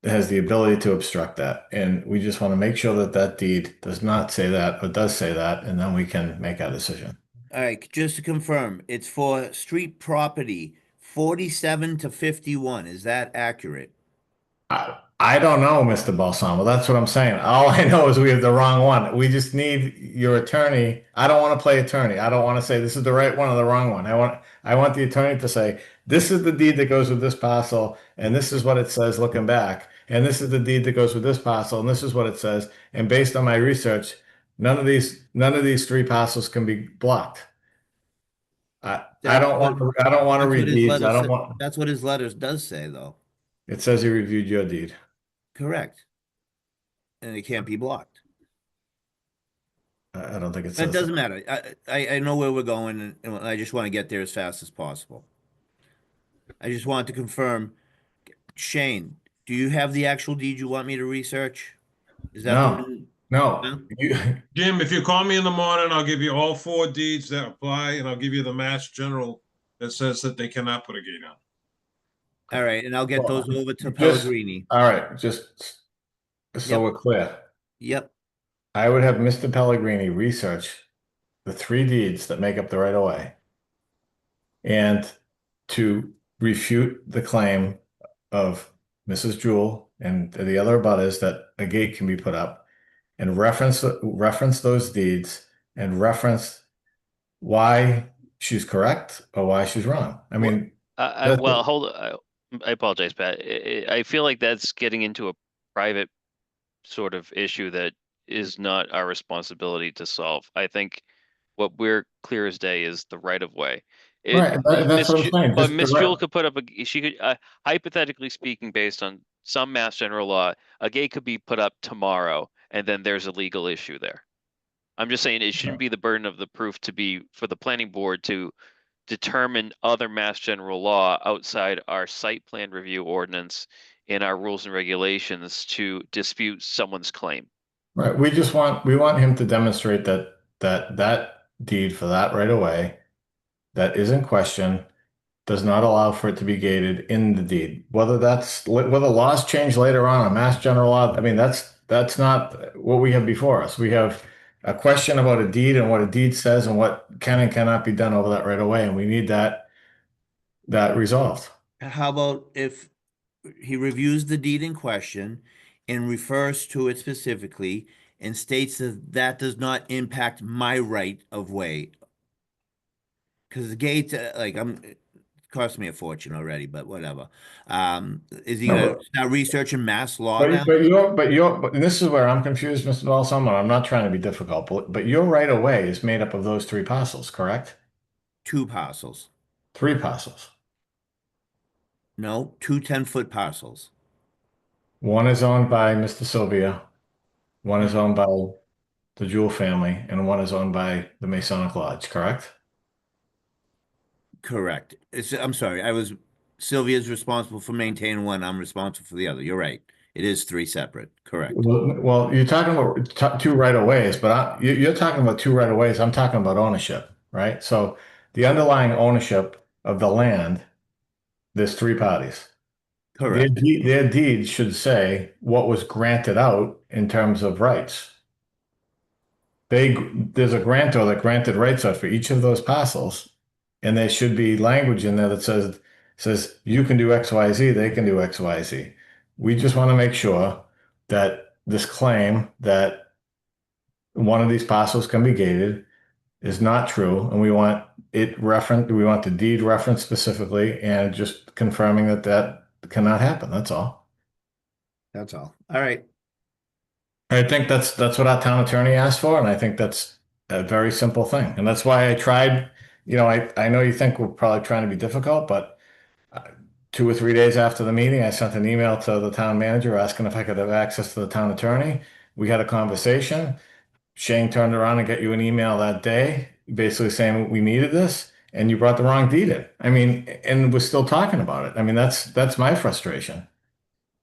has the ability to obstruct that. And we just want to make sure that that deed does not say that, or does say that, and then we can make our decision. All right, just to confirm, it's for street property 47 to 51. Is that accurate? I don't know, Mr. Balsamo. That's what I'm saying. All I know is we have the wrong one. We just need your attorney. I don't want to play attorney. I don't want to say this is the right one or the wrong one. I want the attorney to say, this is the deed that goes with this parcel, and this is what it says looking back. And this is the deed that goes with this parcel, and this is what it says. And based on my research, none of these three parcels can be blocked. I don't want to read deeds. That's what his letters does say, though. It says he reviewed your deed. Correct. And it can't be blocked. I don't think it says It doesn't matter. I know where we're going, and I just want to get there as fast as possible. I just want to confirm, Shane, do you have the actual deed you want me to research? Is that no. Jim, if you call me in the morning, I'll give you all 4 deeds that apply, and I'll give you the Mass General that says that they cannot put a gate on. All right, and I'll get those over to Pellegrini. All right, just so we're clear. Yep. I would have Mr. Pellegrini research the 3 deeds that make up the right-of-way and to refute the claim of Mrs. Jewell and the other abutters that a gate can be put up, and reference those deeds and reference why she's correct or why she's wrong. I mean, well, hold I apologize, Pat. I feel like that's getting into a private sort of issue that is not our responsibility to solve. I think what we're clear as day is the right of way. Right, that's what I'm saying. But Just the Miss right- Jewel could put up she could, hypothetically speaking, based on some mass general law, a gate could be put up tomorrow, and then there's a legal issue there. I'm just saying it shouldn't be the burden of the proof to be for the planning board to determine other mass general law outside our site plan review ordinance and our rules and regulations to dispute someone's claim. Right, we want him to demonstrate that deed for that right away that is in question does not allow for it to be gated in the deed. Whether laws change later on mass general law, I mean, that's not what we have before us. We have a question about a deed and what a deed says and what can and cannot be done over that right away, and we need that resolved. How about if he reviews the deed in question and refers to it specifically and states that that does not impact my right of way? Because the gate, it cost me a fortune already, but whatever. Is he gonna start researching mass law now? But this is where I'm confused, Mr. Balsamo. I'm not trying to be difficult, but your right of way is made up of those 3 parcels, correct? 2 parcels. 3 parcels. No, 2 10-foot parcels. One is owned by Mr. Sylvia, one is owned by the Jewel family, and one is owned by the Masonic Lodge, correct? Correct. I'm sorry. Sylvia's responsible for maintaining one. I'm responsible for the other. You're right. It is 3 separate. Correct. Well, you're talking about 2 right of ways, but you're talking about 2 right of ways. I'm talking about ownership, right? So the underlying ownership of the land, there's 3 parties. Correct. Their deed should say what was granted out in terms of rights. There's a grantor that granted rights out for each of those parcels, and there should be language in there that says you can do X, Y, Z, they can do X, Y, Z. We just want to make sure that this claim that one of these parcels can be gated is not true, and we want the deed referenced specifically, and just confirming that cannot happen. That's all. That's all. All right. I think that's what our town attorney asked for, and I think that's a very simple thing. And that's why I tried, I know you think we're probably trying to be difficult, but 2 or 3 days after the meeting, I sent an email to the town manager asking if I could have access to the town attorney. We had a conversation. Shane turned around and got you an email that day, basically saying we needed this, and you brought the wrong deed in. I mean, and we're still talking about it. I mean, that's my frustration.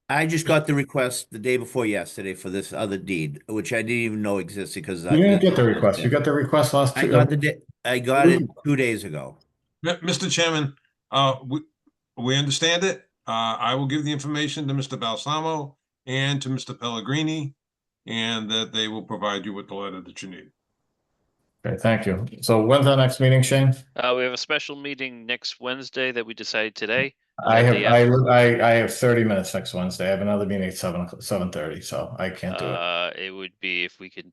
I just got the request the day before yesterday for this other deed, which I didn't even know existed because You didn't get the request. You got the request last. I got it 2 days ago. Mr. Chairman, we understand it. I will give the information to Mr. Balsamo and to Mr. Pellegrini, and that they will provide you with the letter that you need. Okay, thank you. So when's our next meeting, Shane? We have a special meeting next Wednesday that we decided today. I have 30 minutes next Wednesday. I have another meeting at 7:30, so I can't do it. It would be if we could,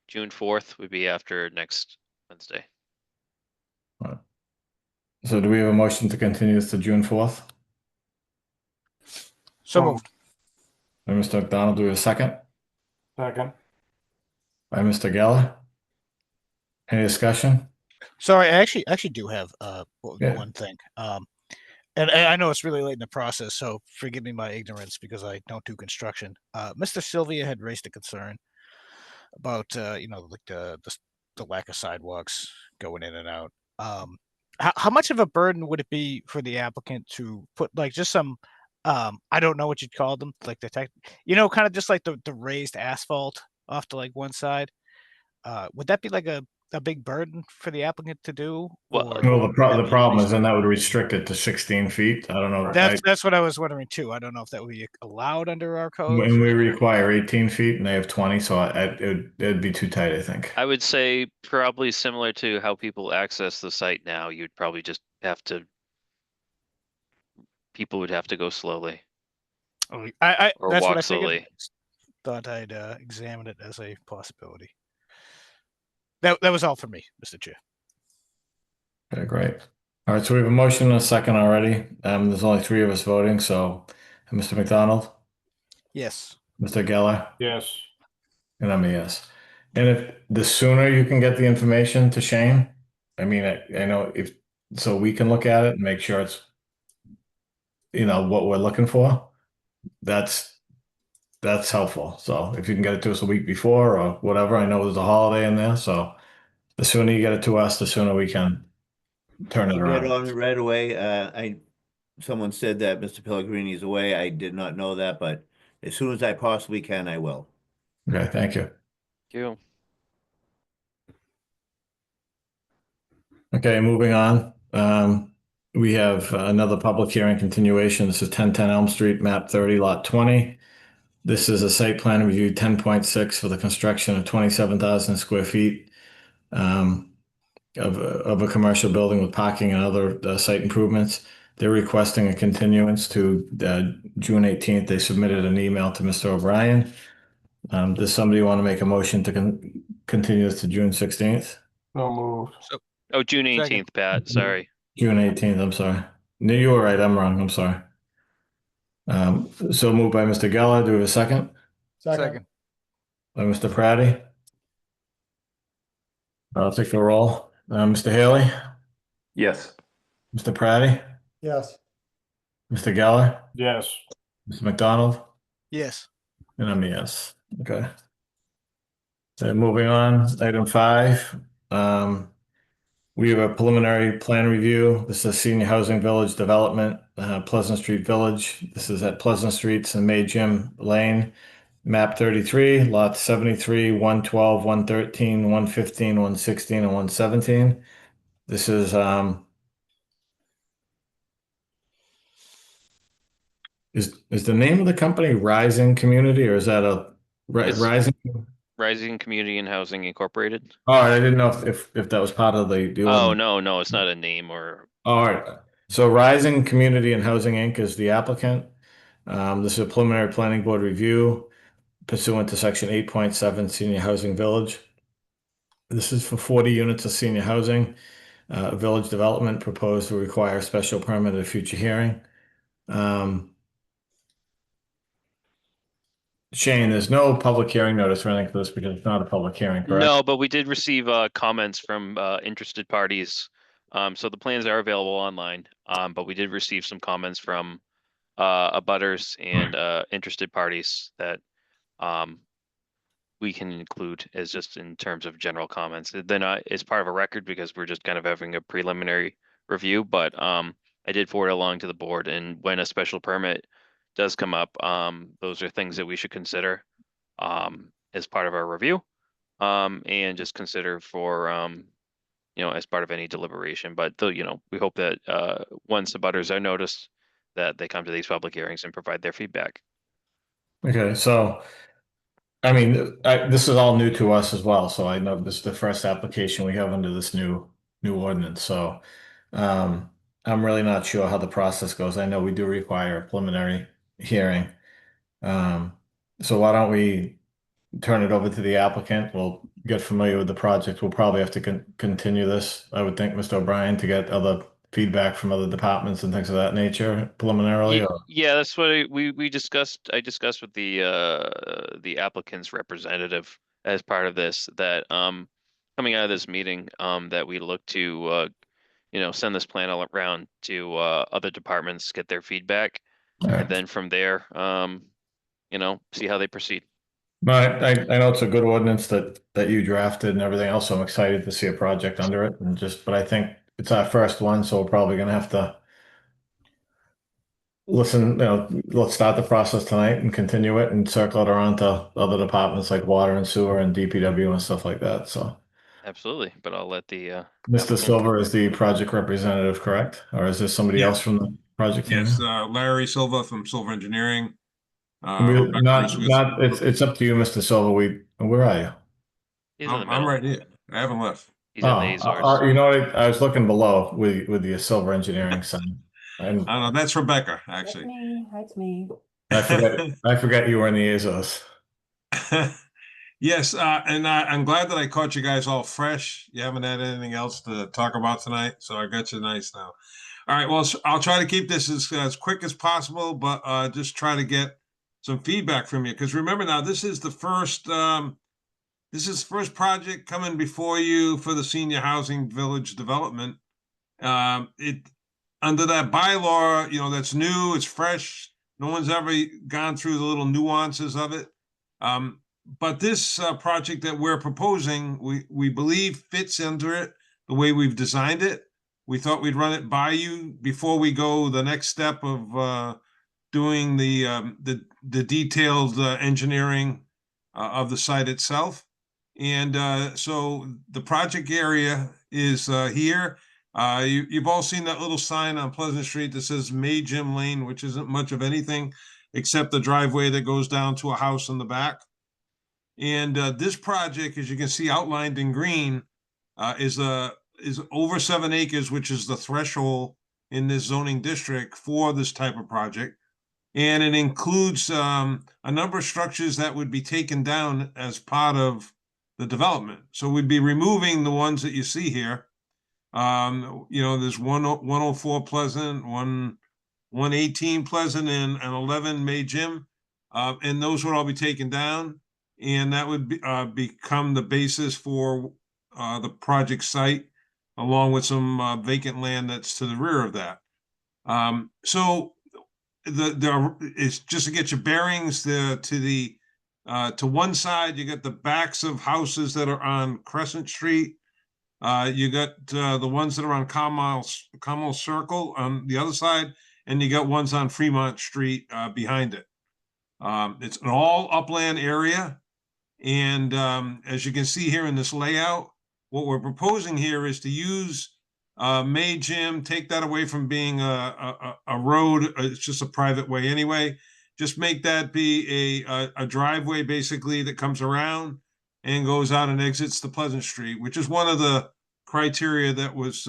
June 4th would be after next Wednesday. So do we have a motion to continue this to June 4th? So moved. By Mr. McDonald, do we have a second? Second. By Mr. Geller? Any discussion? Sorry, I actually do have Yeah. one thing. And I know it's really late in the process, so forgive me my ignorance because I don't do construction. Mr. Sylvia had raised a concern about like the lack of sidewalks going in and out. How much of a burden would it be for the applicant to put like just some I don't know what you'd call them, like the kind of just like the raised asphalt off to like one side? Would that be like a big burden for the applicant to do? Well, the problem is then that would restrict it to 16 feet. I don't know. That's what I was wondering too. I don't know if that would be allowed under our code. When we require 18 feet and they have 20, so it'd be too tight, I think. I would say probably similar to how people access the site now. You'd probably just people would have to go slowly. Or that's what walk I slowly. figured. Thought I'd examine it as a possibility. That was all for me, Mr. Chair. Okay, great. All right, so we have a motion and a second already. There's only three of us voting, so Mr. McDonald, Yes. Mr. Geller, Yes. and I'm a yes. And if the sooner you can get the information to Shane, I mean, I know if, so we can look at it and make sure it's, what we're looking for, that's helpful. So if you can get it to us a week before or whatever, I know there's a holiday in there, so the sooner you get it to us, the sooner we can turn it Get around. on it right away. Someone said that Mr. Pellegrini is away. I did not know that, but as soon as I possibly can, I will. Okay, thank you. Thank you. Okay, moving on. We have another public hearing continuation. This is 1010 Elm Street, map 30, lot 20. This is a site plan review 10.6 for the construction of 27,000 square feet of a commercial building with parking and other site improvements. They're requesting a continuance to June 18th. They submitted an email to Mr. O'Brien. Does somebody want to make a motion to continue this to June 16th? No moved. Oh, June 18th, Pat, sorry. June 18th, I'm sorry. No, you were right, I'm wrong, I'm sorry. So moved by Mr. Geller. Do we have a second? Second. By Mr. Praddy? I'll take the roll. Mr. Haley? Yes. Mr. Praddy? Yes. Mr. Geller? Yes. Mr. McDonald? Yes. And I'm a yes. Okay. So moving on, item 5. We have a preliminary plan review. This is Senior Housing Village Development, Pleasant Street Village. This is at Pleasant Streets and May Jim Lane, map 33, lots 73, 112, 113, 115, 116, and 117. This is the name of the company Rising Community, or is that a It's- Rising? Rising Community and Housing Incorporated. All right, I didn't know if that was part of the. Oh, no, it's not a name or. All right. So Rising Community and Housing Inc. is the applicant. This is a preliminary planning board review pursuant to section 8.7 Senior Housing Village. This is for 40 units of senior housing. Village development proposed to require a special permit at a future hearing. Shane, there's no public hearing notice or anything for this because it's not a public hearing, correct? No, but we did receive comments from interested parties. So the plans are available online, but we did receive some comments from abutters and interested parties that we can include as just in terms of general comments. Then it's part of a record because we're just kind of having a preliminary review, but I did forward it along to the board, and when a special permit does come up, those are things that we should consider as part of our review, and just consider for as part of any deliberation. But we hope that once the butters are noticed, that they come to these public hearings and provide their feedback. Okay, so I mean, this is all new to us as well. So I know this is the first application we have under this new ordinance. So I'm really not sure how the process goes. I know we do require a preliminary hearing. So why don't we turn it over to the applicant? We'll get familiar with the project. We'll probably have to continue this, I would think, Mr. O'Brien, to get other feedback from other departments and things of that nature preliminarily. Yeah, that's what we discussed. I discussed with the applicant's representative as part of this, that coming out of this meeting, that we look to send this plan all around to other departments, get their feedback, and then from there, see how they proceed. No, I know it's a good ordinance that you drafted and everything else. So I'm excited to see a project under it, but I think it's our first one, so we're probably gonna have to listen. Let's start the process tonight and continue it and circle it around to other departments like water and sewer and DPW and stuff like that. So Absolutely, but I'll let the Mr. Silver is the project representative, correct? Or is there somebody else from the project team? Yes, Larry Silva from Silver Engineering. It's up to you, Mr. Silver. Where are you? I'm right here. I haven't left. He's in the Azores. You know what? I was looking below with the Silver Engineering sign. That's Rebecca, actually. That's me. I forget you were in the Azores. Yes, and I'm glad that I caught you guys all fresh. You haven't had anything else to talk about tonight, so I got you nice now. All right, well, I'll try to keep this as quick as possible, but just try to get some feedback from you. Because remember now, this is the first project coming before you for the senior housing village development. It under that bylaw, you know, that's new, it's fresh. No one's ever gone through the little nuances of it. But this project that we're proposing, we believe fits into it the way we've designed it. We thought we'd run it by you before we go the next step of doing the detailed engineering of the site itself. And so the project area is here. You've all seen that little sign on Pleasant Street that says May Jim Lane, which isn't much of anything except the driveway that goes down to a house in the back. And this project, as you can see outlined in green, is over 7 acres, which is the threshold in this zoning district for this type of project. And it includes a number of structures that would be taken down as part of the development. So we'd be removing the ones that you see here. You know, there's 104 Pleasant, 118 Pleasant, and 11 May Jim. And those would all be taken down. And that would become the basis for the project site, along with some vacant land that's to the rear of that. So it's just to get your bearings to one side, you got the backs of houses that are on Crescent Street. You got the ones that are on Carmel Circle on the other side, and you got ones on Fremont Street behind it. It's an all upland area. And as you can see here in this layout, what we're proposing here is to use May Jim, take that away from being a road. It's just a private way anyway. Just make that be a driveway basically that comes around and goes out and exits the Pleasant Street, which is one of the criteria that was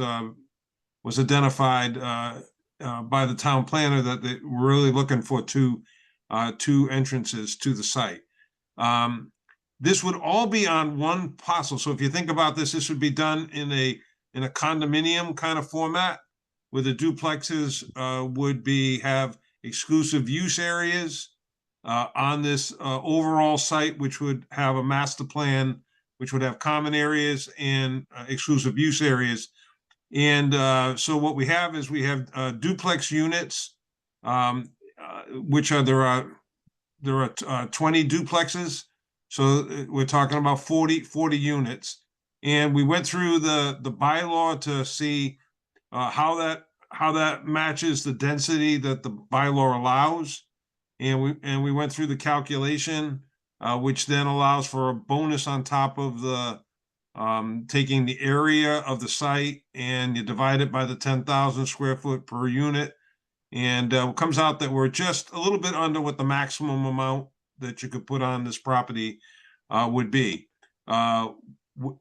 identified by the town planner that they were really looking for two entrances to the site. This would all be on one parcel. So if you think about this, this would be done in a condominium kind of format, where the duplexes would have exclusive use areas on this overall site, which would have a master plan, which would have common areas and exclusive use areas. And so what we have is we have duplex units, which there are 20 duplexes. So we're talking about 40 units. And we went through the bylaw to see how that matches the density that the bylaw allows. And we went through the calculation, which then allows for a bonus on top of the taking the area of the site, and you divide it by the 10,000 square foot per unit. And it comes out that we're just a little bit under what the maximum amount that you could put on this property would be.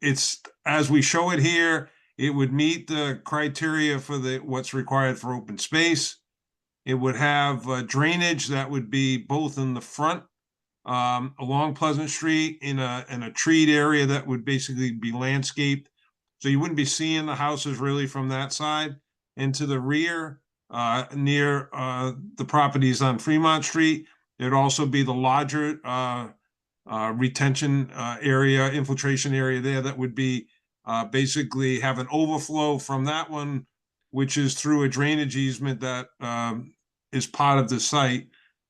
It's, as we show it here, it would meet the criteria for what's required for open space. It would have drainage that would be both in the front along Pleasant Street in a treed area that would basically be landscaped. So you wouldn't be seeing the houses really from that side. And to the rear, near the properties on Fremont Street, there'd also be the larger retention area, infiltration area there that would be basically have an overflow from that one, which is through a drainage easement that is part of the site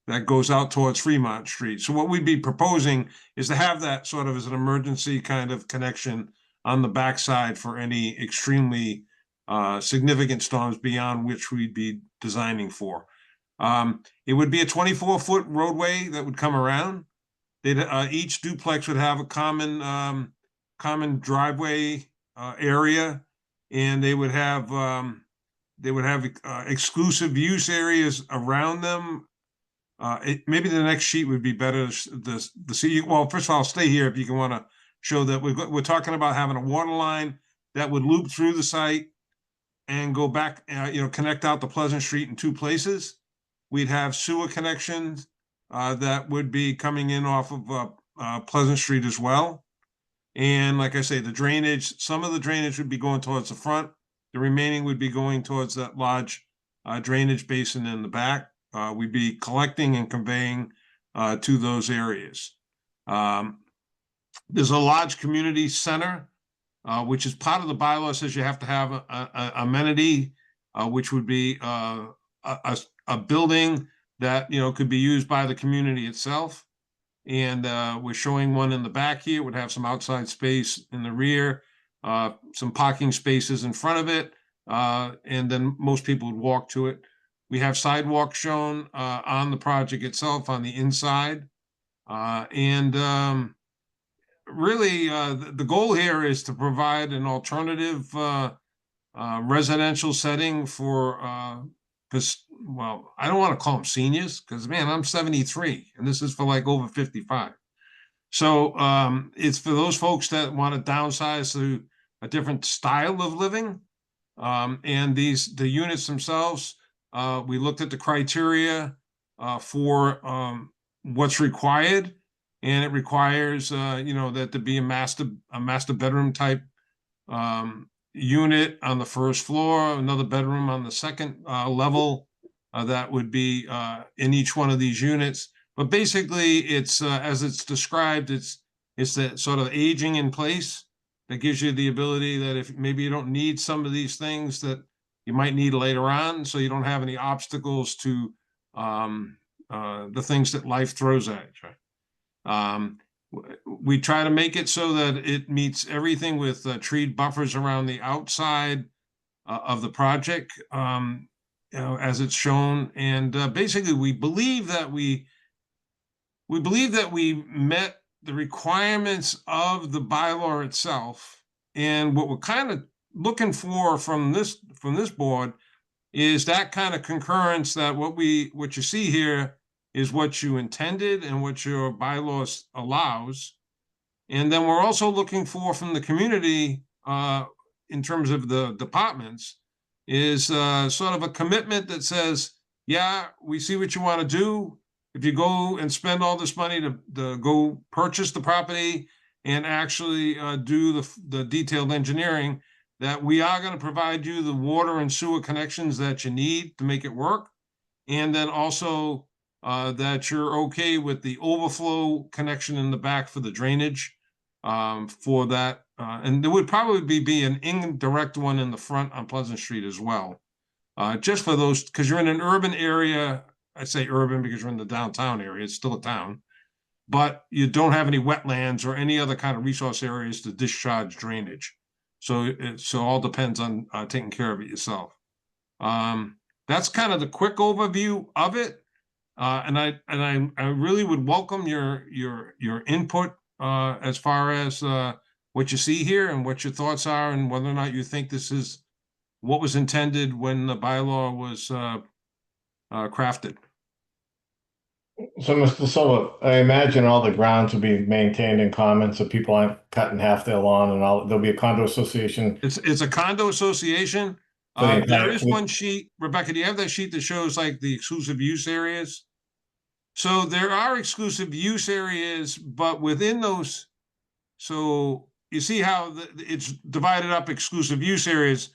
that goes out towards Fremont Street. So what we'd be proposing is to have that sort of as an emergency kind of connection on the backside for any extremely significant storms beyond which we'd be designing for. It would be a 24-foot roadway that would come around. Each duplex would have a common driveway area, and they would have exclusive use areas around them. Maybe the next sheet would be better to see. Well, first of all, I'll stay here if you want to show that we're talking about having a water line that would loop through the site and go back, connect out to Pleasant Street in two places. We'd have sewer connections that would be coming in off of Pleasant Street as well. And like I say, the drainage, some of the drainage would be going towards the front. The remaining would be going towards that large drainage basin in the back. We'd be collecting and conveying to those areas. There's a large community center, which is part of the bylaw, says you have to have a amenity, which would be a building that, you know, could be used by the community itself. And we're showing one in the back here, would have some outside space in the rear, some parking spaces in front of it, and then most people would walk to it. We have sidewalks shown on the project itself on the inside. Really, the goal here is to provide an alternative residential setting for, because, well, I don't want to call them seniors, because, man, I'm 73, and this is for like over 55. So it's for those folks that want to downsize to a different style of living. And the units themselves, we looked at the criteria for what's required, and it requires, you know, that to be a master bedroom type unit on the first floor, another bedroom on the second level. That would be in each one of these units. But basically, it's as it's described, it's that sort of aging in place that gives you the ability that if maybe you don't need some of these things that you might need later on, so you don't have any obstacles to the things that life throws at you. We try to make it so that it meets everything with tree buffers around the outside of the project, you know, as it's shown. And basically, we believe that we met the requirements of the bylaw itself. And what we're kind of looking for from this board is that kind of concurrence that what you see here is what you intended and what your bylaws allows. And then we're also looking for from the community, in terms of the departments, is sort of a commitment that says, yeah, we see what you want to do. If you go and spend all this money to go purchase the property and actually do the detailed engineering, that we are going to provide you the water and sewer connections that you need to make it work. And then also that you're okay with the overflow connection in the back for the drainage for that. And there would probably be an indirect one in the front on Pleasant Street as well. Just for those, because you're in an urban area. I say urban because you're in the downtown area. It's still a town, but you don't have any wetlands or any other kind of resource areas to discharge drainage. So it all depends on taking care of it yourself. That's kind of the quick overview of it. And I really would welcome your input as far as what you see here and what your thoughts are, and whether or not you think this is what was intended when the bylaw was crafted. So, Mr. Silva, I imagine all the grounds will be maintained in common, so people aren't cutting half their lawn and all. There'll be a condo association. It's a condo association. There is one sheet. Rebecca, do you have that sheet that shows like the exclusive use areas? So there are exclusive use areas, but within those, so you see how it's divided up exclusive use areas.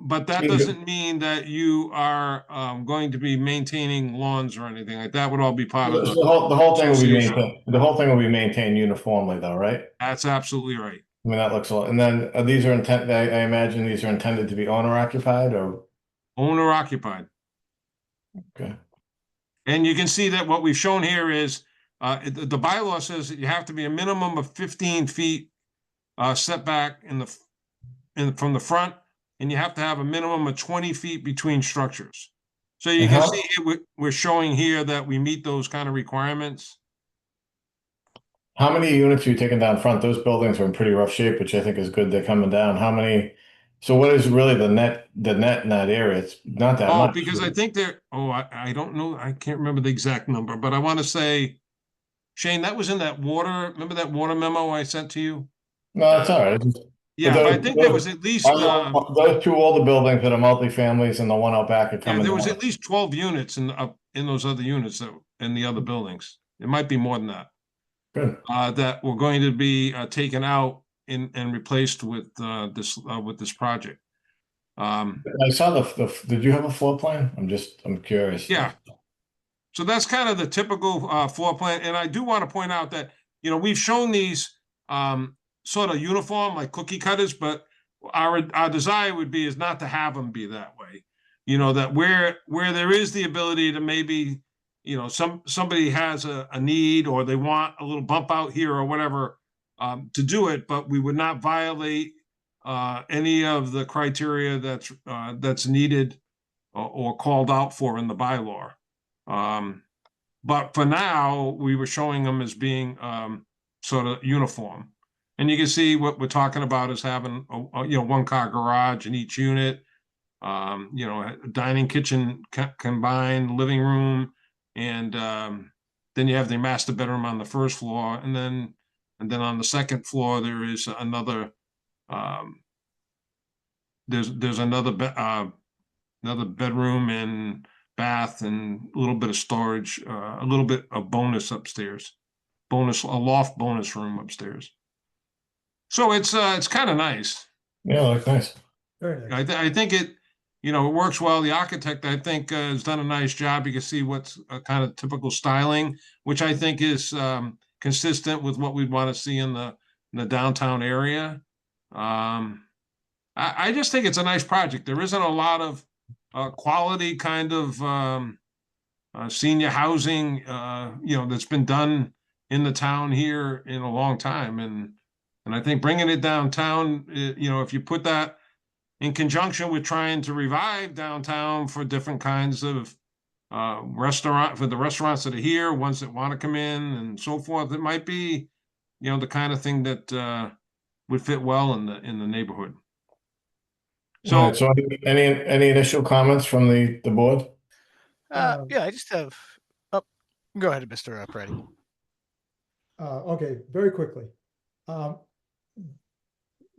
But that doesn't mean that you are going to be maintaining lawns or anything like that. Would all be part of the whole thing will be maintained. The whole thing will be maintained uniformly, though, right? That's absolutely right. I mean, that looks a lot. And then these are I imagine these are intended to be owner occupied or owner occupied. Okay. And you can see that what we've shown here is the bylaw says that you have to be a minimum of 15 feet setback from the front. And you have to have a minimum of 20 feet between structures. So you can see we're showing here that we meet those kind of requirements. How many units are you taking down front? Those buildings are in pretty rough shape, which I think is good. They're coming down. How many? So what is really the net in that area? It's not that much. Because I think I don't know. I can't remember the exact number, but I want to say, Shane, that was in that water. Remember that water memo I sent to you? No, that's all right. Yeah, but I think there was at least those two older buildings that are multifamilies and the one out back are coming. Yeah, there was at least 12 units in those other units that in the other buildings. It might be more than that. Good. that were going to be taken out and replaced with this project. I saw did you have a floor plan? I'm curious. Yeah. So that's kind of the typical floor plan. And I do want to point out that, you know, we've shown these sort of uniform, like cookie cutters, but our desire would be is not to have them be that way. You know, that where there is the ability to maybe, you know, somebody has a need or they want a little bump out here or whatever to do it, but we would not violate any of the criteria that's needed or called out for in the bylaw. But for now, we were showing them as being sort of uniform. And you can see what we're talking about is having a you know, one-car garage in each unit, you know, a dining kitchen combined, living room, and then you have the master bedroom on the first floor, and then on the second floor there is another there's another bedroom and bath and a little bit of storage, a little bit of bonus upstairs, a loft bonus room upstairs. So it's kind of nice. Yeah, like nice. Very nice. I think it, you know, it works well. The architect, I think, has done a nice job. You can see what's a kind of typical styling, which I think is consistent with what we'd want to see in the downtown area. I just think it's a nice project. There isn't a lot of quality kind of senior housing, you know, that's been done in the town here in a long time. And I think bringing it downtown, you know, if you put that in conjunction with trying to revive downtown for different kinds of for the restaurants that are here, ones that want to come in and so forth, it might be, you know, the kind of thing that would fit well in the neighborhood. So, All right, so any initial comments from the board? Yeah, I just have. Oh, go ahead, Mr. Peretti. Okay, very quickly.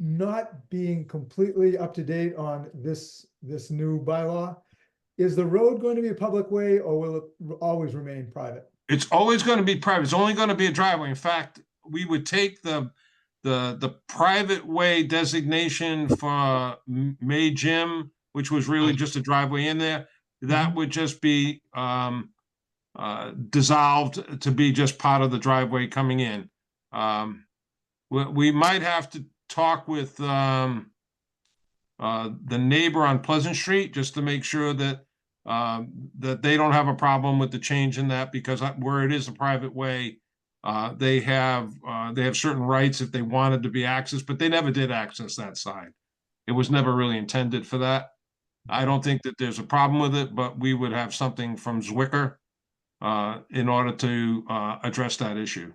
Not being completely up to date on this new bylaw, is the road going to be a public way or will it always remain private? it's always going to be private. It's only going to be a driveway. In fact, we would take the private way designation for May Gym, which was really just a driveway in there. That would just be dissolved to be just part of the driveway coming in. We might have to talk with the neighbor on Pleasant Street just to make sure that that they don't have a problem with the change in that, because where it is a private way, they have certain rights if they wanted to be accessed, but they never did access that side. It was never really intended for that. I don't think that there's a problem with it, but we would have something from Zwicker in order to address that issue.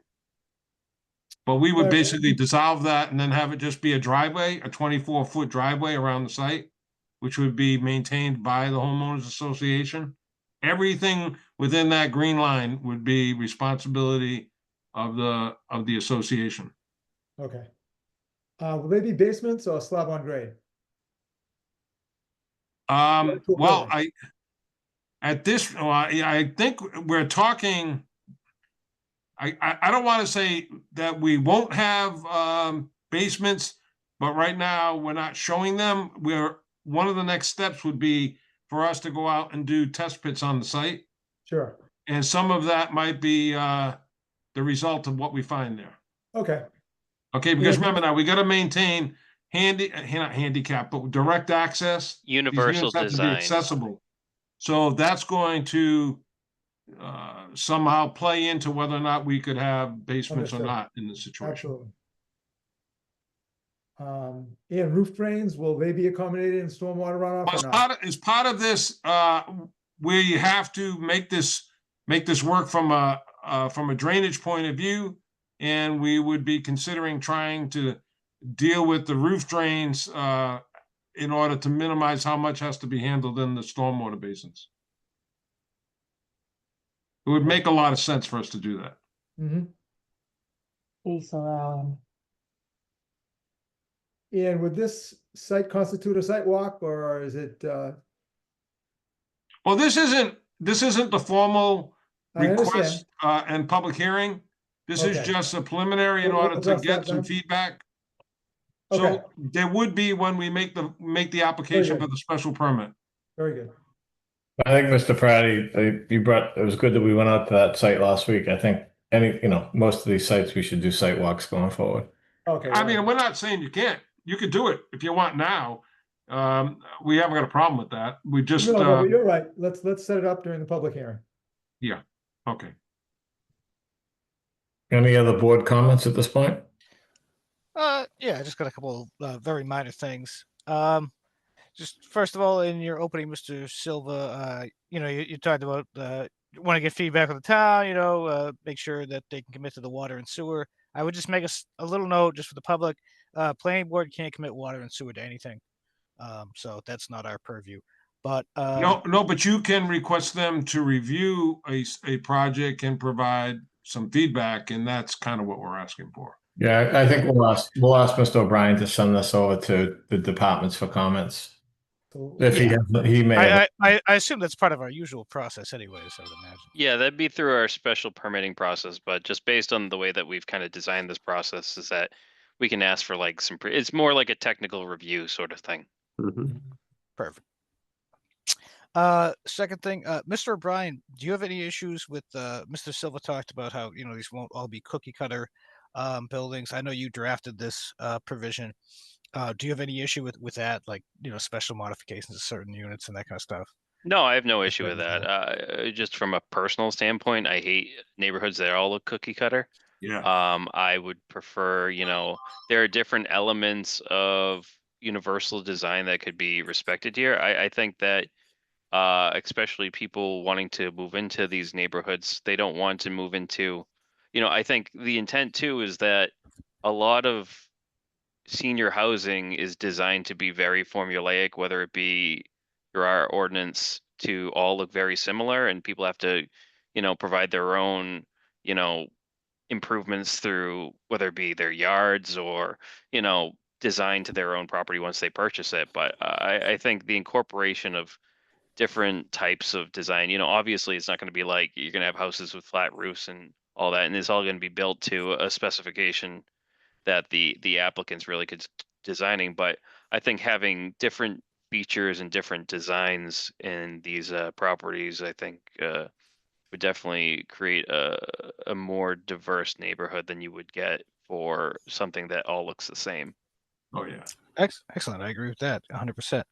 But we would basically dissolve that and then have it just be a driveway, a 24-foot driveway around the site, which would be maintained by the homeowners association. Everything within that green line would be responsibility of the association. Okay. Will they be basements or slab on grade? Well, I think we're talking, I don't want to say that we won't have basements, but right now we're not showing them. One of the next steps would be for us to go out and do test pits on the site. Sure. And some of that might be the result of what we find there. Okay. Okay, because remember now, we got to maintain not handicap, but direct access. Universal These units have to design. be accessible. So that's going to somehow play into whether or not we could have basements or Understood. not in this situation. Absolutely. And roof drains, will they be accommodated in stormwater runoff or not? As part of this, where you have to make this work from a drainage point of view, and we would be considering trying to deal with the roof drains in order to minimize how much has to be handled in the stormwater basins. It would make a lot of sense for us to do that. And would this site constitute a site walk, or is it? Well, this isn't the formal I request understand. and public hearing. This is Okay. just a preliminary in We'll order to address that get some then. feedback. Okay. So there would be when we make the application good. for the special permit. Very good. I think, Mr. Pratty, it was good that we went out to that site last week. I think most of these sites, we should do site walks going forward. Okay. I mean, we're not saying you can't. You could do it if you want now. We haven't got a problem with that. We just, No, but you're right. Let's set it up during the public hearing. yeah, okay. Any other board comments at this point? Yeah, I just got a couple very minor things. Just first of all, in your opening, Mr. Silva, you talked about want to get feedback from the town. Make sure that they can commit to the water and sewer. I would just make a little note just for the public. Planning board can't commit water and sewer to anything, so that's not our purview. But No, but you can request them to review a project and provide some feedback, and that's kind of what we're asking for. Yeah, I think we'll ask Mr. O'Brien to send this over to the departments for comments. If he may have. I assume that's part of our usual process anyways, I would imagine. Yeah, that'd be through our special permitting process, but just based on the way that we've kind of designed this process is that we can ask for like it's more like a technical review sort of thing. Perfect. Second thing, Mr. O'Brien, do you have any issues with Mr. Silva talked about how these won't all be cookie cutter buildings? I know you drafted this provision. Do you have any issue with that, like special modifications of certain units and that kind of stuff? No, I have no issue with that. Just from a personal standpoint, I hate neighborhoods that all look cookie cutter. Yeah. I would prefer, there are different elements of universal design that could be respected here. I think that especially people wanting to move into these neighborhoods, they don't want to move into, I think the intent too is that a lot of senior housing is designed to be very formulaic, whether it be through our ordinance to all look very similar, and people have to, provide their own, improvements through whether it be their yards or, design to their own property once they purchase it. But I think the incorporation of different types of design, obviously it's not going to be like you're going to have houses with flat roofs and all that, and it's all going to be built to a specification that the applicant's really good designing. But I think having different features and different designs in these properties, I think would definitely create a more diverse neighborhood than you would get for something that all looks the same. Oh yeah. Excellent. I agree with that 100%.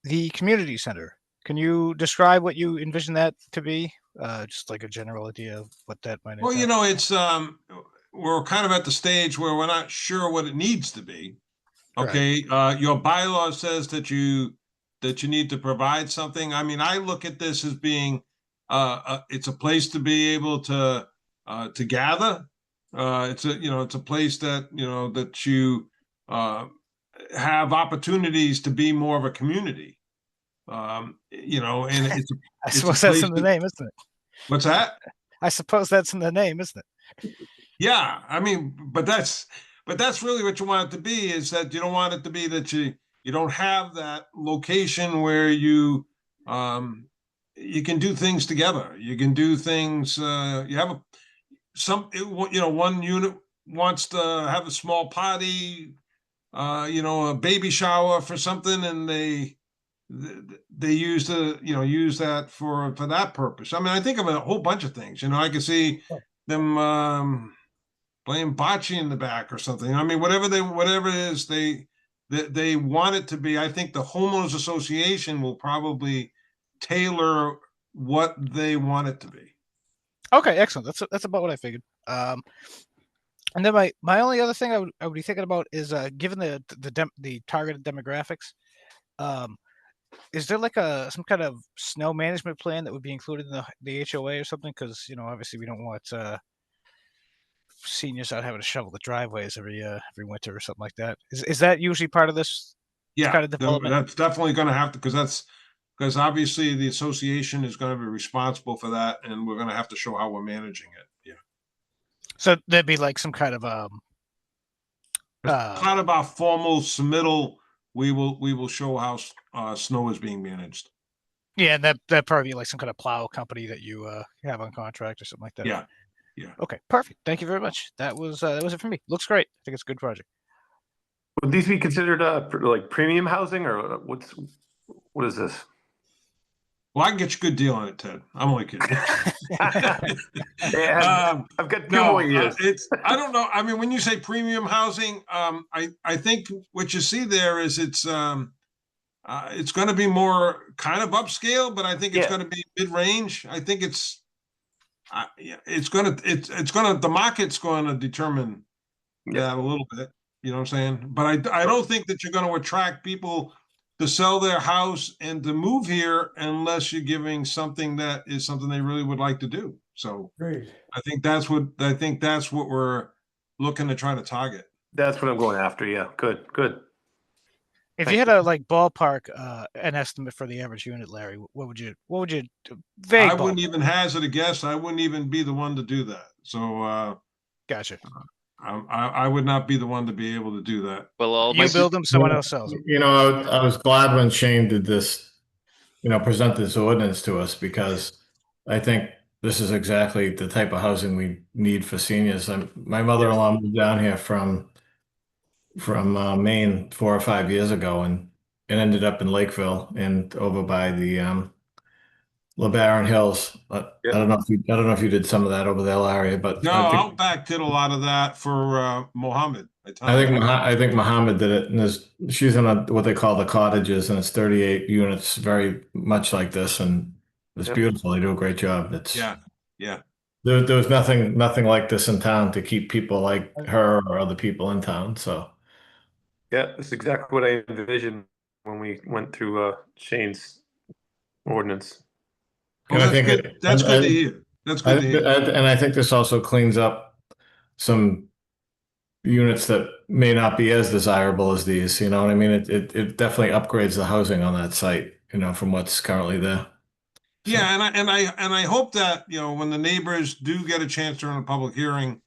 The community center, can you describe what you envision that to be? Just like a general idea of what that might Well, entail. it's we're kind of at the stage where we're not sure what it needs to be. Okay, your bylaw says that you need to provide something. I mean, I look at this as being it's a place to be able to gather. It's a place that that you have opportunities to be more of a community. And it's I suppose that's in the name, isn't it? What's that? I suppose that's in the name, isn't it? Yeah, I mean, but that's really what you want it to be, is that you don't want it to be that you don't have that location where you can do things together. You can do things, you have one unit wants to have a small party, a baby shower for something, and they use use that for that purpose. I mean, I think of a whole bunch of things. I can see them playing bocce in the back or something. I mean, whatever it is they want it to be. I think the homeowners association will probably tailor what they want it to be. Okay, excellent. That's about what I figured. And then my only other thing I would be thinking about is given the targeted demographics, is there like some kind of snow management plan that would be included in the HOA or something? Because obviously we don't want seniors out having to shovel the driveways every winter or something like that. Is that usually part of this kind of development? That's definitely going to have to, because obviously the association is going to be responsible for that, and we're going to have to show how we're managing it. Yeah. So there'd be like some kind of part of our formal submittal. We will show how snow is being managed. Yeah, and that probably be like some kind of plow company that you have on contract or something like that. Yeah. Okay, perfect. Thank you very much. That was it for me. Looks great. I think it's a good project. Would these be considered like premium housing, or what is this? Well, I can get you a good deal on it, Ted. I'm only kidding. Yeah, I've got 2 more years. I don't know. I mean, when you say premium housing, I think what you see there is it's going to be more kind of upscale, but I think it's going to be mid-range. I think the market's going to determine that a little bit. You know what I'm saying? But I don't think that you're going to attract people to sell their house and to move here unless you're giving something that is something they really would like to do. So Great. I think that's what we're looking to try to target. That's what I'm going after. Yeah, good. If you had a like ballpark an estimate for the average unit, Larry, what would you vague I wouldn't ballpark? even hazard a guess. I wouldn't even be the one to do that. So Gotcha. I would not be the one to be able to do that. Well, You build them, someone else sells them. You know, I was glad when Shane did this, present this ordinance to us, because I think this is exactly the type of housing we need for seniors. My mother-in-law moved down here from Maine 4 or 5 years ago, and it ended up in Lakeville and over by the LeBaron Hills. I don't know if you did some of that over there, Larry, but No, I think Outback did a lot of that for Mohammed. I think Mohammed did it, and she's in what they call the cottages, and it's 38 units, very much like this, and it's beautiful. They do a great job. yeah. There was nothing like this in town to keep people like her or other people in town. So Yeah, that's exactly what I envisioned when we went through Shane's ordinance. and I think that's good to hear. That's good to hear. And I think this also cleans up some units that may not be as desirable as these. You know what I mean? It definitely upgrades the housing on that site, from what's currently there. Yeah, and I hope that when the neighbors do get a chance during a public hearing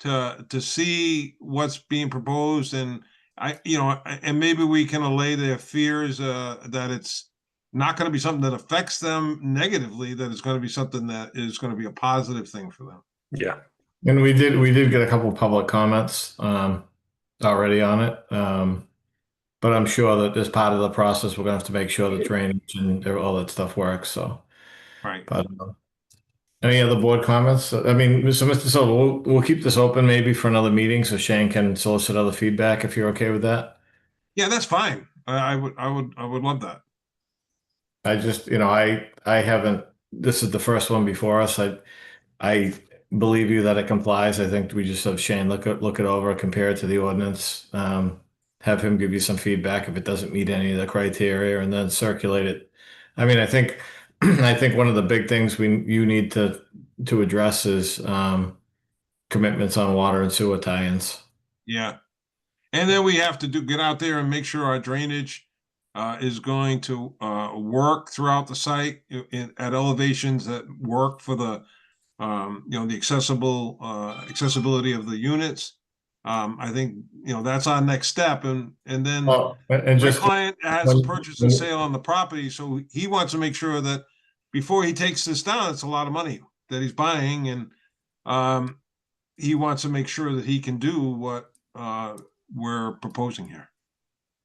to see what's being proposed, and and maybe we can allay their fears that it's not going to be something that affects them negatively, that it's going to be something that is going to be a positive thing for them. Yeah. And we did get a couple of public comments already on it. But I'm sure that as part of the process, we're gonna have to make sure the drainage and all that stuff works. So, right. But any other board comments? I mean, so Mr. Silva, we'll keep this open maybe for another meeting so Shane can solicit other feedback if you're okay with that. Yeah, that's fine. I would love that. I just, I haven't. This is the first one before us. I believe you that it complies. I think we just have Shane look it over, compare it to the ordinance, have him give you some feedback if it doesn't meet any of the criteria, and then circulate it. I mean, I think one of the big things you need to address is commitments on water and sewer tie-ins. Yeah, and then we have to get out there and make sure our drainage is going to work throughout the site at elevations that work for the the accessibility of the units. I think that's our next step, and then my client has a purchase and sale on the property, so he wants to make sure that before he takes this down, it's a lot of money that he's buying, and he wants to make sure that he can do what we're proposing here.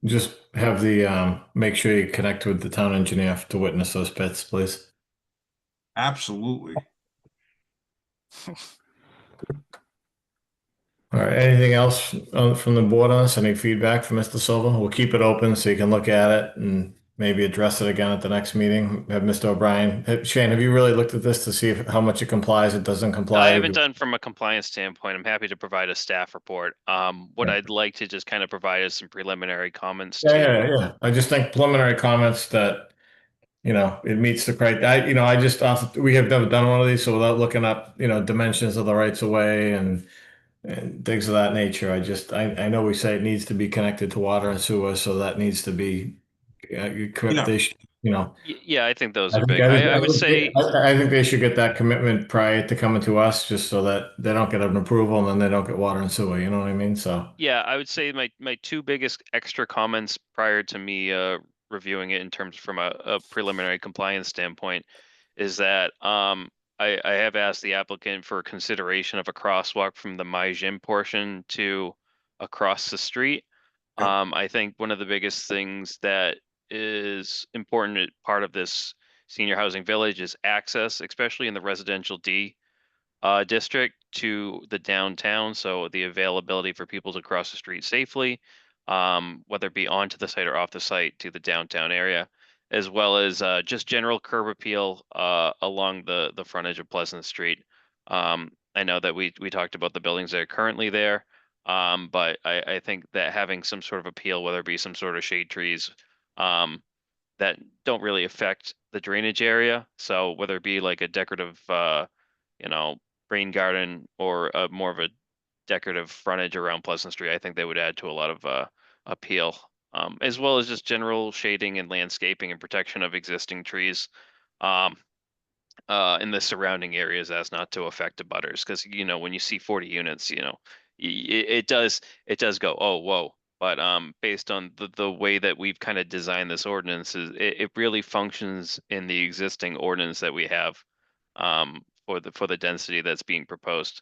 Just have the make sure you connect with the town engineer to witness those pits, please. Absolutely. All right. Anything else from the board on this? Any feedback from Mr. Silva? We'll keep it open so you can look at it and maybe address it again at the next meeting. Have Mr. O'Brien. Shane, have you really looked at this to see how much it complies? It doesn't comply? I haven't done from a compliance standpoint. I'm happy to provide a staff report. What I'd like to just kind of provide is some preliminary comments. Yeah. I just think preliminary comments that it meets the criteria. We have never done one of these, so without looking up, dimensions of the rights of way and things of that nature, I know we say it needs to be connected to water and sewer, so that needs to be Yeah, I think those are big. I would say I think they should get that commitment prior to coming to us, just so that they don't get an approval and then they don't get water and sewer. You know what I mean? So yeah, I would say my two biggest extra comments prior to me reviewing it in terms from a preliminary compliance standpoint is that I have asked the applicant for consideration of a crosswalk from the My Gym portion to across the street. I think one of the biggest things that is important part of this senior housing village is access, especially in the residential D district to the downtown. So the availability for people to cross the street safely, whether it be onto the site or off the site to the downtown area, as well as just general curb appeal along the frontage of Pleasant Street. I know that we talked about the buildings that are currently there, but I think that having some sort of appeal, whether it be some sort of shade trees, that don't really affect the drainage area. So whether it be like a decorative, rain garden or more of a decorative frontage around Pleasant Street, I think they would add to a lot of appeal, as well as just general shading and landscaping and protection of existing trees in the surrounding areas as not to affect the butters. Because when you see 40 units, it does go, oh whoa. But based on the way that we've kind of designed this ordinance, it really functions in the existing ordinance that we have for the density that's being proposed.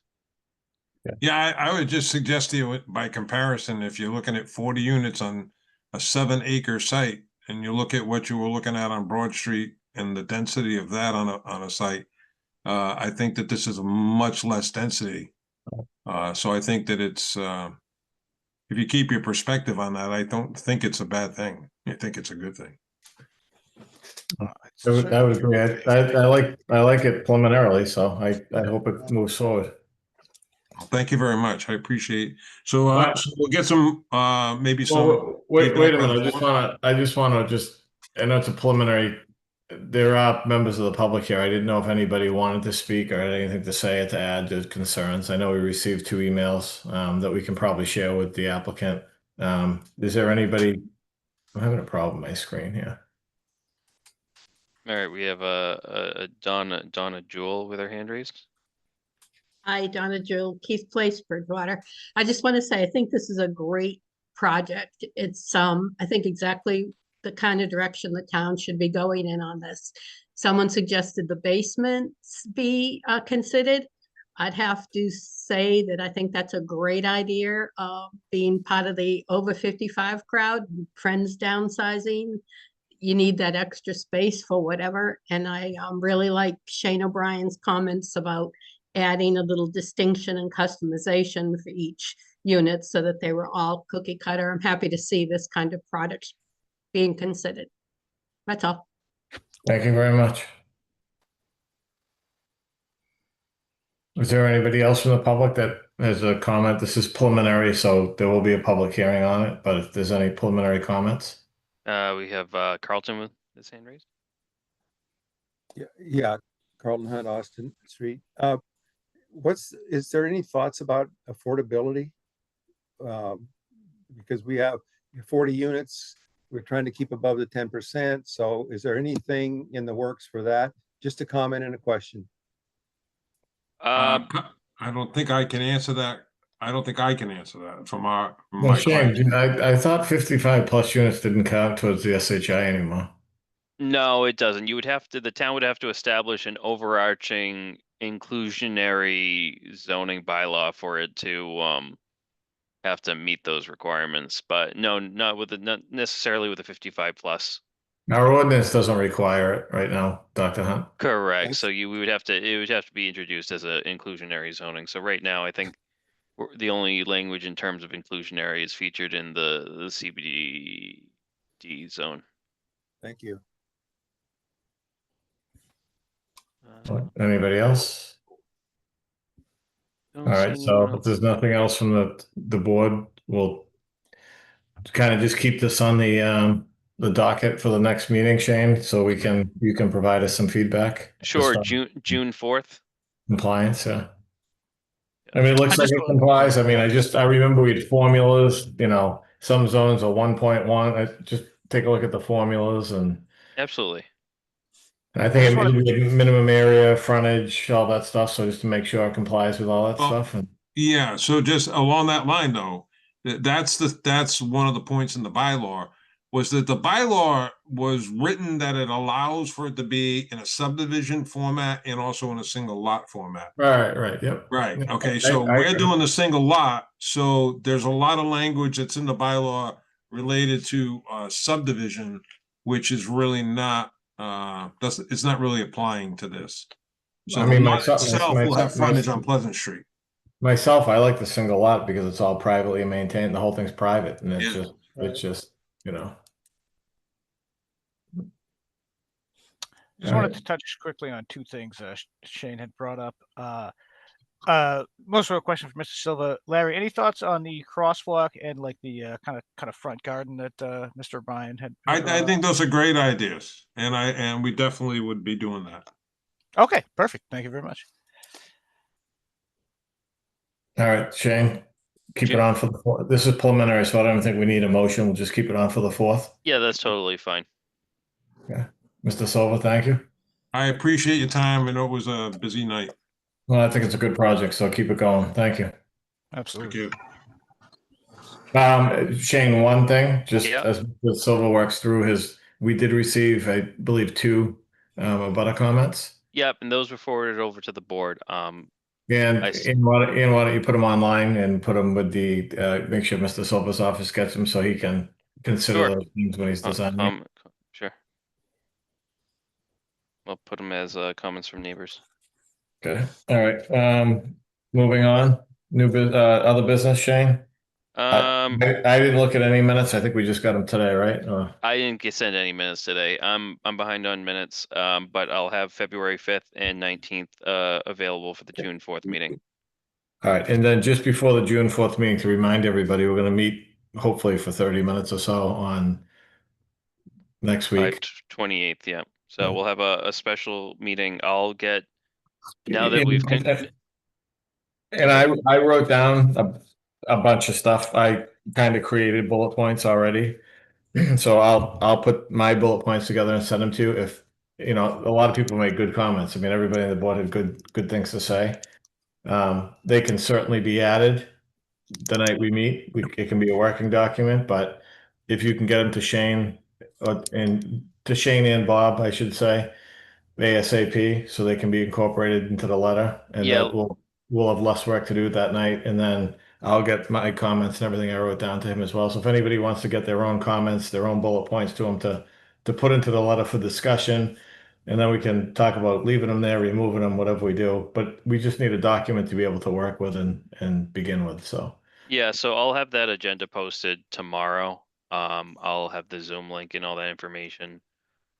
Yeah, I would just suggest to you by comparison, if you're looking at 40 units on a 7-acre site and you look at what you were looking at on Broad Street and the density of that on a site, I think that this is a much less density. So I think that it's, if you keep your perspective on that, I don't think it's a bad thing. I think it's a good thing. I would agree. I like it preliminarily, so I hope it moves forward. Thank you very much. I appreciate. So, so we'll get some maybe some. Well, wait a minute. I just want to I know it's a preliminary. There are members of the public here. I didn't know if anybody wanted to speak or had anything to say to add to concerns. I know we received 2 emails that we can probably share with the applicant. Is there anybody? I'm having a problem with my screen here. All right, we have a Donna Jewel with her hand raised. Hi, Donna Jewel, Keith Place, Bridgewater. I just want to say, I think this is a great project. It's, I think exactly the kind of direction the town should be going in on this. Someone suggested the basements be considered. I'd have to say that I think that's a great idea, being part of the over 55 crowd, friends downsizing. You need that extra space for whatever. And I really like Shane O'Brien's comments about adding a little distinction and customization for each unit so that they were all cookie cutter. I'm happy to see this kind of product being considered. That's all. Thank you very much. Is there anybody else from the public that has a comment? This is preliminary, so there will be a public hearing on it, but if there's any preliminary comments. We have Carlton with his hand raised. Yeah, Carlton Hunt, Austin Street. Is there any thoughts about affordability? Because we have 40 units, we're trying to keep above the 10%. So is there anything in the works for that? Just a comment and a question. I don't think I can answer that. I don't think I can answer that from Well, my Shane, I thought 55 plus units didn't count towards the SHI anymore. No, it doesn't. The town would have to establish an overarching inclusionary zoning bylaw for it to have to meet those requirements. But no, not necessarily with the 55 plus. Our ordinance doesn't require it right now, Dr. Hunt. Correct. So it would have to be introduced as an inclusionary zoning. So right now, I think the only language in terms of inclusionary is featured in the CBD zone. Thank you. Anybody else? All right, so if there's nothing else from the board, we'll kind of just keep this on the docket for the next meeting, Shane, so you can provide us some feedback. Sure, June 4th. Compliance, yeah. I mean, it looks like it complies. I mean, I remember we had formulas, some zones are 1.1. Just take a look at the formulas and. Absolutely. I think it needs minimum area, frontage, all that stuff. So just to make sure it complies with all that stuff. Yeah. So just along that line, though, that's one of the points in the bylaw was that the bylaw was written that it allows for it to be in a subdivision format and also in a single lot format. Right, yep. Right, Yeah, okay, so I we're agree. doing the single lot, so there's a lot of language that's in the bylaw related to subdivision, which is really not, it's not really applying to this. So I the mean, lot myself, itself will have frontage on Pleasant Street. myself, I like the single lot because it's all privately maintained. The whole thing's private, and Yeah. it's just, you know. Just wanted to touch quickly on two things Shane had brought up. Most of a question for Mr. Silva. Larry, any thoughts on the crosswalk and like the kind of front garden that Mr. O'Brien had? I think those are great ideas, and we definitely would be doing that. Okay, perfect. Thank you very much. All right, Shane, keep it on for the 4th. This is preliminary, so I don't think we need a motion. We'll just keep it on for the 4th. Yeah, that's totally fine. Yeah. Mr. Silva, thank you. I appreciate your time. I know it was a busy night. Well, I think it's a good project, so keep it going. Thank you. Absolutely. Shane, one thing, just Yeah. as Mr. Silva works through we did receive, I believe, 2 abutter comments. Yep, and those were forwarded over to the board. And why don't you put them online and put them with make sure Mr. Silva's office gets them so he can consider Sure. those things when he's designing. Sure. I'll put them as comments from neighbors. Okay, all right, moving on, other business, Shane? I didn't look at any minutes. I think we just got them today, right? I didn't send any minutes today. I'm behind on minutes, but I'll have February 5th and 19th available for the June 4th meeting. All right, and then just before the June 4th meeting, to remind everybody, we're gonna meet hopefully for 30 minutes or so on next week. 28th, yeah. So we'll have a special meeting. I'll get, now that we've. And I wrote down a bunch of stuff. I kind of created bullet points already. So I'll put my bullet points together and send them to you. If, you know, a lot of people make good comments. I mean, everybody on the board had good things to say. They can certainly be added the night we meet. It can be a working document, but if you can get them to Shane and Bob, I should say, ASAP, so they can be incorporated into the letter, and Yeah. that we'll have less work to do that night, and then I'll get my comments and everything I wrote down to him as well. So if anybody wants to get their own comments, their own bullet points to him to put into the letter for discussion, and then we can talk about leaving them there, removing them, whatever we do. But we just need a document to be able to work with and begin with. So Yeah, so I'll have that agenda posted tomorrow. I'll have the Zoom link and all that information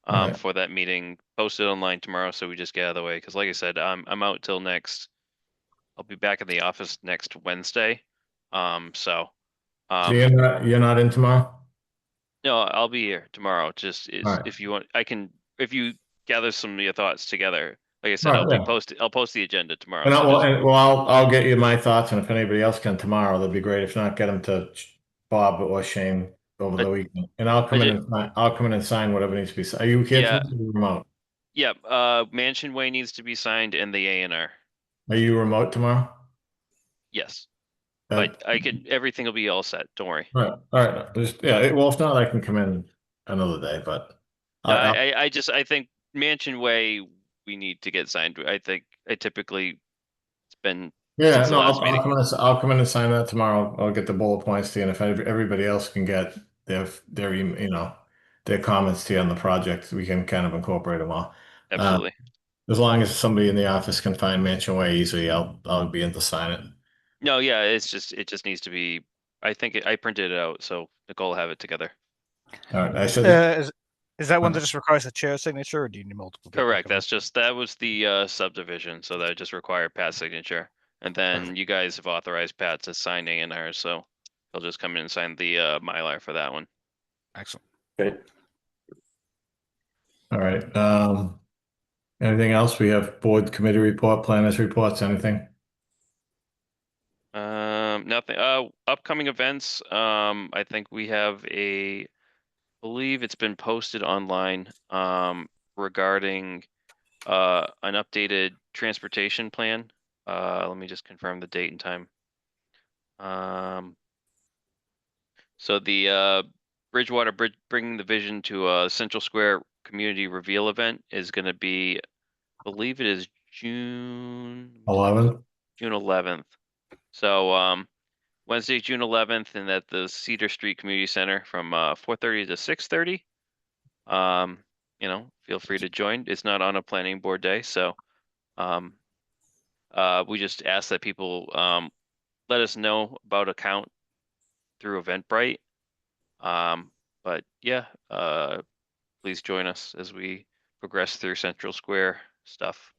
Alright. for that meeting posted online tomorrow. So we just get out of the way. Cause like I said, I'm out till I'll be back in the office next Wednesday. So you're not in tomorrow? No, I'll be here tomorrow. Just Alright. if you want, if you gather some of your thoughts together, like I said, Alright, I'll post the agenda tomorrow. And so just- I'll get you my thoughts, and if anybody else can tomorrow, that'd be great. If not, get them to Bob or Shane over the weekend, and I'll come in and sign whatever needs to be signed. Are you here Yeah. tonight or are you remote? Yep, Mansion Way needs to be signed and the A&R. Are you remote tomorrow? Yes. Uh, But everything will be all set. Don't worry. All right. Well, if not, I can come in another day, but No, I think Mansion Way, we need to get signed. I think it's been since the last meeting. I'll come in and sign that tomorrow. I'll get the bullet points to you, and if everybody else can get their comments to you on the project, we can kind of incorporate them all. Absolutely. As long as somebody in the office can find Mansion Way easily, I'll be in to sign it. No, yeah, it just needs to be. I think I printed it out, so Nicole will have it together. All right. I said. Is that one that just requires a chair signature, or do you need multiple? Correct. That was the subdivision, so that just required Pat's signature, and then you guys have authorized Pat to sign A&R, so he'll just come in and sign the Mylar for that one. Excellent. Okay. All right. Anything else? We have board committee report, planners reports, anything? Nothing. Upcoming events. I think we have believe it's been posted online regarding an updated transportation plan. Let me just confirm the date and time. So the Bridgewater Bringing the Vision to a Central Square Community Reveal event is going to be, I believe it is June 11. June 11th. So Wednesday, June 11th, and at the Cedar Street Community Center from 4:30 to 6:30. You know, feel free to join. It's not on a planning board day, so we just ask that people let us know about account through Eventbrite. But yeah, please join us as we progress through Central Square stuff.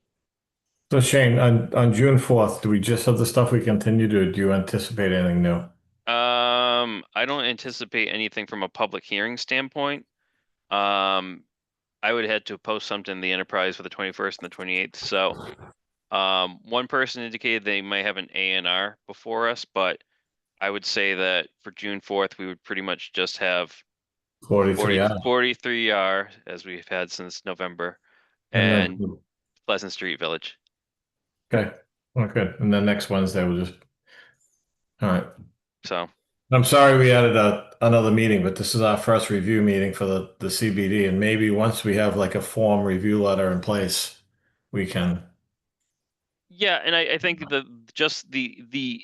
So Shane, on June 4th, do we just have the stuff we continue to, do you anticipate anything new? I don't anticipate anything from a public hearing standpoint. I would head to post something in the Enterprise for the 21st and the 28th. So one person indicated they might have an A&R before us, but I would say that for June 4th, we would pretty much just have 43R as we've had since November, and Pleasant Street Village. Okay, well, good. And then next Wednesday we'll just, all right. So I'm sorry we added another meeting, but this is our first review meeting for the CBD, and maybe once we have like a form review letter in place, we can. yeah, and I think just the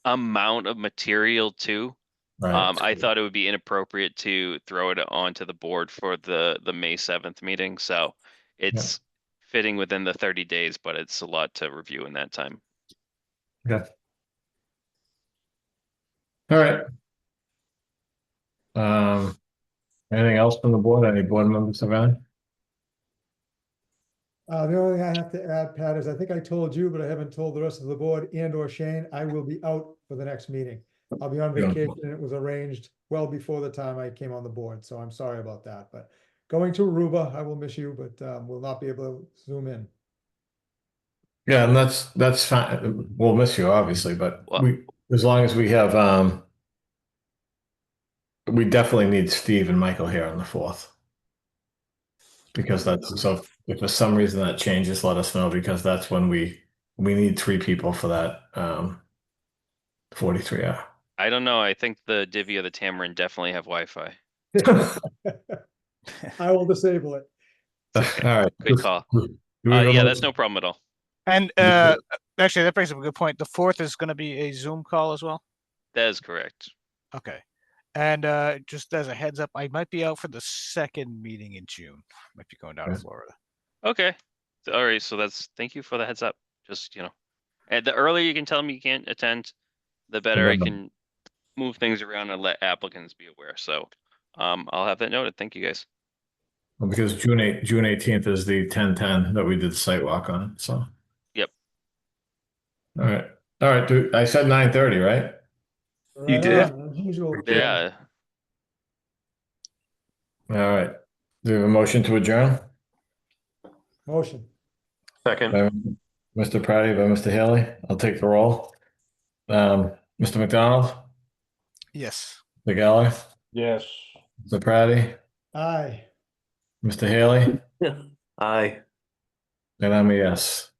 amount of material too. Right. I thought it would be inappropriate to throw it onto the board for the May 7th meeting. So it's fitting within the 30 days, but it's a lot to review in that time. Okay. All right. Anything else from the board? Any board members have any? The only thing I have to add, Pat, is I think I told you, but I haven't told the rest of the board and or Shane, I will be out for the next meeting. I'll be on vacation and it was arranged well before the time I came on the board, so I'm sorry about that, but going to Aruba, I will miss you, but will not be able to zoom in. Yeah, and that's fine. We'll miss you obviously, but as long as we have we definitely need Steve and Michael here on the 4th. Because that's, so if for some reason that changes, let us know, because that's when we need 3 people for that 43R. I don't know. I think the Divvy or the Tamarind definitely have Wi-Fi. I will disable it. All right. Good call. Yeah, that's no problem at all. And actually, that brings up a good point. The 4th is going to be a Zoom call as well. That is correct. Okay. And just as a heads up, I might be out for the second meeting in June. Might be going down to Florida. Okay. All right. So thank you for the heads up. Just, you know, and the earlier you can tell me you can't attend, the better I can move things around and let applicants be aware. So I'll have that noted. Thank you guys. Well, because June 18th is the 10/10 that we did the site walk on. So. Yep. All right, dude. I said 9:30, right? You did. Yeah. All right. Do we have a motion to adjourn? Motion. Second. By Mr. Pratty, by Mr. Haley. I'll take the roll. Mr. McDonald? Yes. Mr. Geller? Yes. Mr. Pratty? Aye. Mr. Haley? Aye. And I'm a yes.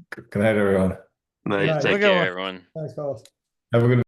Good night, everyone. Night. Take care, everyone. Thanks, fellas. Have a good